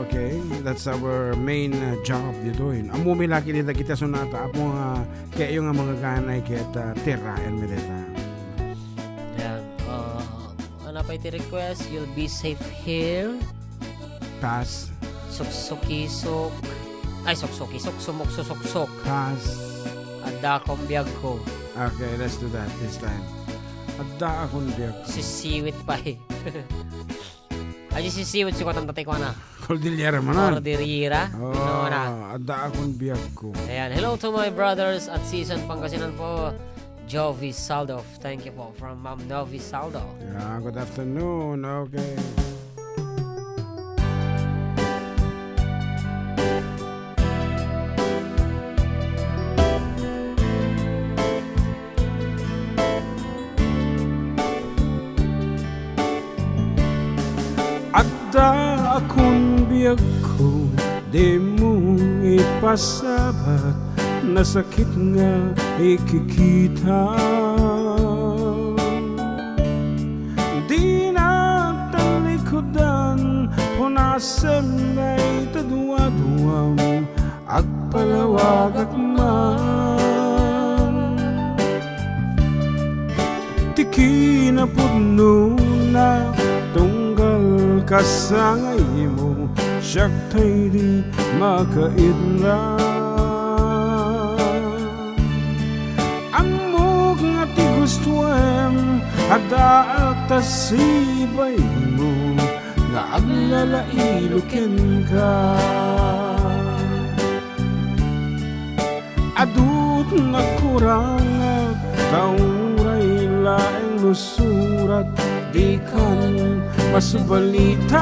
Okay, that's our main job dito. Amo milaki nila kita sonata apo nga kayo nga mga ganay kita tiraen mi dita. Yan. Ano pa iti request? You'll be safe here. Pass, Suksukisok. Ay, suksukisok. Sumuksusuksok. pass. Adda kong biyag ko. Okay, let's do that this time. Adda akong biyak. Sisiwit pa eh. Ay, sisiwit si Kotang Tatay ko na. Cordillera manan. Cordillera. Oh, No, na. adda akong biyak ko. Ayan. Hello to my brothers at season Pangasinan po. Jovi Saldo. Thank you po from Ma'am Novi Saldo. Yeah, good afternoon. Okay. Adda akong biyag ko, di mo ipasabat, na sakit nga ikikita. Di na talikodan, punasem na itaduwa-duwam, agpalawag at man. Tiki na puno na tunggal kasangay mo, siyak tayo di makaidla. Ang mog nga ti gustuem, hada at tasibay mo, nga agla lalailukin ka. Adut nagkurang tauray laeng nusurat di kan masubalitan.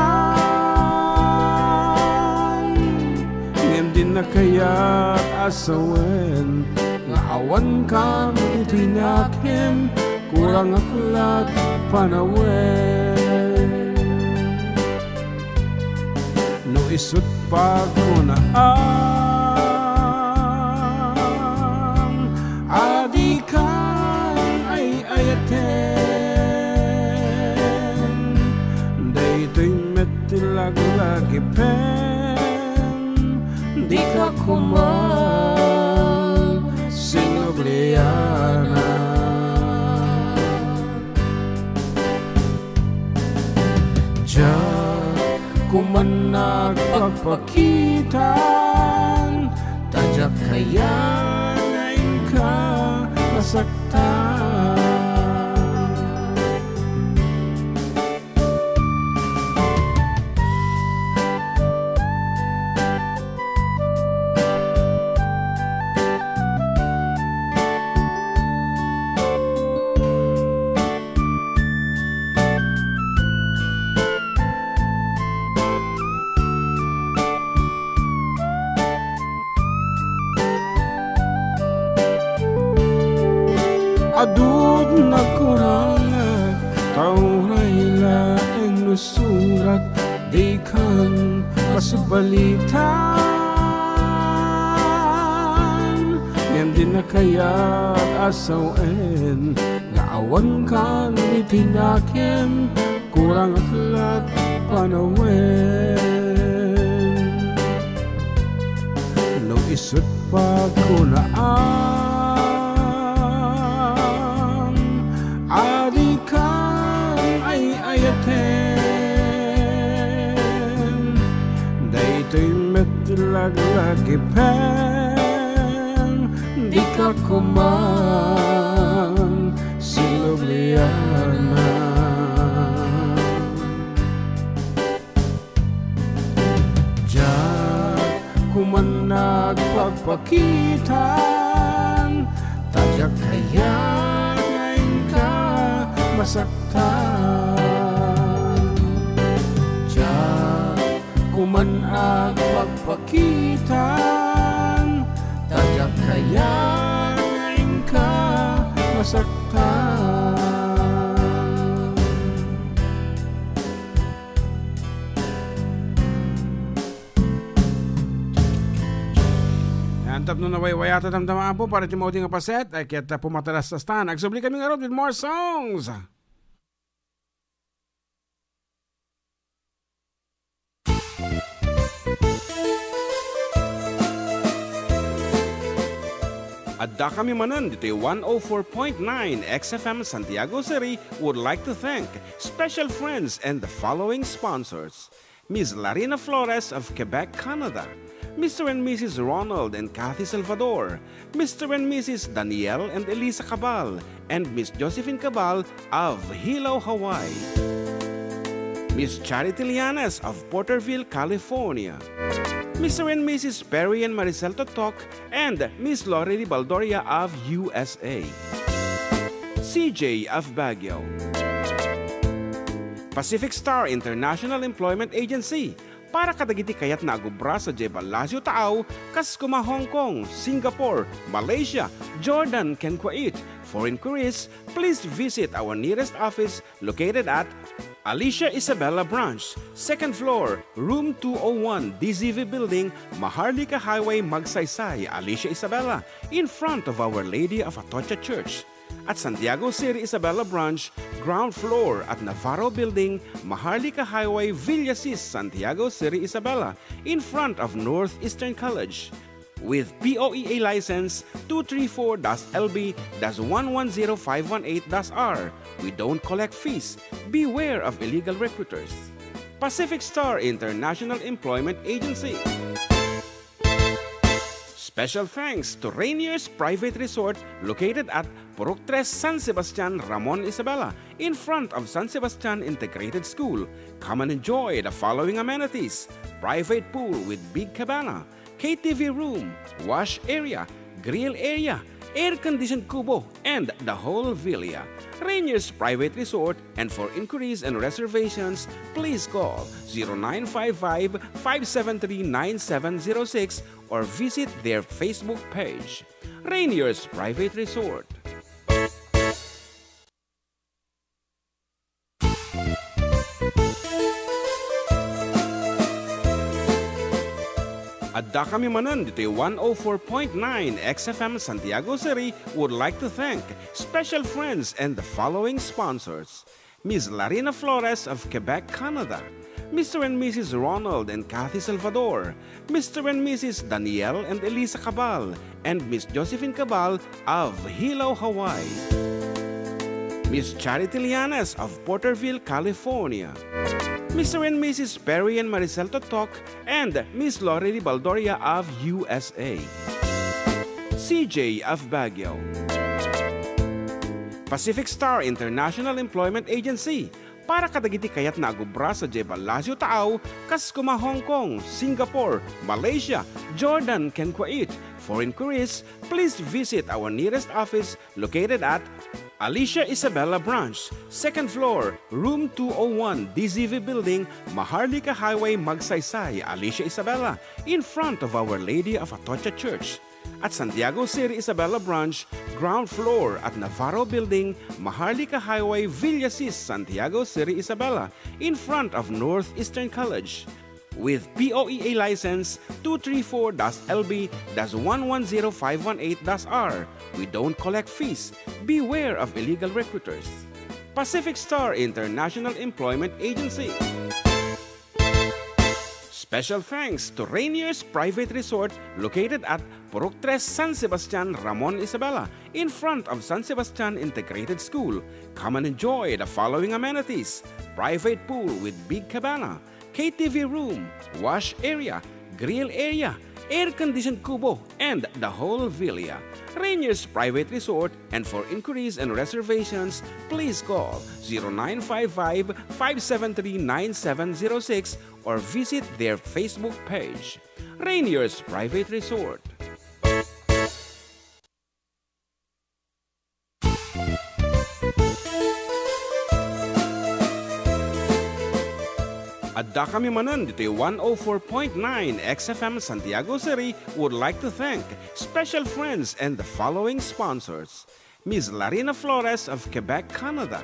Ngem din na kaya't asawen nga awan kan itinakim kurang aklat panawen. No isut pa ko na adi kan ay ayaten. Daytoy metilag-lagi pen di ka kumang sinobliana. Diyan kuman nagpagpakitan tadyak kaya ka masaktan. Adud nagkurang tauray laeng nusurat di kan masubalitan. Ngem din na kaya't asawen nga awan kan itinakim kurang aklat panawen. No isut pa ko na adi kan ay ayaten. Daytoy metilag-lagi pen di ka kumang silubliana. Diyan kuman nagpagpakitan tadyak kaya masaktan. Diyan kuman ang pagpakitan tadyak kaya ngayon ka masaktan. Antap no nawaywayata tamtama po para Timothy nga paset ay kita pumatalas sa stan. Agsubli kami nga with more songs. Adda kami Manen dito 104.9 XFM Santiago City would like to thank special friends and the following sponsors. Ms. Larina Flores of Quebec, Canada. Mr. and Mrs. Ronald and Kathy Salvador, Mr. and Mrs. Danielle and Elisa Cabal, and Miss Josephine Cabal of Hilo, Hawaii. Miss Charity Lianas of Porterville, California. Mr. and Mrs. Perry and Maricel Totok, and Miss Lori Baldoria of USA. CJ of Baguio. Pacific Star International Employment Agency, para kadagiti kayat na agubra sa Jebel Lazio Taaw, kas kuma Hong Kong, Singapore, Malaysia, Jordan, ken Kuwait. For inquiries, please visit our nearest office located at Alicia Isabella Branch, 2nd floor, room 201, DZV Building, Maharlika Highway, Magsaysay, Alicia Isabella, in front of Our Lady of Atocha Church. At Santiago City Isabella Branch, ground floor at Navarro Building, Maharlika Highway, Villasis, Santiago City Isabella, in front of Northeastern College. With POEA license 234-LB-110518-R. We don't collect fees. Beware of illegal recruiters. Pacific Star International Employment Agency. Special thanks to Rainier's Private Resort located at Purok 3 San Sebastian, Ramon Isabela, in front of San Sebastian Integrated School. Come and enjoy the following amenities: private pool with big cabana, KTV room, wash area, grill area, air-conditioned kubo, and the whole villa. Rainier's Private Resort, and for inquiries and reservations, please call 0955-573-9706 or visit their Facebook page. Rainier's Private Resort. Adda kami Manen dito 104.9 XFM Santiago City would like to thank special friends and the following sponsors: Ms. Larina Flores of Quebec, Canada, Mr. and Mrs. Ronald and Kathy Salvador, Mr. and Mrs. Danielle and Elisa Cabal, and Miss Josephine Cabal of Hilo, Hawaii, Miss Charity Lianes of Porterville, California, Mr. and Mrs. Perry and Maricel Totok, and Miss Lorely Baldoria of USA, CJ of Baguio, Pacific Star International Employment Agency, para kadagiti kayat na agubra sa Jebel Lasio Taaw, kas kuma Hong Kong, Singapore, Malaysia, Jordan, ken Kuwait. For inquiries, please visit our nearest office located at Alicia Isabella Branch, 2nd floor, room 201, DZV Building, Maharlika Highway, Magsaysay, Alicia Isabella, in front of Our Lady of Atocha Church. At Santiago City Isabella Branch, ground floor at Navarro Building, Maharlika Highway, Villasis, Santiago City Isabella, in front of Northeastern College. With POEA license 234-LB-110518-R. We don't collect fees. Beware of illegal recruiters. Pacific Star International Employment Agency. Special thanks to Rainier's Private Resort located at Purok 3 San Sebastian, Ramon Isabela, in front of San Sebastian Integrated School. Come and enjoy the following amenities: private pool with big cabana, KTV room, wash area, grill area, air-conditioned kubo, and the whole villa. Rainier's Private Resort, and for inquiries and reservations, please call 0955-573-9706 or visit their Facebook page. Rainier's Private Resort. Adda kami Manen dito 104.9 XFM Santiago City would like to thank special friends and the following sponsors: Ms. Larina Flores of Quebec, Canada,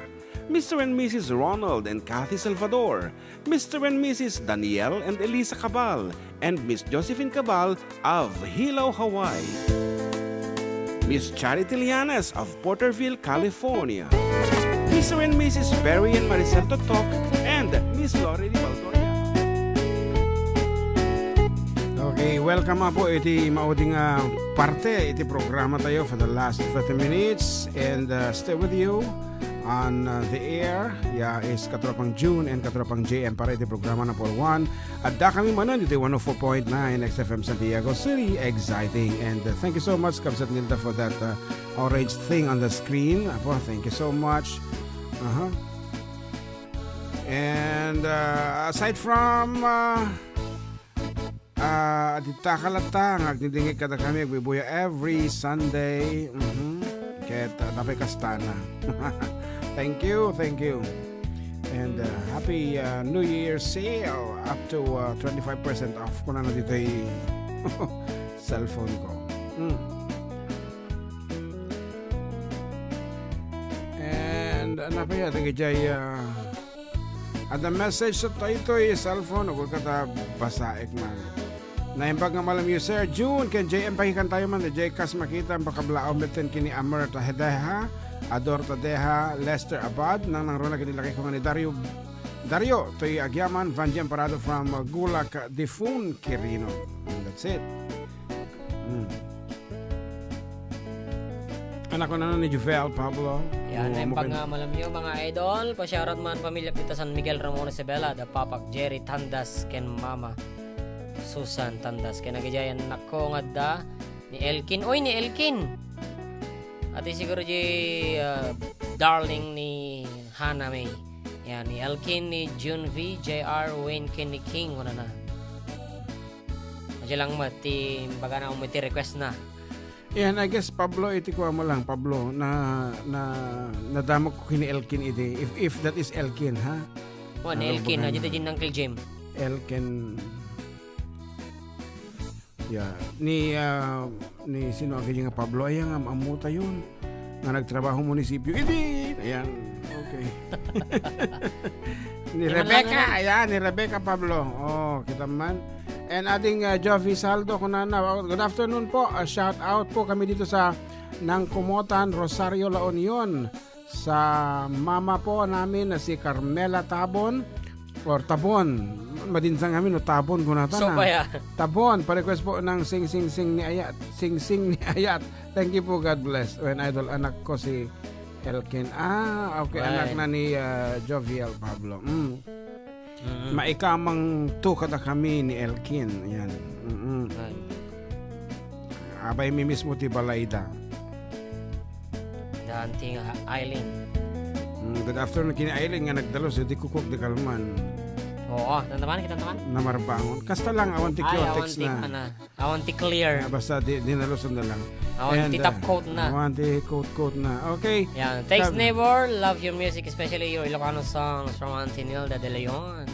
Mr. and Mrs. Ronald and Kathy Salvador, Mr. and Mrs. Danielle and Elisa Cabal, and Miss Josephine Cabal of Hilo, Hawaii, Miss Charity Lianes of Porterville, California, Mr. and Mrs. Perry and Maricel Totok, and Miss Lorely Baldoria. Okay, welcome po iti mauding parte iti programa tayo for the last 30 minutes and stay with you on the air. Is Katropang June and Katropang JM para iti programa na for 1. Adda kami Manen iti 104.9 XFM Santiago City. Exciting, and thank you so much Kamsat Nilda for that orange thing on the screen. Apo, thank you so much. And aside from dita kalatang agdidingig kada kami agbibuya every Sunday. Ket dapat kastana. Thank you. And happy New Year sale up to 25% off ko na dito yung cellphone ko. And napaya tingay at the message sa tayo yung cellphone ako kata basaik man. Naimbag nga malam yung Sir June ken JM pahikan tayo man J kas makita ang bakablao meten kini Amer tahedeha Ador tadeha Lester Abad nang rona kinilaki ko ni Dario toy agyaman Vanjem Parado from Gulak Difun Quirino. That's it. Anak ko na ni Juvel Pablo. Yan, naimbag nga malam yung mga idol. Pa-shoutout man pamilya kita San Miguel Ramon Isabela, da Papak Jerry Tandas ken Mama Susan Tandas ken nagajayan nako nga da ni Elkin. Oy ni Elkin. At siguro darling ni Hana May. Yan, ni Elkin, ni June V, JR, Wayne, Ken, ni King, wala na. Masya lang mati, baga na umiti request na. Yan, I guess, Pablo, iti ko mo lang, Pablo, na nadamo ko kini Elkin iti. If that is Elkin, ha? O, ni Elkin, na dito din ng Uncle Jim. Elkin. Yeah. Ni sino ang kanya nga Pablo? Ayan, amuta yun. Nga nagtrabaho munisipyo. Hindi! Ayan. Okay. Ni Rebecca. Ayan, ni Rebecca Pablo. Oh, kita man. And ating Jovi Saldo, good afternoon po. Shout out po kami dito sa Nangkumotan, Rosario, La Union. Sa mama po namin na si Carmela Tabon. Or Tabon. Madinsang kami, no? Tabon ko nata na. So, kaya. Tabon. Pa-request po ng Sing Sing Sing ni Ayat. Sing Sing ni Ayat. Thank you po, God bless. When idol anak ko si Elkin. Okay. Right. Anak na ni Joviel Pablo. Maikamang to kada kami ni Elkin. Yan. Right. Abay mi mismo ti Balayda. Daanting Eileen. Good afternoon kini Eileen nga nagdalos di kukuk di kalman. Oo, tantaman kita tantaman. Namarbangon. Kasta lang awan ti Kyotex na. Awan ti clear. Basta dinalusan na lang. Awan ti top coat na. Awan ti coat na. Okay. Yan. Thanks neighbor. Love your music, especially your Ilocano songs from Auntie Nilda de Leon.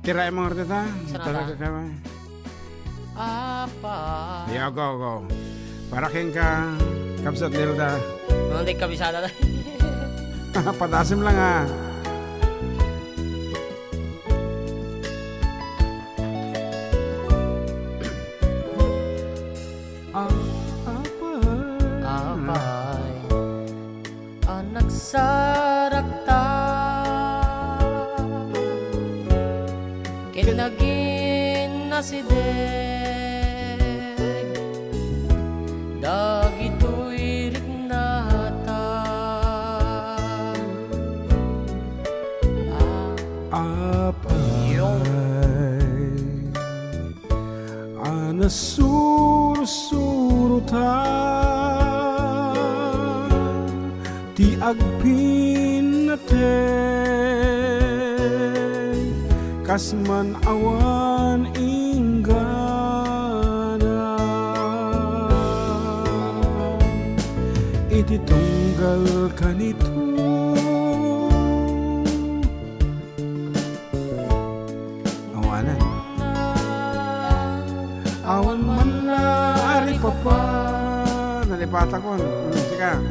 Tira yung mga rita. Sana Talaga ka. Apa. Yeah, go. Para king ka. Kapsat Nilda. Hindi kabisada na. Patasim lang ha. Apay anak sarakta kinagin na si Deg dagito'y rignata Apay anasurusurutan ti agpin na kasman awan inggana iti tunggal kanito awanan awan man na ari papa nalipata ko sika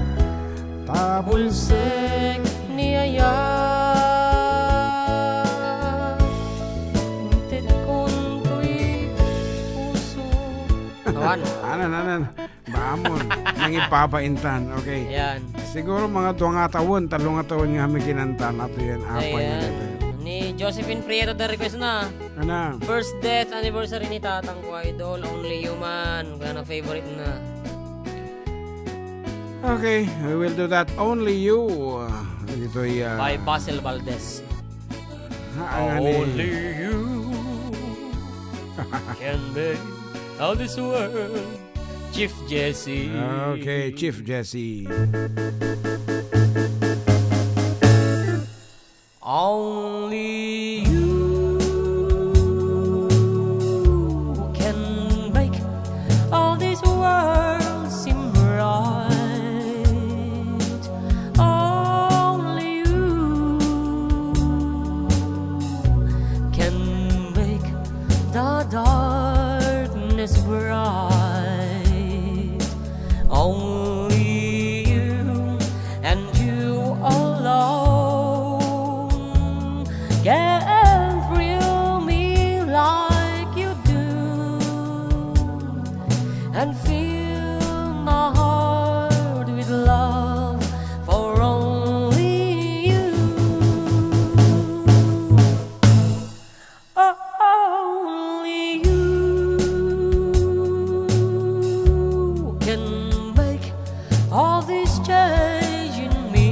Bulsek ni Aya Ted konto'y puso Anan Baamon Nangipapaintan Okay Ayan Siguro mga 2 taon 3 taon nga kami kinantan Ato yan Ayan Ni Josephine Prieto the request na Ano First death anniversary ni Tatang ko idol Only Human Kaya na favorite na Okay We will do that Only You Dito'y By Basil Valdez Only you Can make all this world Chief Jesse Okay Chief Jesse Only you can make all this world seem right. Only you can make the darkness bright. Only you and you alone can thrill me like you do and fill my heart with love for only you. Only you can make all this change in me.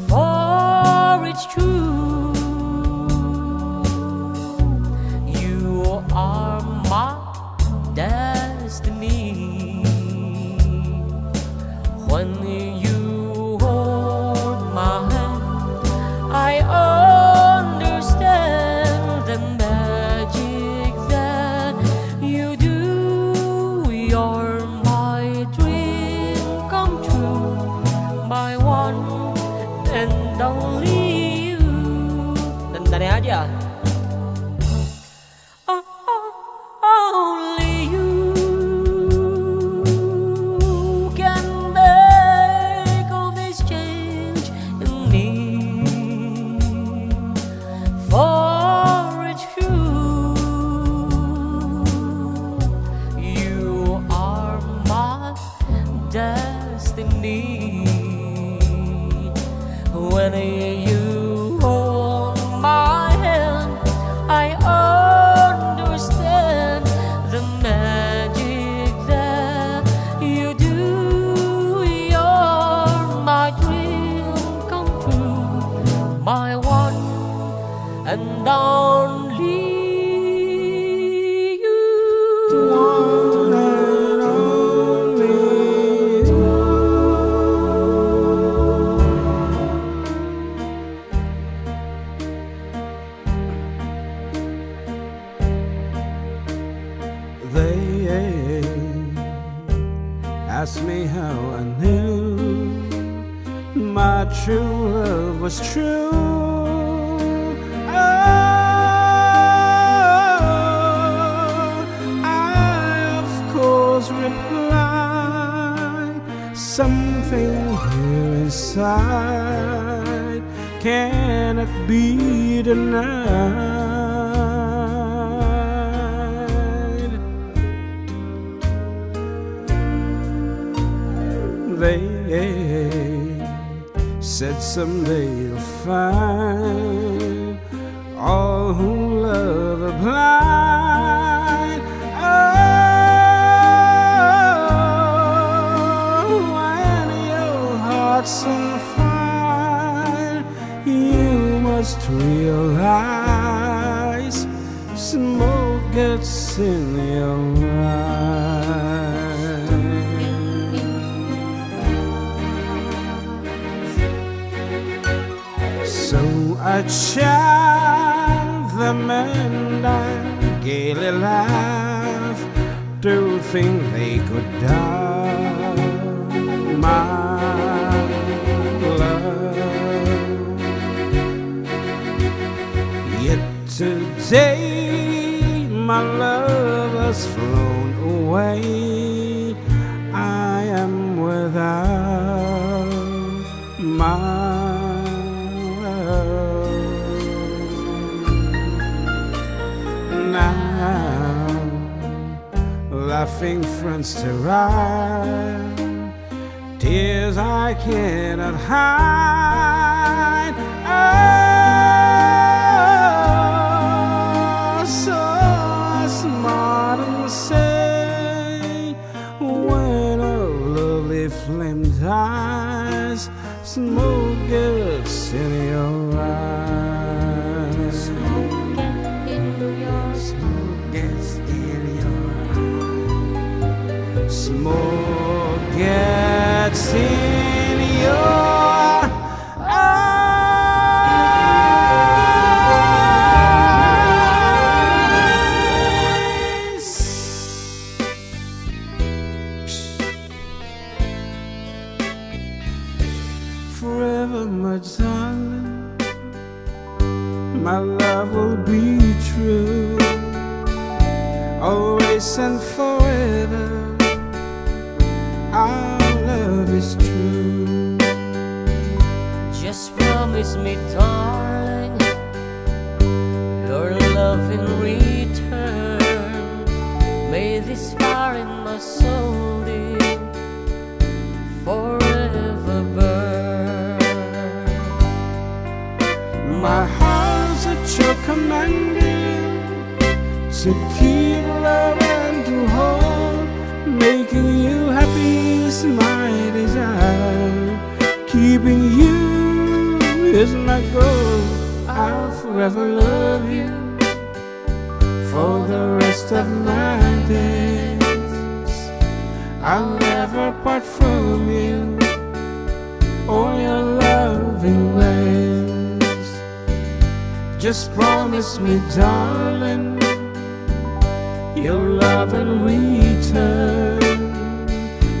For it's true, you are my destiny. and only you. Tandanya aja. Only you can make all this change in me. For it's true, you are my destiny. When you hold my hand, I understand the magic that you do. You're my dream come true, my one and only you. One and only you. They asked me how I knew my true love was true. Oh, I of course replied, something here inside cannot be denied. They said someday you'll find all who love are blind. Oh, when your heart's on fire, you must realize smoke gets in your eyes. So I chant them and I gaily laugh to think they could die, my love. Yet today my love has flown away. I am without my now, laughing friends to ride, tears I cannot hide. Oh, so smart and say, when a lovely flame dies, smoke gets in your eyes. Smoke gets in your eyes. Forever, my darling, my love will be true, always and forever. Our love is true. Just promise me, darling, your love in return. May this fire in my soul dear, forever burn. My heart's at your commanding, to keep love and to hold. Making you happy is my desire. Keeping you is my goal. I'll forever love you for the rest of my days. I'll never part from you or your loving ways. Just promise me, darling, your love and return.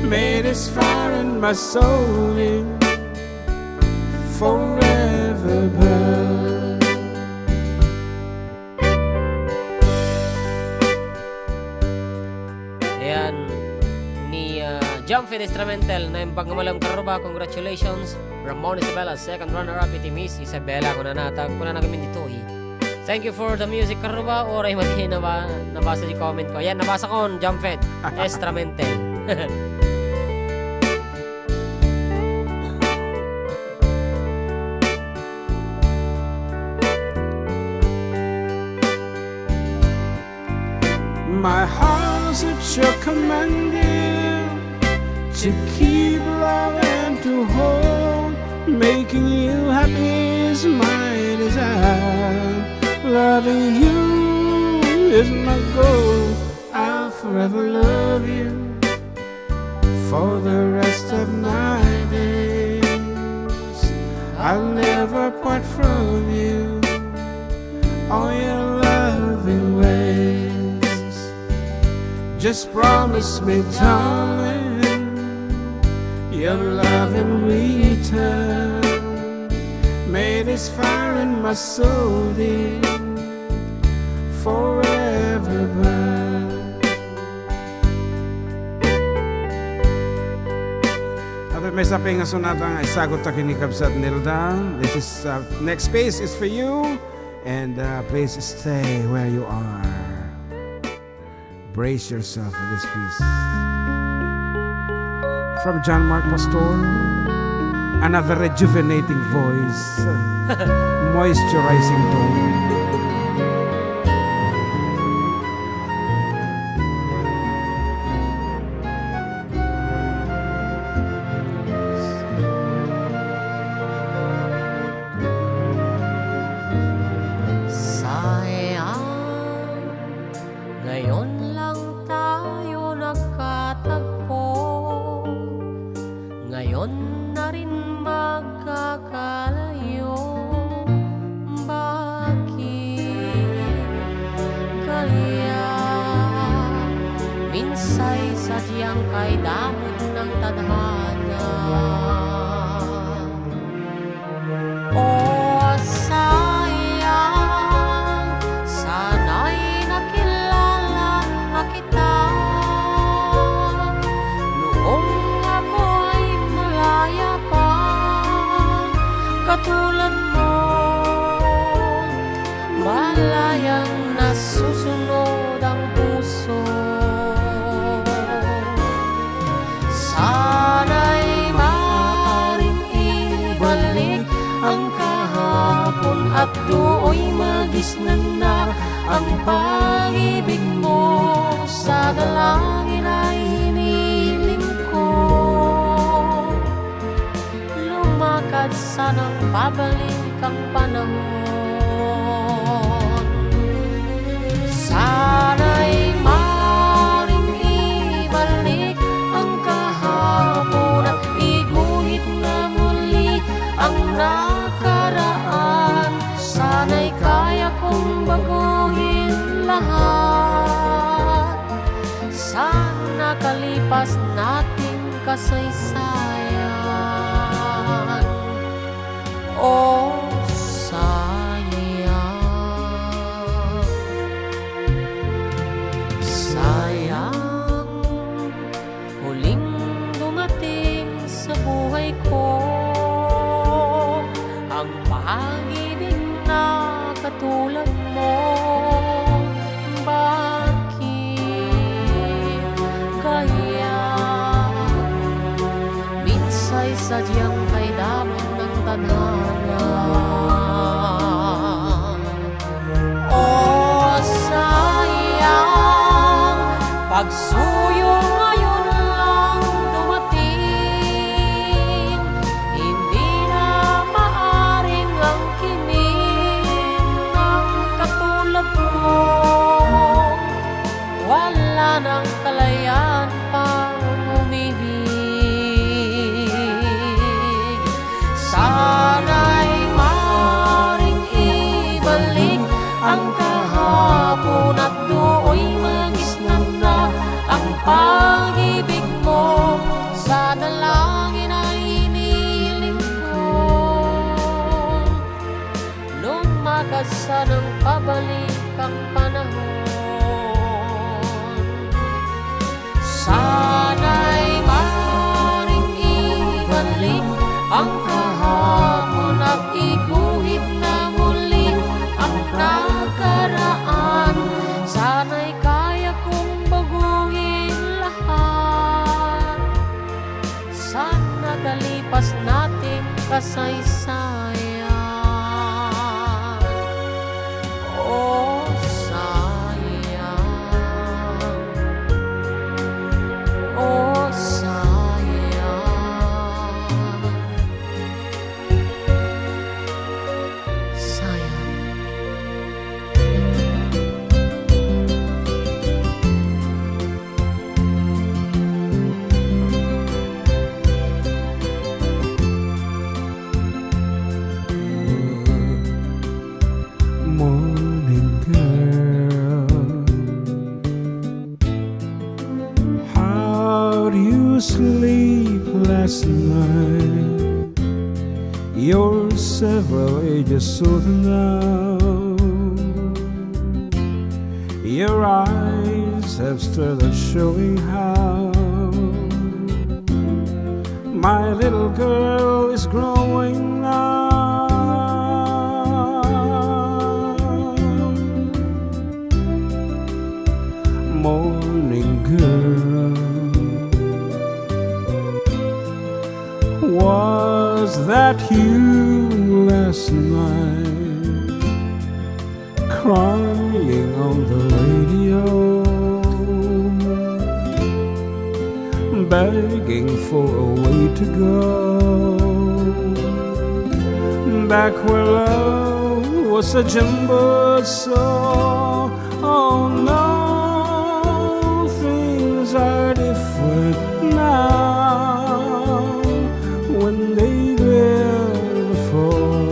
May this fire in my soul live forever burn. Ayan, ni Jumpfit Instrumental na yung pagmamalang karuba. Congratulations, Ramon Isabella. Second runner-up, iti Miss Isabella. Kung na nagamin dito Thank you for the music karuba. Oray mali nabasa di comment ko. Ayan, nabasa ko Jumpfit Instrumental. My heart's at your commanding to keep love and to hold. Making you happy is my desire. Loving you is my goal. I'll forever love you for the rest of my days. I'll never part from you, all your loving ways. Just promise me, darling, your love in return. May this fire in my soul, dear, forever burn. At may saping nga sunata nga isagot ta kinikab sa Nilda. This is next space is for you, and please stay where you are. Brace yourself for this piece. From John Mark Pastor, another rejuvenating voice, moisturizing tone. Sayang, ngayon lang tayo nagkatagpo. Ngayon na rin magkakalayo. Bakit kaya minsay sadyang kay damot ng tadhana? Oh, sayang, sana'y nakilala na kita noong ako'y malaya pa. Katulad mo, malayang nasusunod ang puso. Sana'y maaaring ibalik ang kahapon at do'y magisnan na ang pag-ibig mo. Sa dalangin ay hinihiling ko, lumakad sanang pabalik ang panahon. Sana'y maaaring ibalik ang kahapon at iguhit na muli ang nakaraan. Sana'y kaya kong baguhin lahat sa nakalipas nating kasaysayan. Oh, sayang, sayang, huling dumating sa buhay ko ang pag-ibig na katulad mo. Bakit kaya minsay sadyang kay damot ng tadhana? Oh, sayang, pagsuyo ngayon lang dumating. Hindi na maaring ang kimin ng katulad mo. Wala nang kalayaan pa umibig. Sana'y maaaring ibalik ang kahapon at do'y magisnan na ang asa ng pabalik ang panahon. Sana'y maaaring ibalik ang kahapon at iguhit na muli ang nakaraan. Sana'y kaya kong baguhin lahat. Sana kalipas nating kasaysayan. Oh, sayang. Oh, sayang. Sayang. Morning girl, how'd you sleep last night? You're several ages older now. Your eyes have started showing how my little girl is growing now. Morning girl, was that you last night crying on the radio, begging for a way to go back where love was a jumbo song? Oh no, things are different now when they were before.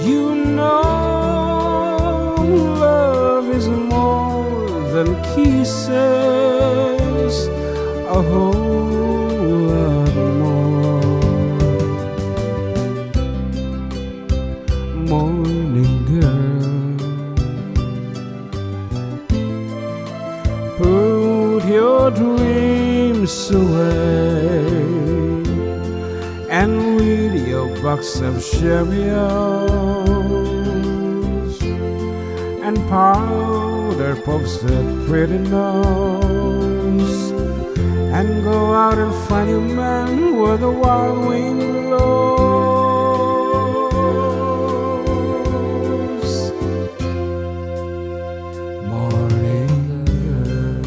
You know, love is more than kisses, a whole lot more. Morning girl, put your dreams away and with your box of Cheerios and powder puffs that pretty nose, and go out and find your man where the wild wind blows. Morning girl,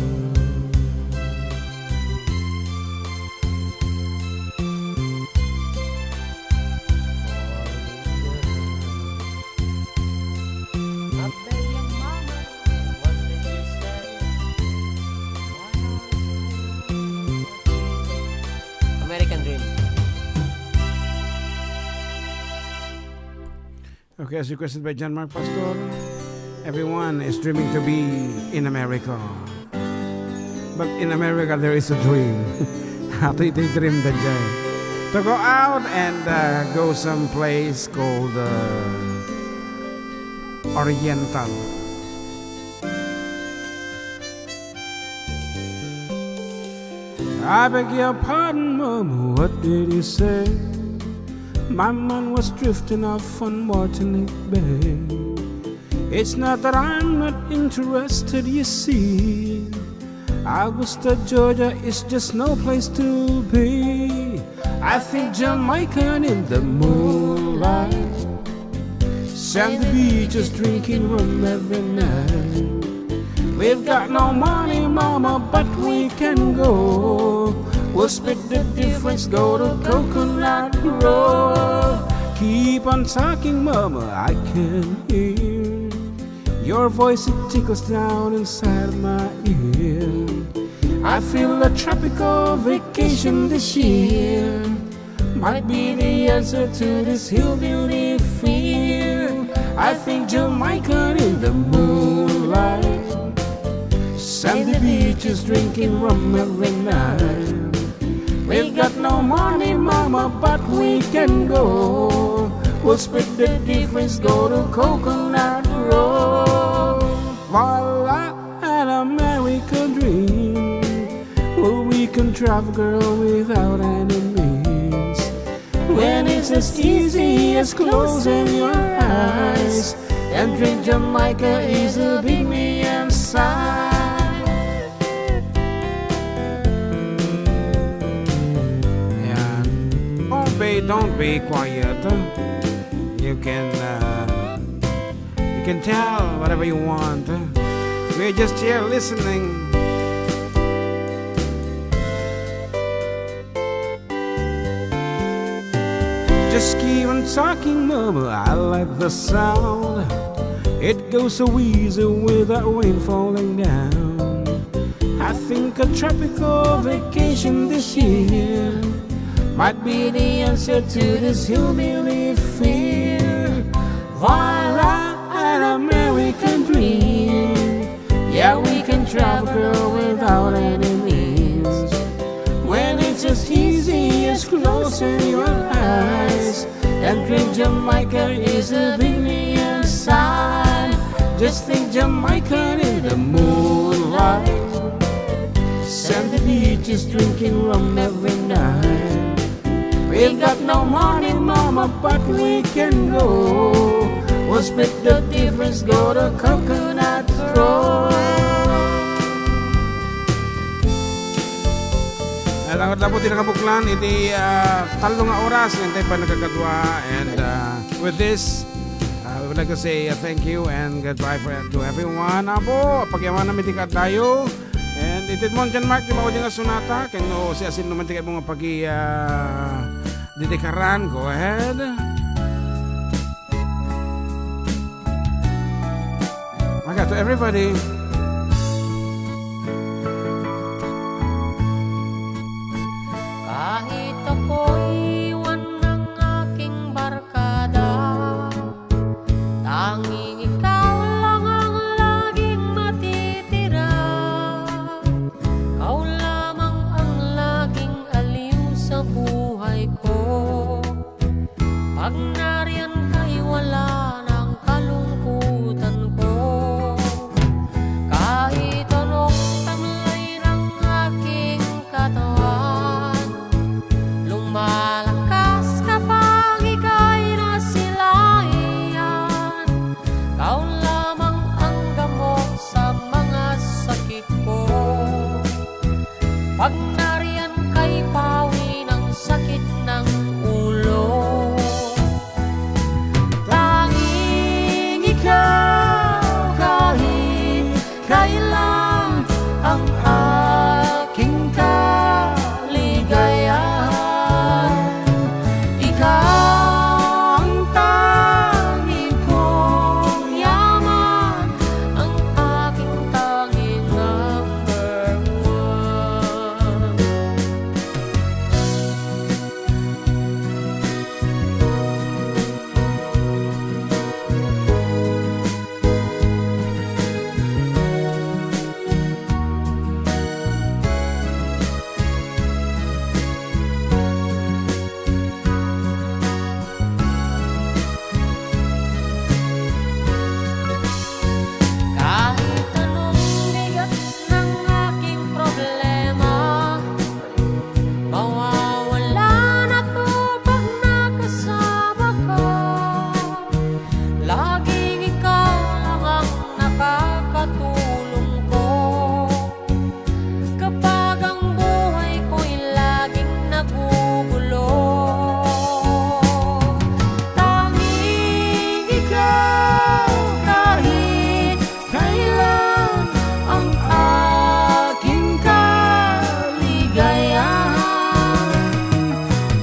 American Dream. Okay, as requested by John Mark Pastor, everyone is dreaming to be in America. But in America, there is a dream. Ito yung dream din dyan. To go out and go someplace called Oriental. I beg your pardon, Mama, what did you say? My man was drifting off on Martinique Bay. It's not that I'm not interested, you see. Augusta, Georgia is just no place to be. I think Jamaica in the moonlight, sandy beaches drinking rum every night. We've got no money, Mama, but we can go. We'll split the difference, go to Coconut Grove. Keep on talking, Mama, I can hear your voice, it tickles down inside my ear. I feel a tropical vacation this year might be the answer to this hillbilly fear. I think Jamaica in the moonlight, sandy beaches drinking rum every night. We've got no money, Mama, but we can go. We'll split the difference, go to Coconut Road. Voila, an American dream. Well, we can travel, girl, without any means. When it's as easy as closing your eyes and drink Jamaica is a big me inside. Yeah. Don't be quiet. You can tell whatever you want. We're just here listening. Just keep on talking, mama, I like the sound. It goes so easy with that rain falling down. I think a tropical vacation this year might be the answer to this hillbilly fear. Voila, an American dream. Yeah, we can travel, girl, without any means. When it's as easy as closing your eyes and drink Jamaica is a big neon sign. Just think Jamaica in the moonlight, sandy beaches drinking rum every night. We got no money, mama, but we can go. We'll split the difference, go to Coconut Road. At ang tapos tinakabuklan, iti talong nga oras, yung tayo pa nagkakadwa. And with this, we would like to say thank you and goodbye to everyone. Apo, pagyaman namin tikat tayo. And itit mo dyan, Mark, yung mga sunata. Kaya no, si Asin naman tikat mo nga didikaran. Go ahead. Okay, to everybody. Kahit ako'y iwan ng aking barkada, tanging ikaw lang ang laging matitira. Ikaw lamang ang laging aliw sa buhay ko. Pag nariyan ka'y wala ng kalungkutan ko. Kahit anong tamlay ng aking katawan, lumalakas kapag ika'y nasilayan. Ikaw lamang ang gamot sa mga sakit ko. Pag nariyan kay pawi ng sakit ng ulo, tanging ikaw kahit kailan ang aking kaligayahan. Ikaw ang tanging kong yaman, ang aking tanging number one. Kahit anong bigat ng aking problema, mawawala na to pag nakasama ka. Laging ikaw lang ang nakakatulong ko. Kapag ang buhay ko'y laging nagugulo, tanging ikaw kahit kailan ang aking kaligayahan.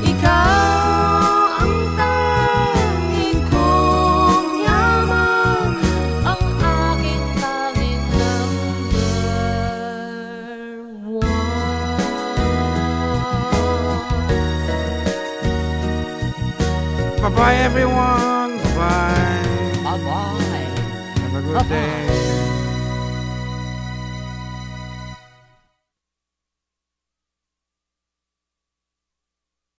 Ikaw ang tanging kong yaman, ang aking tanging number one. Bye-bye, everyone. Bye-bye. Bye-bye. Have a good day.